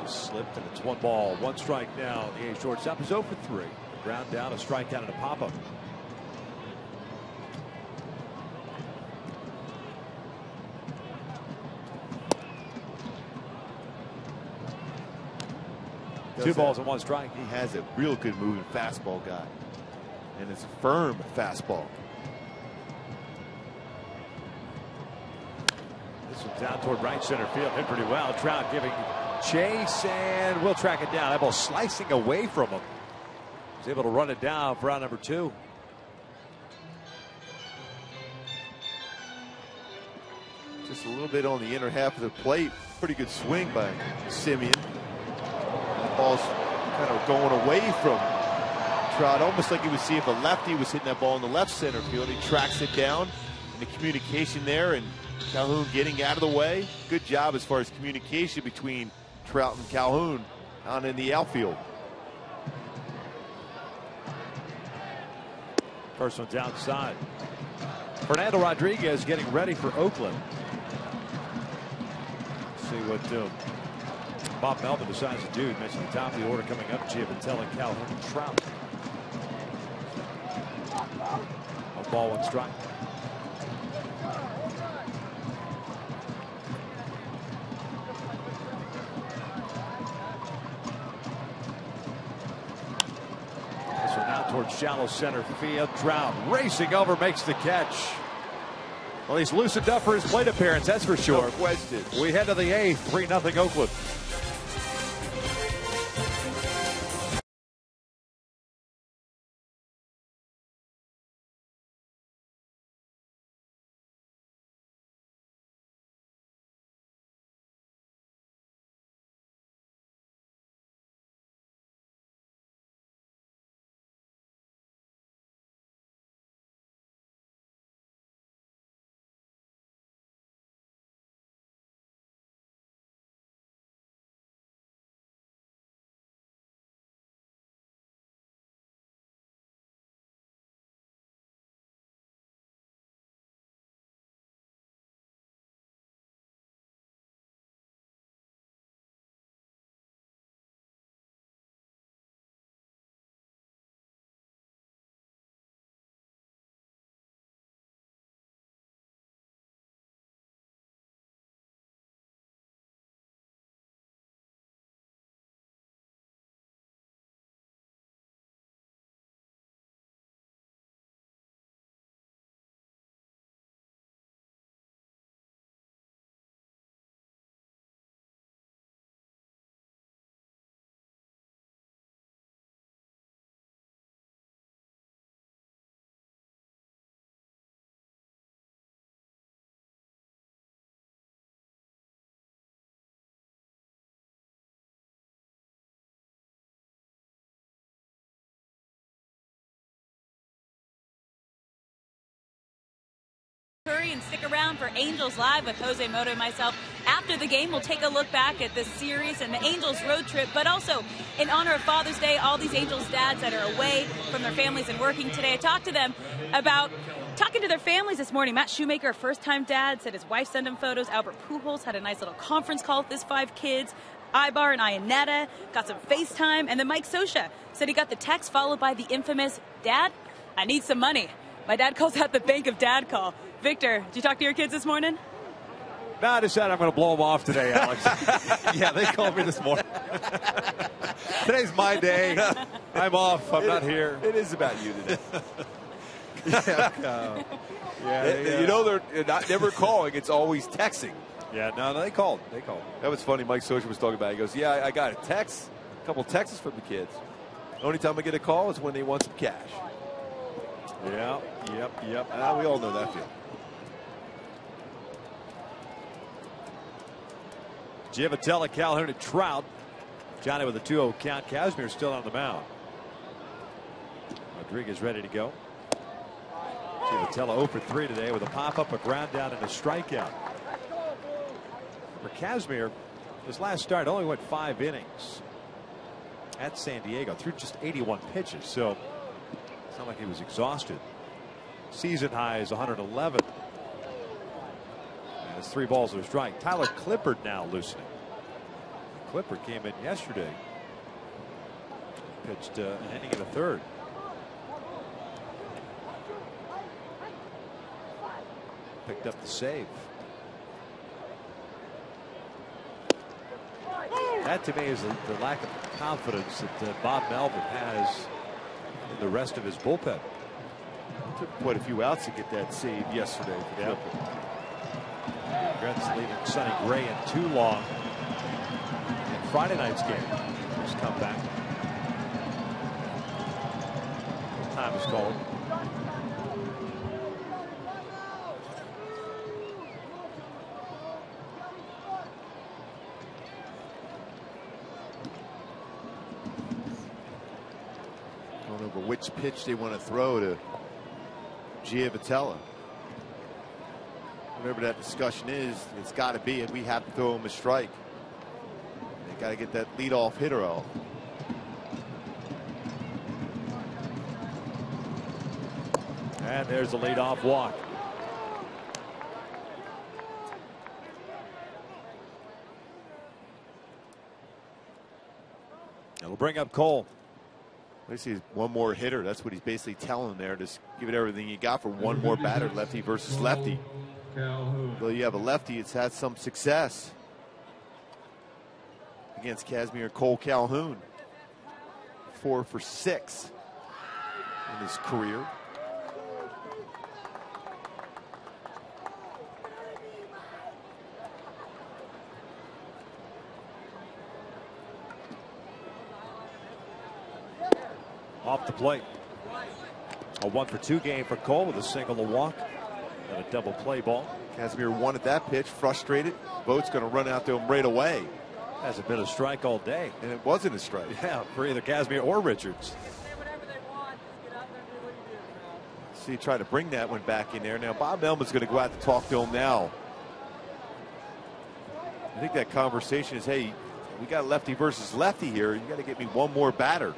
He slipped, and it's 1 ball, 1 strike now. The A's shortstop is 0 for 3. A ground down, a strikeout, and a pop-up. Two balls and 1 strike. He has a real good moving fastball guy. And it's a firm fastball. This one's down toward right center field. Hit pretty well. Trout giving chase, and we'll track it down. That ball slicing away from him. He's able to run it down for out number 2. Just a little bit on the inner half of the plate. Pretty good swing by Semien. The ball's kind of going away from Trout, almost like he was seeing if a lefty was hitting that ball in the left center field. He tracks it down, and the communication there, and Calhoun getting out of the way. Good job as far as communication between Trout and Calhoun out in the outfield. First one's outside. Fernando Rodriguez getting ready for Oakland. Let's see what Bob Melvin decides to do. Mentioned the top of the order coming up. Giavatelli, Calhoun, and Trout. 1 ball, 1 strike. This one now towards shallow center field. Trout racing over, makes the catch. Well, he's loosened up for his plate appearance, that's for sure. No question. We head to the 8th, 3-0 Oakland. and stick around for Angels Live with Jose Mota and myself. After the game, we'll take a look back at this series and the Angels road trip, but also in honor of Father's Day, all these Angels dads that are away from their families and working today. I talked to them about talking to their families this morning. Matt Shoemaker, a first-time dad, said his wife sent him photos. Albert Pujols had a nice little conference call with his 5 kids. Ibar and Iannetta got some FaceTime. And then Mike Scioscia said he got the text followed by the infamous, "Dad, I need some money." My dad calls that the bank of dad call. Victor, did you talk to your kids this morning? No, I decided I'm going to blow them off today, Alex. Yeah, they called me this morning. Today's my day. I'm off. I'm not here. It is about you today. You know they're not never calling. It's always texting. Yeah, no, they called. That was funny. Mike Scioscia was talking about it. He goes, yeah, I got a text, a couple texts from the kids. The only time I get a call is when they want some cash. Yeah, yep. We all know that feeling. Giavotella, Calhoun, and Trout. Johnny with a 2-0 count. Kazmir still on the mound. Rodriguez ready to go. Giavotella 0 for 3 today with a pop-up, a ground down, and a strikeout. For Kazmir, his last start only went 5 innings at San Diego, threw just 81 pitches, so it's not like he was exhausted. Season high is 111. And it's 3 balls to a strike. Tyler Clippard now loosening. Clippard came in yesterday. Pitched an inning and a third. Picked up the save. That to me is the lack of confidence that Bob Melvin has in the rest of his bullpen. Took quite a few outs to get that save yesterday. Yeah. Regrets leaving Sonny Gray in too long in Friday night's game. His comeback. Time is called. Over which pitch they want to throw to Giavotella. Whatever that discussion is, it's got to be, and we have to throw him a strike. They got to get that leadoff hitter out. And there's the leadoff walk. It'll bring up Cole. I see one more hitter. That's what he's basically telling them there. Just give it everything you got for one more batter, lefty versus lefty. Though you have a lefty, it's had some success against Kazmir Cole Calhoun. 4 for 6 in his career. Off the plate. A 1 for 2 game for Cole with a single, a walk, and a double play ball. Kazmir wanted that pitch, frustrated. Vogt's going to run out to him right away. Hasn't been a strike all day. And it wasn't a strike. Yeah, for either Kazmir or Richards. See, try to bring that one back in there. Now, Bob Melvin's going to go out to talk to him now. I think that conversation is, hey, we got lefty versus lefty here. You got to get me one more batter.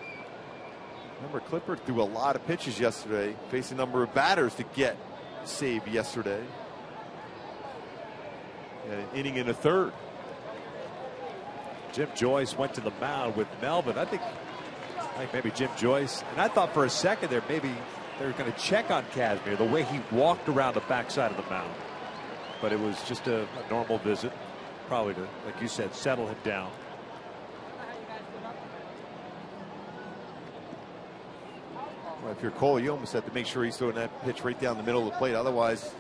Remember, Clippard threw a lot of pitches yesterday, faced a number of batters to get saved yesterday. And an inning and a third. Jim Joyce went to the mound with Melvin. I think maybe Jim Joyce, and I thought for a second there maybe they were going to check on Kazmir, the way he walked around the backside of the mound. But it was just a normal visit, probably to, like you said, settle him down. Well, if you're Cole, you almost have to make sure he's throwing that pitch right down the middle of the plate. Otherwise,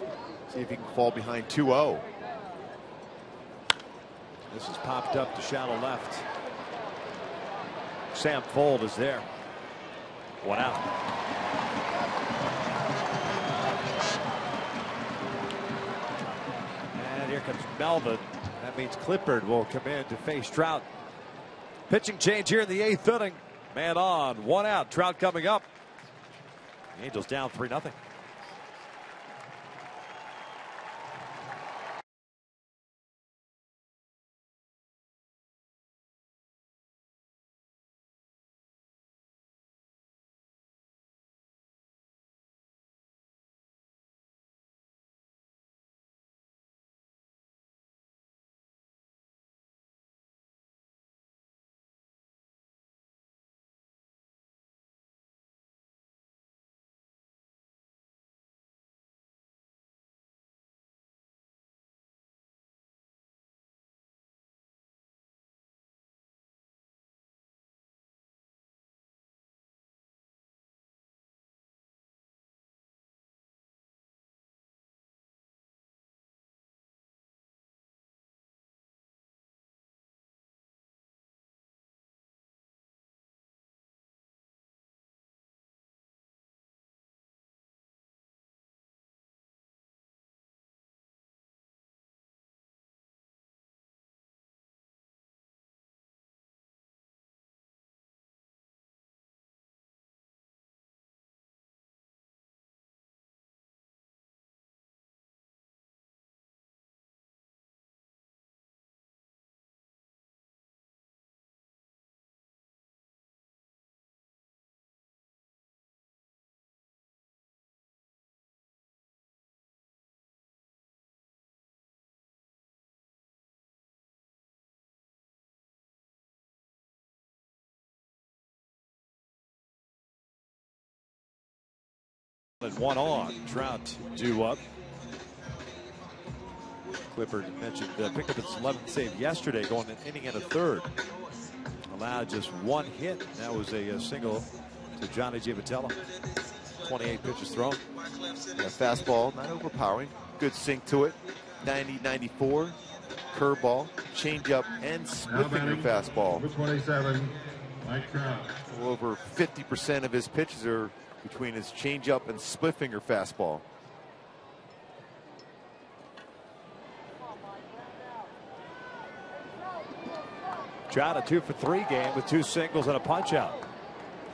see if he can fall behind 2-0. This is popped up to shallow left. Sam Fold is there. 1 out. And here comes Melvin. That means Clippard will come in to face Trout. Pitching change here in the 8th inning. Man on, 1 out. Trout coming up. The Angels down 3-0. And 1 on. Trout due up. Clippard mentioned picked up his 11th save yesterday, going an inning and a third. Allowed just 1 hit. That was a single to Johnny Giavotella. 28 pitches thrown. Yeah, fastball, not overpowering. Good sink to it. 90-94. Curveball, changeup, and split finger fastball. Number 27, Mike Trout. Well, over 50% of his pitches are between his changeup and split finger fastball. Trout a 2-for-3 game with 2 singles and a punch out.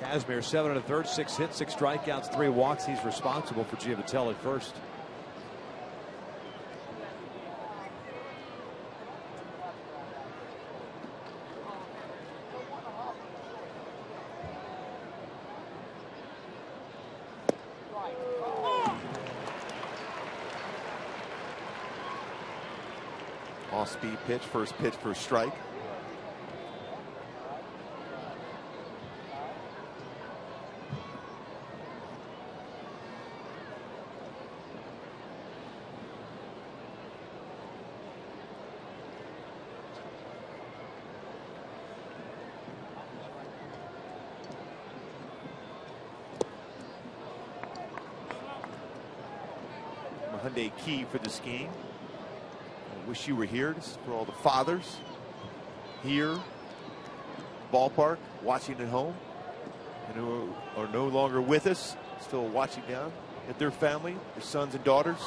Kazmir 7 1/3, 6 hits, 6 strikeouts, 3 walks. He's responsible for Giavotella at first. Off-speed pitch, first pitch for a strike. Hyundai key for this game. I wish you were here. This is for all the fathers here, ballpark, watching at home, and who are no longer with us, still watching down at their family, their sons and daughters.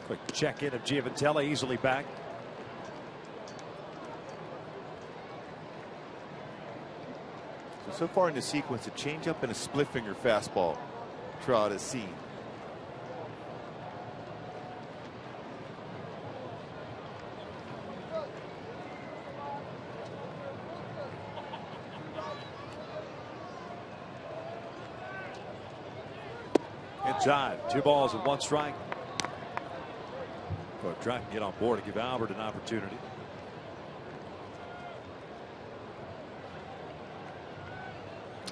Quick check in of Giavotella, easily back. So far in the sequence, a changeup and a split finger fastball Trout has seen. Inside, 2 balls and 1 strike. Well, trying to get on board to give Albert an opportunity.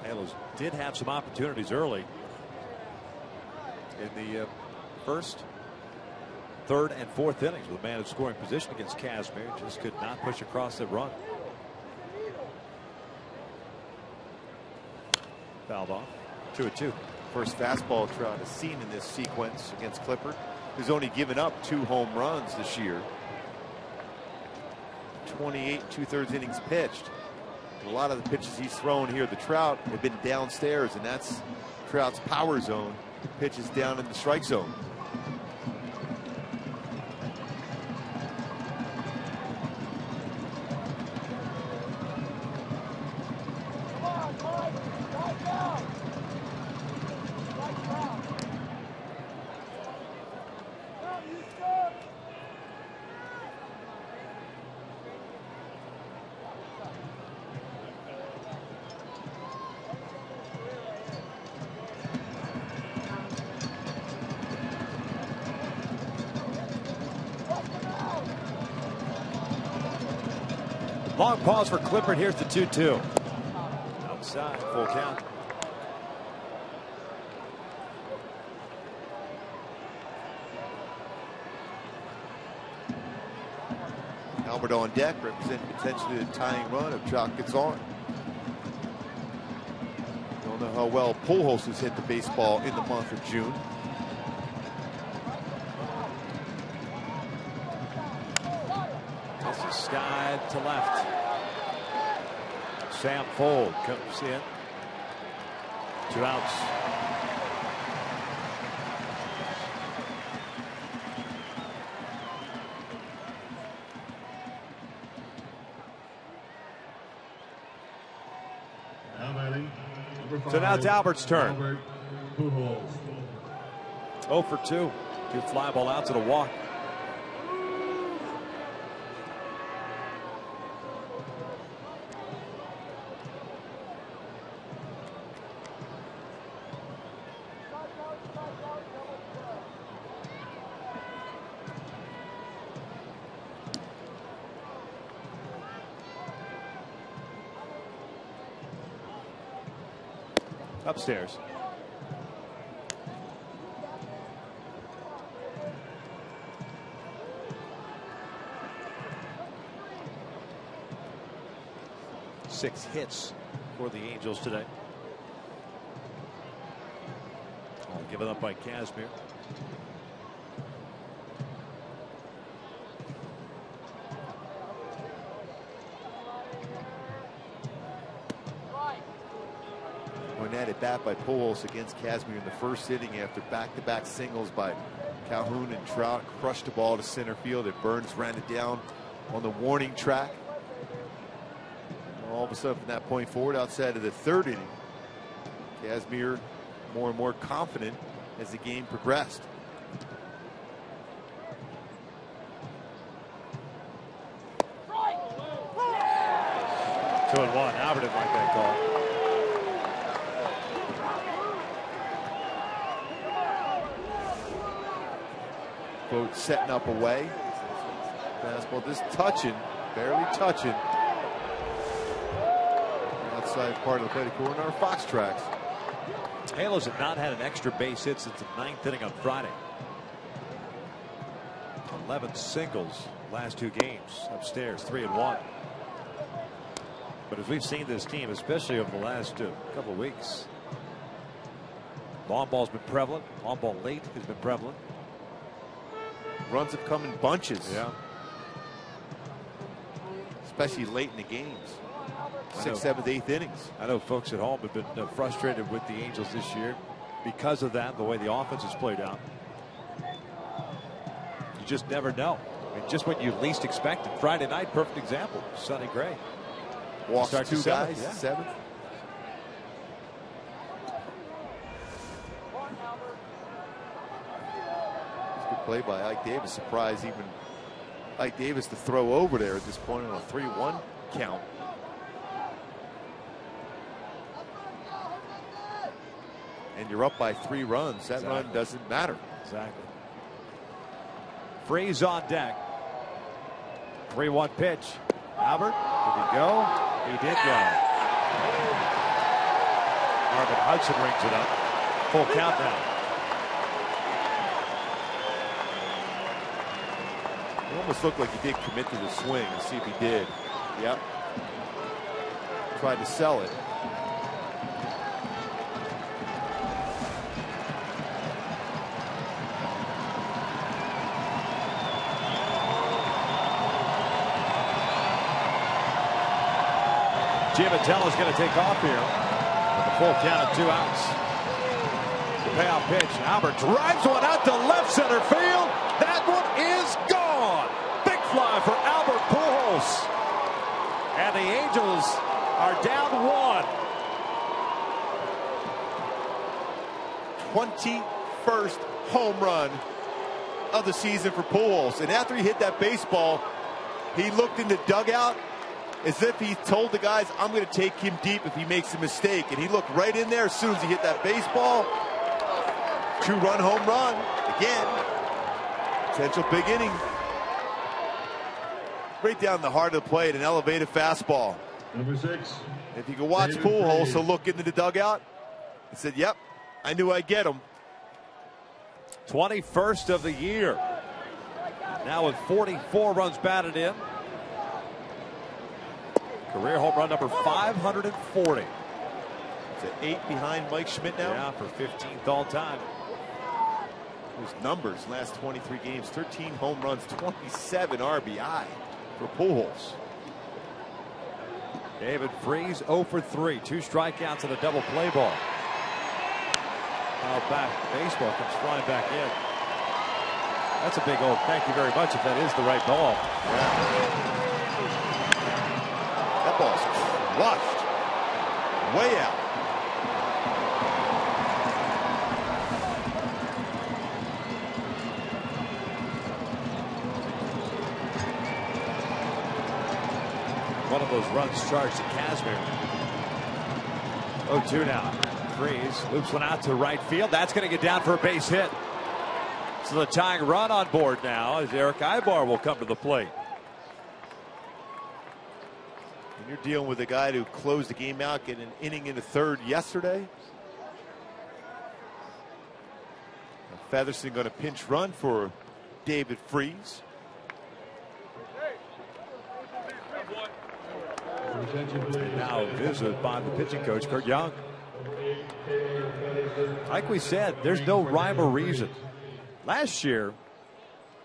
Halos did have some opportunities early in the first, third, and fourth innings with a man in scoring position against Kazmir. Just could not push across the run. Fouled off. 2-2. First fastball Trout has seen in this sequence against Clippard, who's only given up 2 home runs this year. 28 2/3 innings pitched. A lot of the pitches he's thrown here, the Trout, have been downstairs, and that's Trout's power zone. Pitches down in the strike zone. Long pause for Clippard. Here's the 2-2. Outside, full count. Albert on deck, representing potentially the tying run if Trout gets on. Don't know how well Pujols has hit the baseball in the month of June. This is skied to left. Sam Fold comes in. 2 outs. So now it's Albert's turn. Albert Pujols. 0 for 2. 2 fly ball outs and a walk. Upstairs. Six hits for the Angels today. All given up by Kazmir. At bat by Pujols against Kazmir in the first inning after back-to-back singles by Calhoun and Trout. Crushed the ball to center field. And Burns ran it down on the warning track. All of a sudden, from that point forward, outside of the third inning, Kazmir more and more confident as the game progressed. 2-1. Albert didn't like that call. Both setting up away. Fastball just touching, barely touching. Outside part of the plate corner are Fox tracks. Halos have not had an extra base hit since the 9th inning on Friday. 11 singles last 2 games. Upstairs, 3-1. But as we've seen this team, especially over the last couple of weeks, long ball's been prevalent. Long ball late has been prevalent. Runs have come in bunches. Yeah. Especially late in the games. 6th, 7th, 8th innings. I know folks at home have been frustrated with the Angels this year because of that, the way the offense has played out. You just never know. I mean, just when you least expect it. Friday night, perfect example. Sonny Gray. Walks 2 guys, yeah. 7th. Good play by Ike Davis. Surprised even Ike Davis to throw over there at this point on a 3-1 count. And you're up by 3 runs. That run doesn't matter. Exactly. Freeze on deck. 3-1 pitch. Albert, did he go? He did go. Marvin Hudson rings it up. Full count now. It almost looked like he did commit to the swing. Let's see if he did. Yep. Tried to sell it. Giamatello's going to take off here with a full count of 2 outs. The payoff pitch. Albert drives one out to left center field. That one is gone. Big fly for Albert Pujols. And the Angels are down 1. 21st home run of the season for Pujols. And after he hit that baseball, he looked in the dugout as if he told the guys, I'm going to take him deep if he makes a mistake. And he looked right in there as soon as he hit that baseball. 2-run home run. Again, potential big inning. Right down the heart of the plate, an elevated fastball. Number 6. If you can watch Pujols, he'll look into the dugout and said, yep, I knew I'd get him. 21st of the year. Now with 44 runs batted in. Career home run number 540. It's at 8 behind Mike Schmidt now. Yeah, for 15th all time. Those numbers, last 23 games, 13 home runs, 27 RBI for Pujols. David Freese 0 for 3. 2 strikeouts and a double play ball. Now back, baseball comes flying back in. That's a big old thank you very much if that is the right ball. Yeah. That ball's crushed. Way out. One of those runs charged to Kazmir. 0-2 now. Freeze loops one out to right field. That's going to get down for a base hit. So the tying run on board now as Eric Ibar will come to the plate. And you're dealing with a guy who closed the game out, getting an inning in the third yesterday. Featherston going to pinch run for David Freese. And now visited by the pitching coach, Kurt Young. Like we said, there's no rhyme or reason. Last year,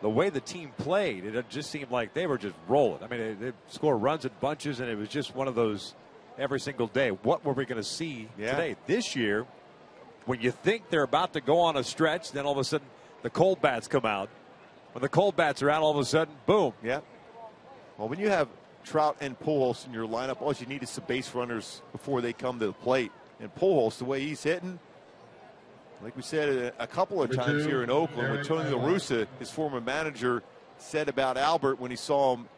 the way the team played, it just seemed like they were just rolling. I mean, they score runs in bunches, and it was just one of those every single day. What were we going to see today? This year, when you think they're about to go on a stretch, then all of a sudden the cold bats come out. When the cold bats are out, all of a sudden, boom. Yeah. Well, when you have Trout and Pujols in your lineup, all you need is some base runners before they come to the plate. And Pujols, the way he's hitting, like we said a couple of times here in Oakland, when Tony La Russa, his former manager, said about Albert when he saw him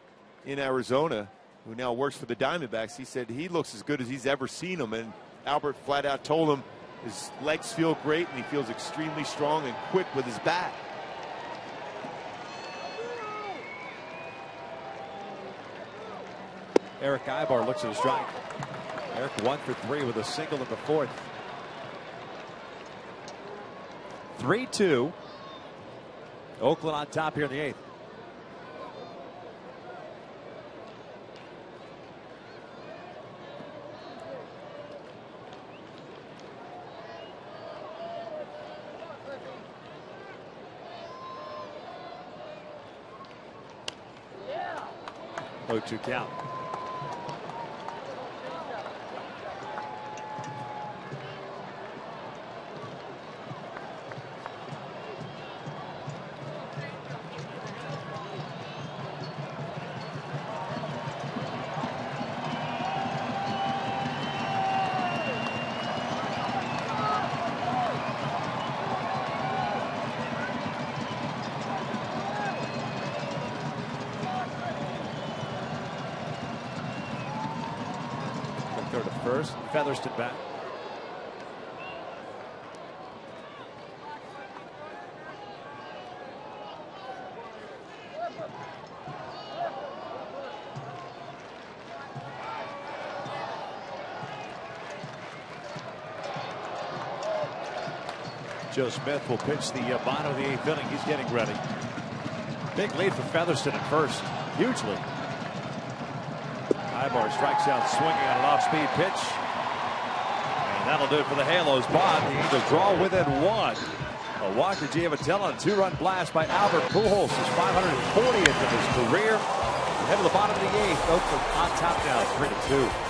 in Arizona, who now works for the Diamondbacks, he said he looks as good as he's ever seen him. And Albert flat out told him his legs feel great and he feels extremely strong and quick with his bat. Eric Ibar looks at a strike. Eric 1 for 3 with a single in the fourth. 3-2. Oakland on top here in the eighth. Yeah. 0-2 count. First, Featherston back. Joe Smith will pitch the bottom of the eighth inning. He's getting ready. Big lead for Featherston at first. Huge lead. Ibar strikes out swinging on an off-speed pitch. And that'll do it for the Halos. Bob, the Angels draw within one. A Walker Giavotella, a two-run blast by Albert Pujols, his 540th of his career. Head to the bottom of the eighth. Oakland on top now, 3-2.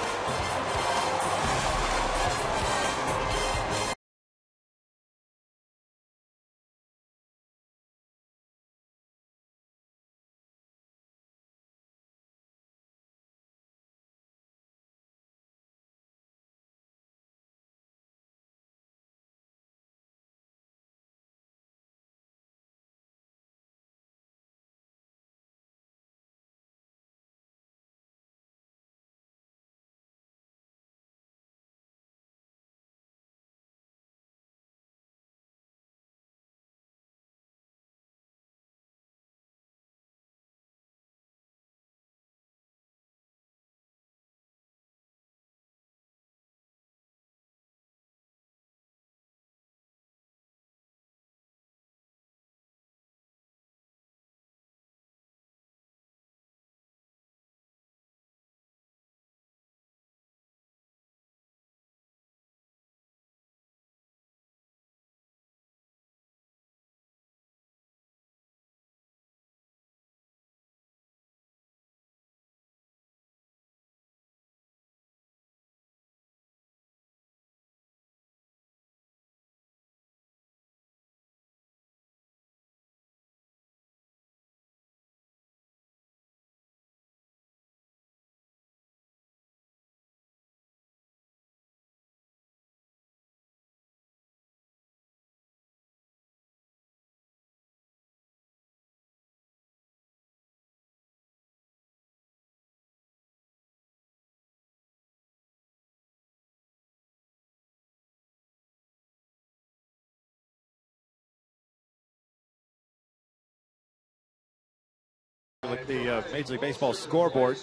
With the Major League Baseball scoreboard,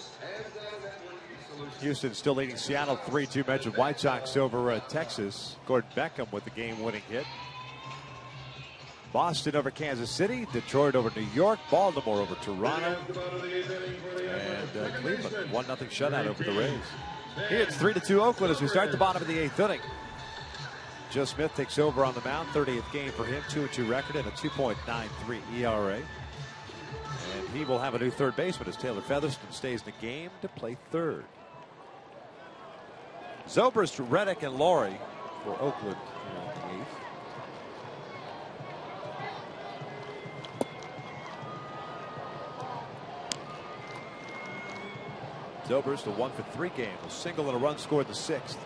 Houston still leading Seattle 3-2. Mentioned White Sox over Texas. Gordon Beckham with the game-winning hit. Boston over Kansas City, Detroit over New York, Baltimore over Toronto, and Cleveland 1-0 shutout over the Rays. Here it's 3-2 Oakland as we start the bottom of the 8th inning. Joe Smith takes over on the mound, 30th game for him, 2-2 record and a 2.93 ERA. And he will have a new third baseman as Taylor Featherston stays in the game to play third. Zobrist, Reddick, and Laurie for Oakland in the 8th. Zobrist, a 1-for-3 game, a single and a run scored in the 6th.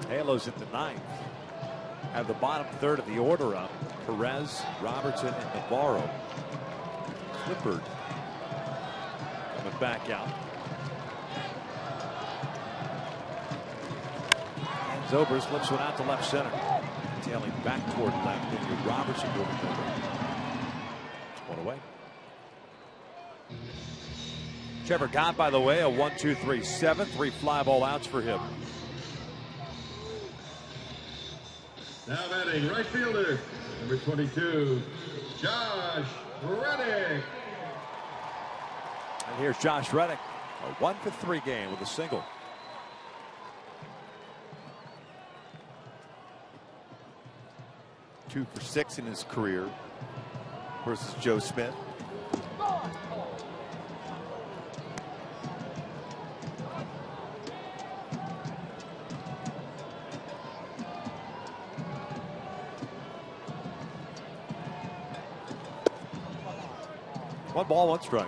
Halos at the 9th. Have the bottom third of the order up. Perez, Robertson, and Navarro. Clippard coming back out. And Zobrist flips one out to left center. Tailing back toward left. And Robertson moving over. One away. Trevor Gott, by the way, a 1-2-3-7. 3 fly ball outs for him. Now batting right fielder, number 22, Josh Reddick. And here's Josh Reddick, a 1-for-3 game with a single. Two for 6 in his career versus Joe Smith. One ball, one strike.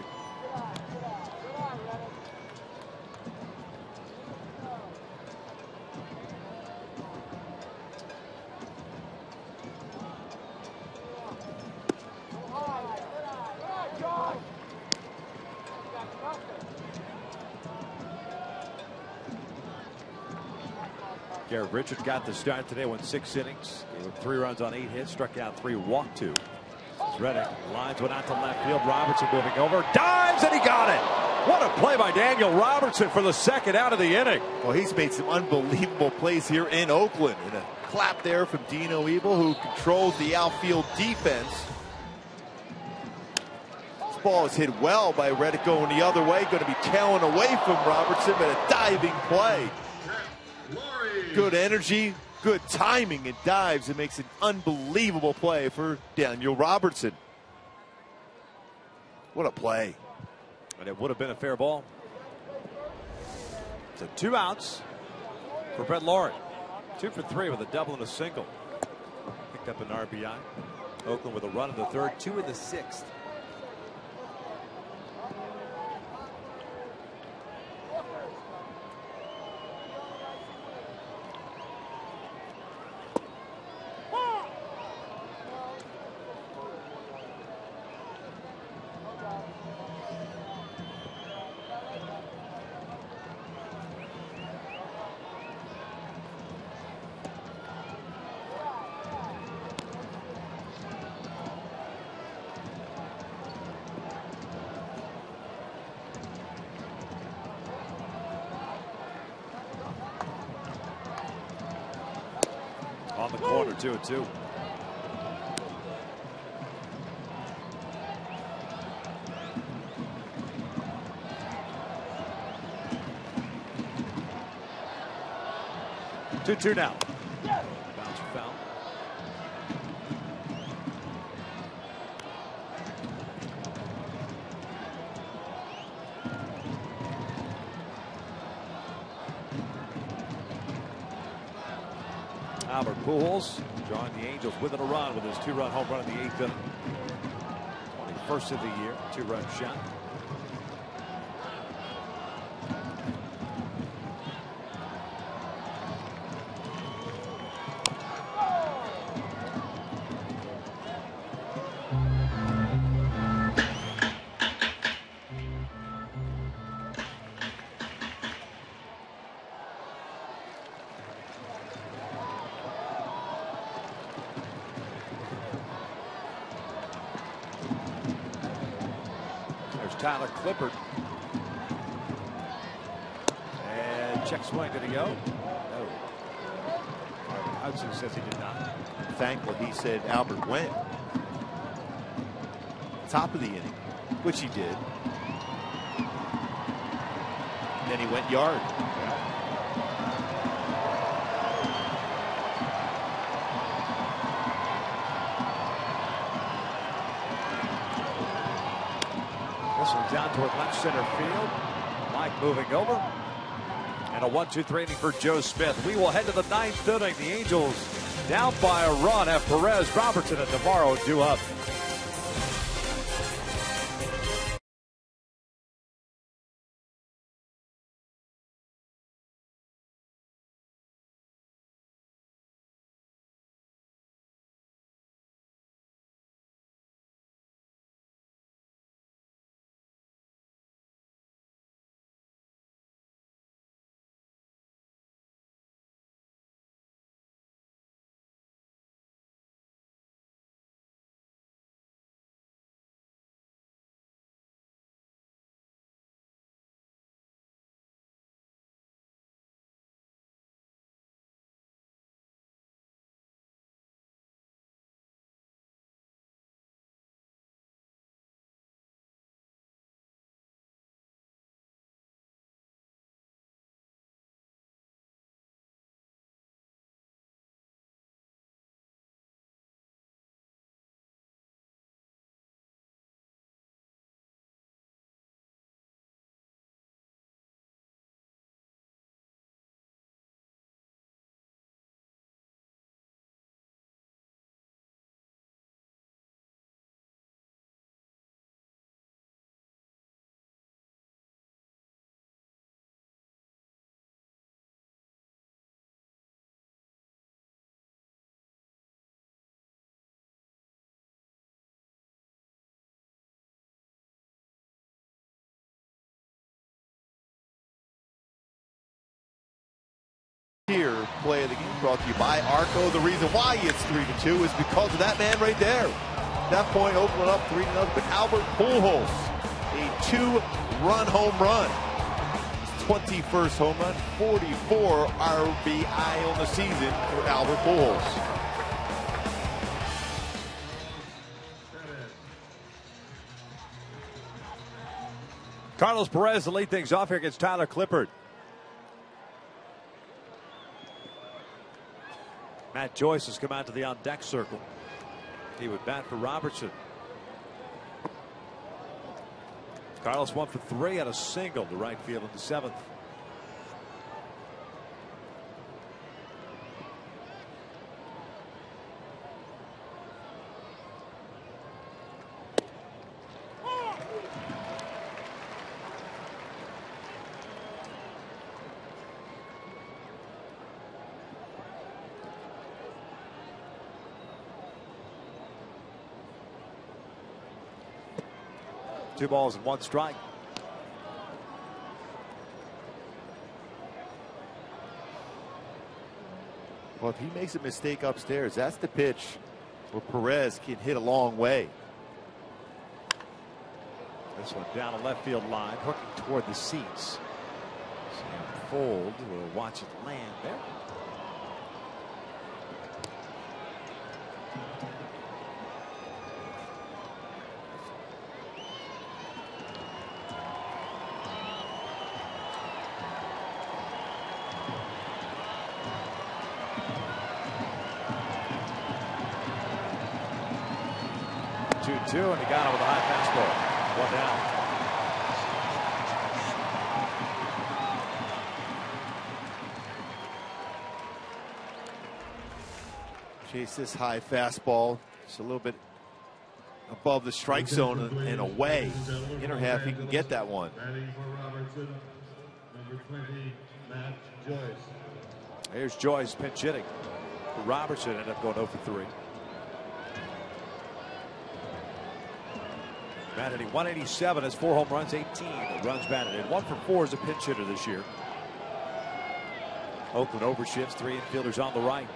Garrett Richards got the start today, went 6 innings, gave up 3 runs on 8 hits, struck out 3, walked 2. Reddick lines one out to left field. Robertson moving over, dives, and he got it. What a play by Daniel Robertson for the second out of the inning. Well, he's made some unbelievable plays here in Oakland. And a clap there from Dino Ebel, who controls the outfield defense. This ball is hit well by Reddick going the other way. Going to be tailing away from Robertson, but a diving play. Good energy. Good timing and dives and makes an unbelievable play for Daniel Robertson. What a play. And it would have been a fair ball. So 2 outs for Brett Laurie. 2 for 3 with a double and a single. Picked up an RBI. Oakland with a run in the 3rd, 2 in the 6th. On the corner, 2-2. Two now. Bounce foul. Albert Pujols drawing the Angels within a run with his 2-run home run in the 8th inning. 21st of the year, 2-run shot. Tyler Clippard. And check swing. Did he go? No. Hudson says he did not. Thankful he said Albert went. Top of the inning, which he did. Then he went yard. This one down toward left center field. Mike moving over. And a 1-2-3 inning for Joe Smith. We will head to the 9th inning. The Angels down by a run. Have Perez, Robertson, and Navarro due up. Here, play of the game brought to you by Arco. The reason why it's 3-2 is because of that man right there. At that point, Oakland up 3-0. But Albert Pujols, a 2-run home run. His 21st home run, 44 RBI on the season for Albert Pujols. Carlos Perez to lead things off here against Tyler Clippard. Matt Joyce has come out to the on-deck circle. He would bat for Robertson. Carlos 1 for 3 and a single to right field in the 7th. Two balls and one strike. Well, if he makes a mistake upstairs, that's the pitch where Perez can hit a long way. This one down a left field line, hooking toward the seats. Sam Fold will watch it land there. And he got him with a high fastball. One down. Chase this high fastball. It's a little bit above the strike zone and away. Inner half, he can get that one. Here's Joyce pinch hitting. Robertson ended up going 0 for 3. Batted at 187, has 4 home runs, 18 runs batted in. 1 for 4 as a pinch hitter this year. Oakland overshifts, 3 infielders on the right.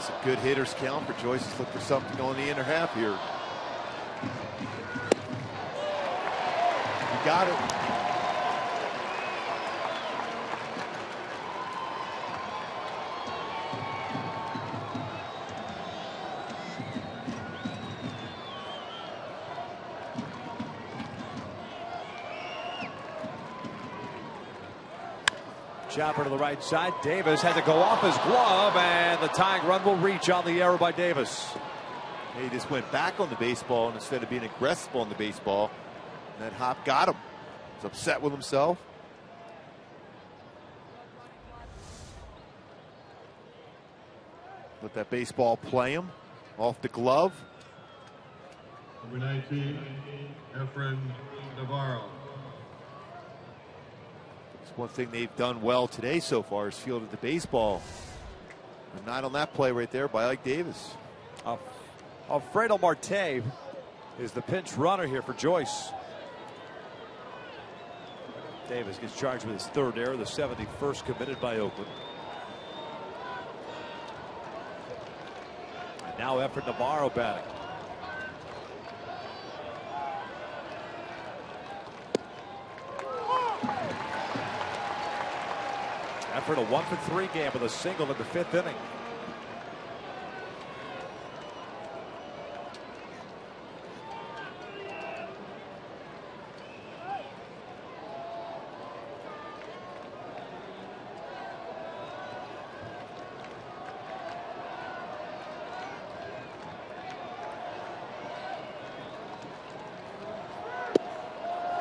That's a good hitters count for Joyce. Let's look for something on the inner half here. You got it. Chopper to the right side. Davis had to go off his glove, and the tying run will reach on the error by Davis. He just went back on the baseball and instead of being aggressive on the baseball. And that hop got him. He's upset with himself. Let that baseball play him off the glove. Number 19, Efren Navarro. It's one thing they've done well today so far is fielded the baseball. And not on that play right there by Ike Davis. Alfredo Marte is the pinch runner here for Joyce. Davis gets charged with his third error, the 71st committed by Oakland. And now Efren Navarro batting. Effort a 1-for-3 game with a single in the 5th inning.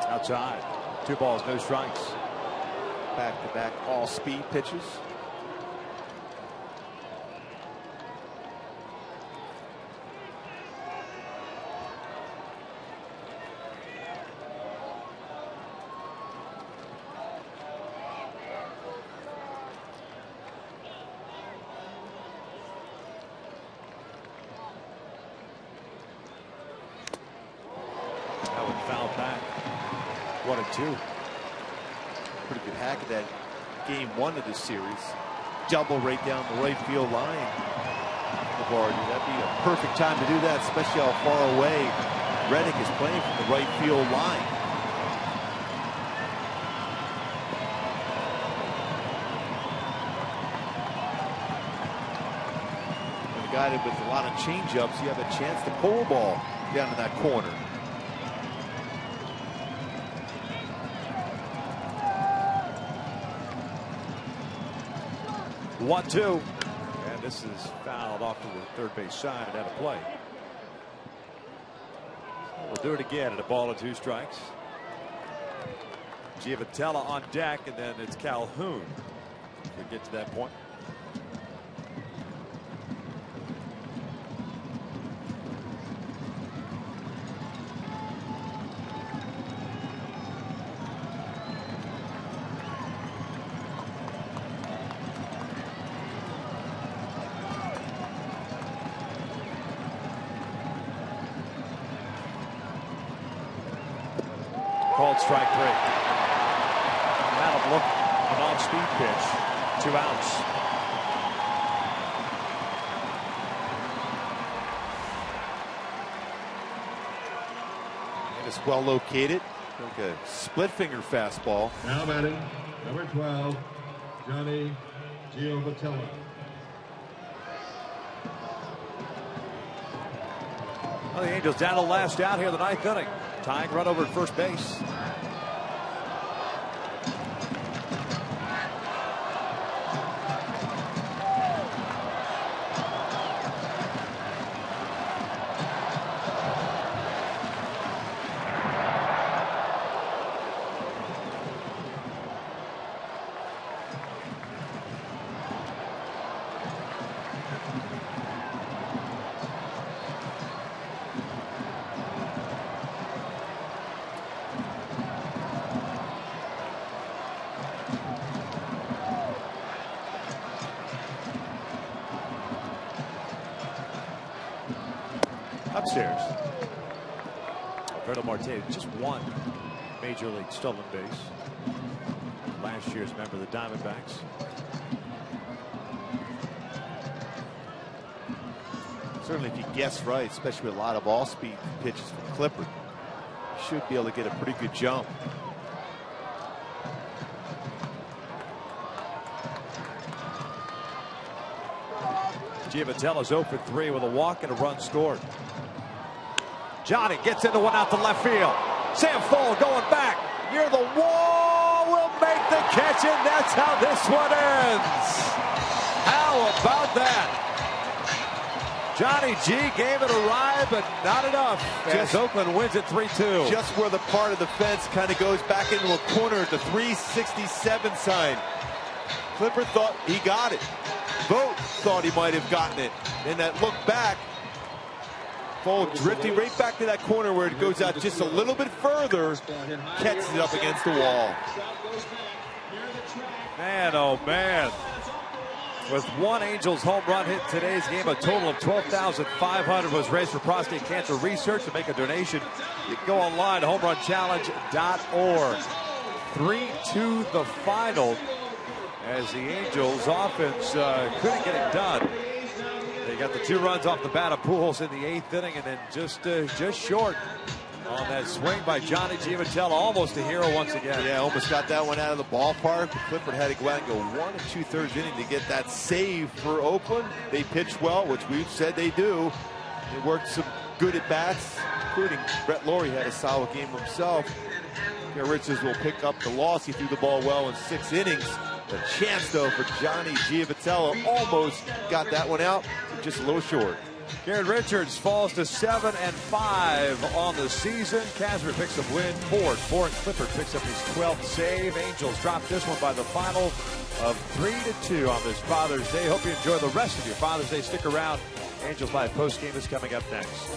Outside. 2 balls, no strikes. Back-to-back all-speed pitches. That one fouled back. 1-2. Pretty good hack at that game 1 of this series. Double right down the right field line. That'd be a perfect time to do that, especially how far away Reddick is playing from the right field line. When a guy with a lot of changeups, you have a chance to pull a ball down in that corner. One, two, and this is fouled off to the third base side and out of play. We'll do it again at a ball and 2 strikes. Giavotella on deck, and then it's Calhoun to get to that point. Called strike 3. That'll look an off-speed pitch. 2 outs. And it's well located. Like a split finger fastball. Now batting, number 12, Johnny Giovatello. Well, the Angels down to the last out here in the 9th inning. Tying run over at first base. Upstairs. Alfredo Marte just one major league stolen base. Last year's member of the Diamondbacks. Certainly if you guess right, especially with a lot of off-speed pitches from Clippard, you should be able to get a pretty good jump. Giavatello's 0 for 3 with a walk and a run scored. Johnny gets into one out to left field. Sam Fole going back near the wall, will make the catch, and that's how this one ends. How about that? Johnny G gave it a ride, but not enough. As Oakland wins it 3-2. Just where the part of the fence kind of goes back into a corner at the 367 sign. Clippard thought he got it. Vogt thought he might have gotten it. And that look back, Fole drifting right back to that corner where it goes out just a little bit further, catches it up against the wall. Man, oh man. With one Angels home run hit in today's game, a total of $12,500 was raised for prostate cancer research. To make a donation, you can go online to homerunchallenege.org. 3-2 the final, as the Angels offense couldn't get it done. They got the 2 runs off the bat of Pujols in the 8th inning, and then just short on that swing by Johnny Giavatello. Almost a hero once again. Yeah, almost got that one out of the ballpark. Clippard had to go out and go 1 2/3 inning to get that save for Oakland. They pitched well, which we've said they do. They worked some good at bats, including Brett Lawrie had a solid game himself. Garrett Richards will pick up the loss. He threw the ball well in 6 innings. A chance, though, for Johnny Giavatello. Almost got that one out, just a little short. Garrett Richards falls to 7-5 on the season. Kazmir picks up win. Ford Clippard picks up his 12th save. Angels drop this one by the final of 3-2 on this Father's Day. Hope you enjoy the rest of your Father's Day. Stick around. Angels Live postgame is coming up next.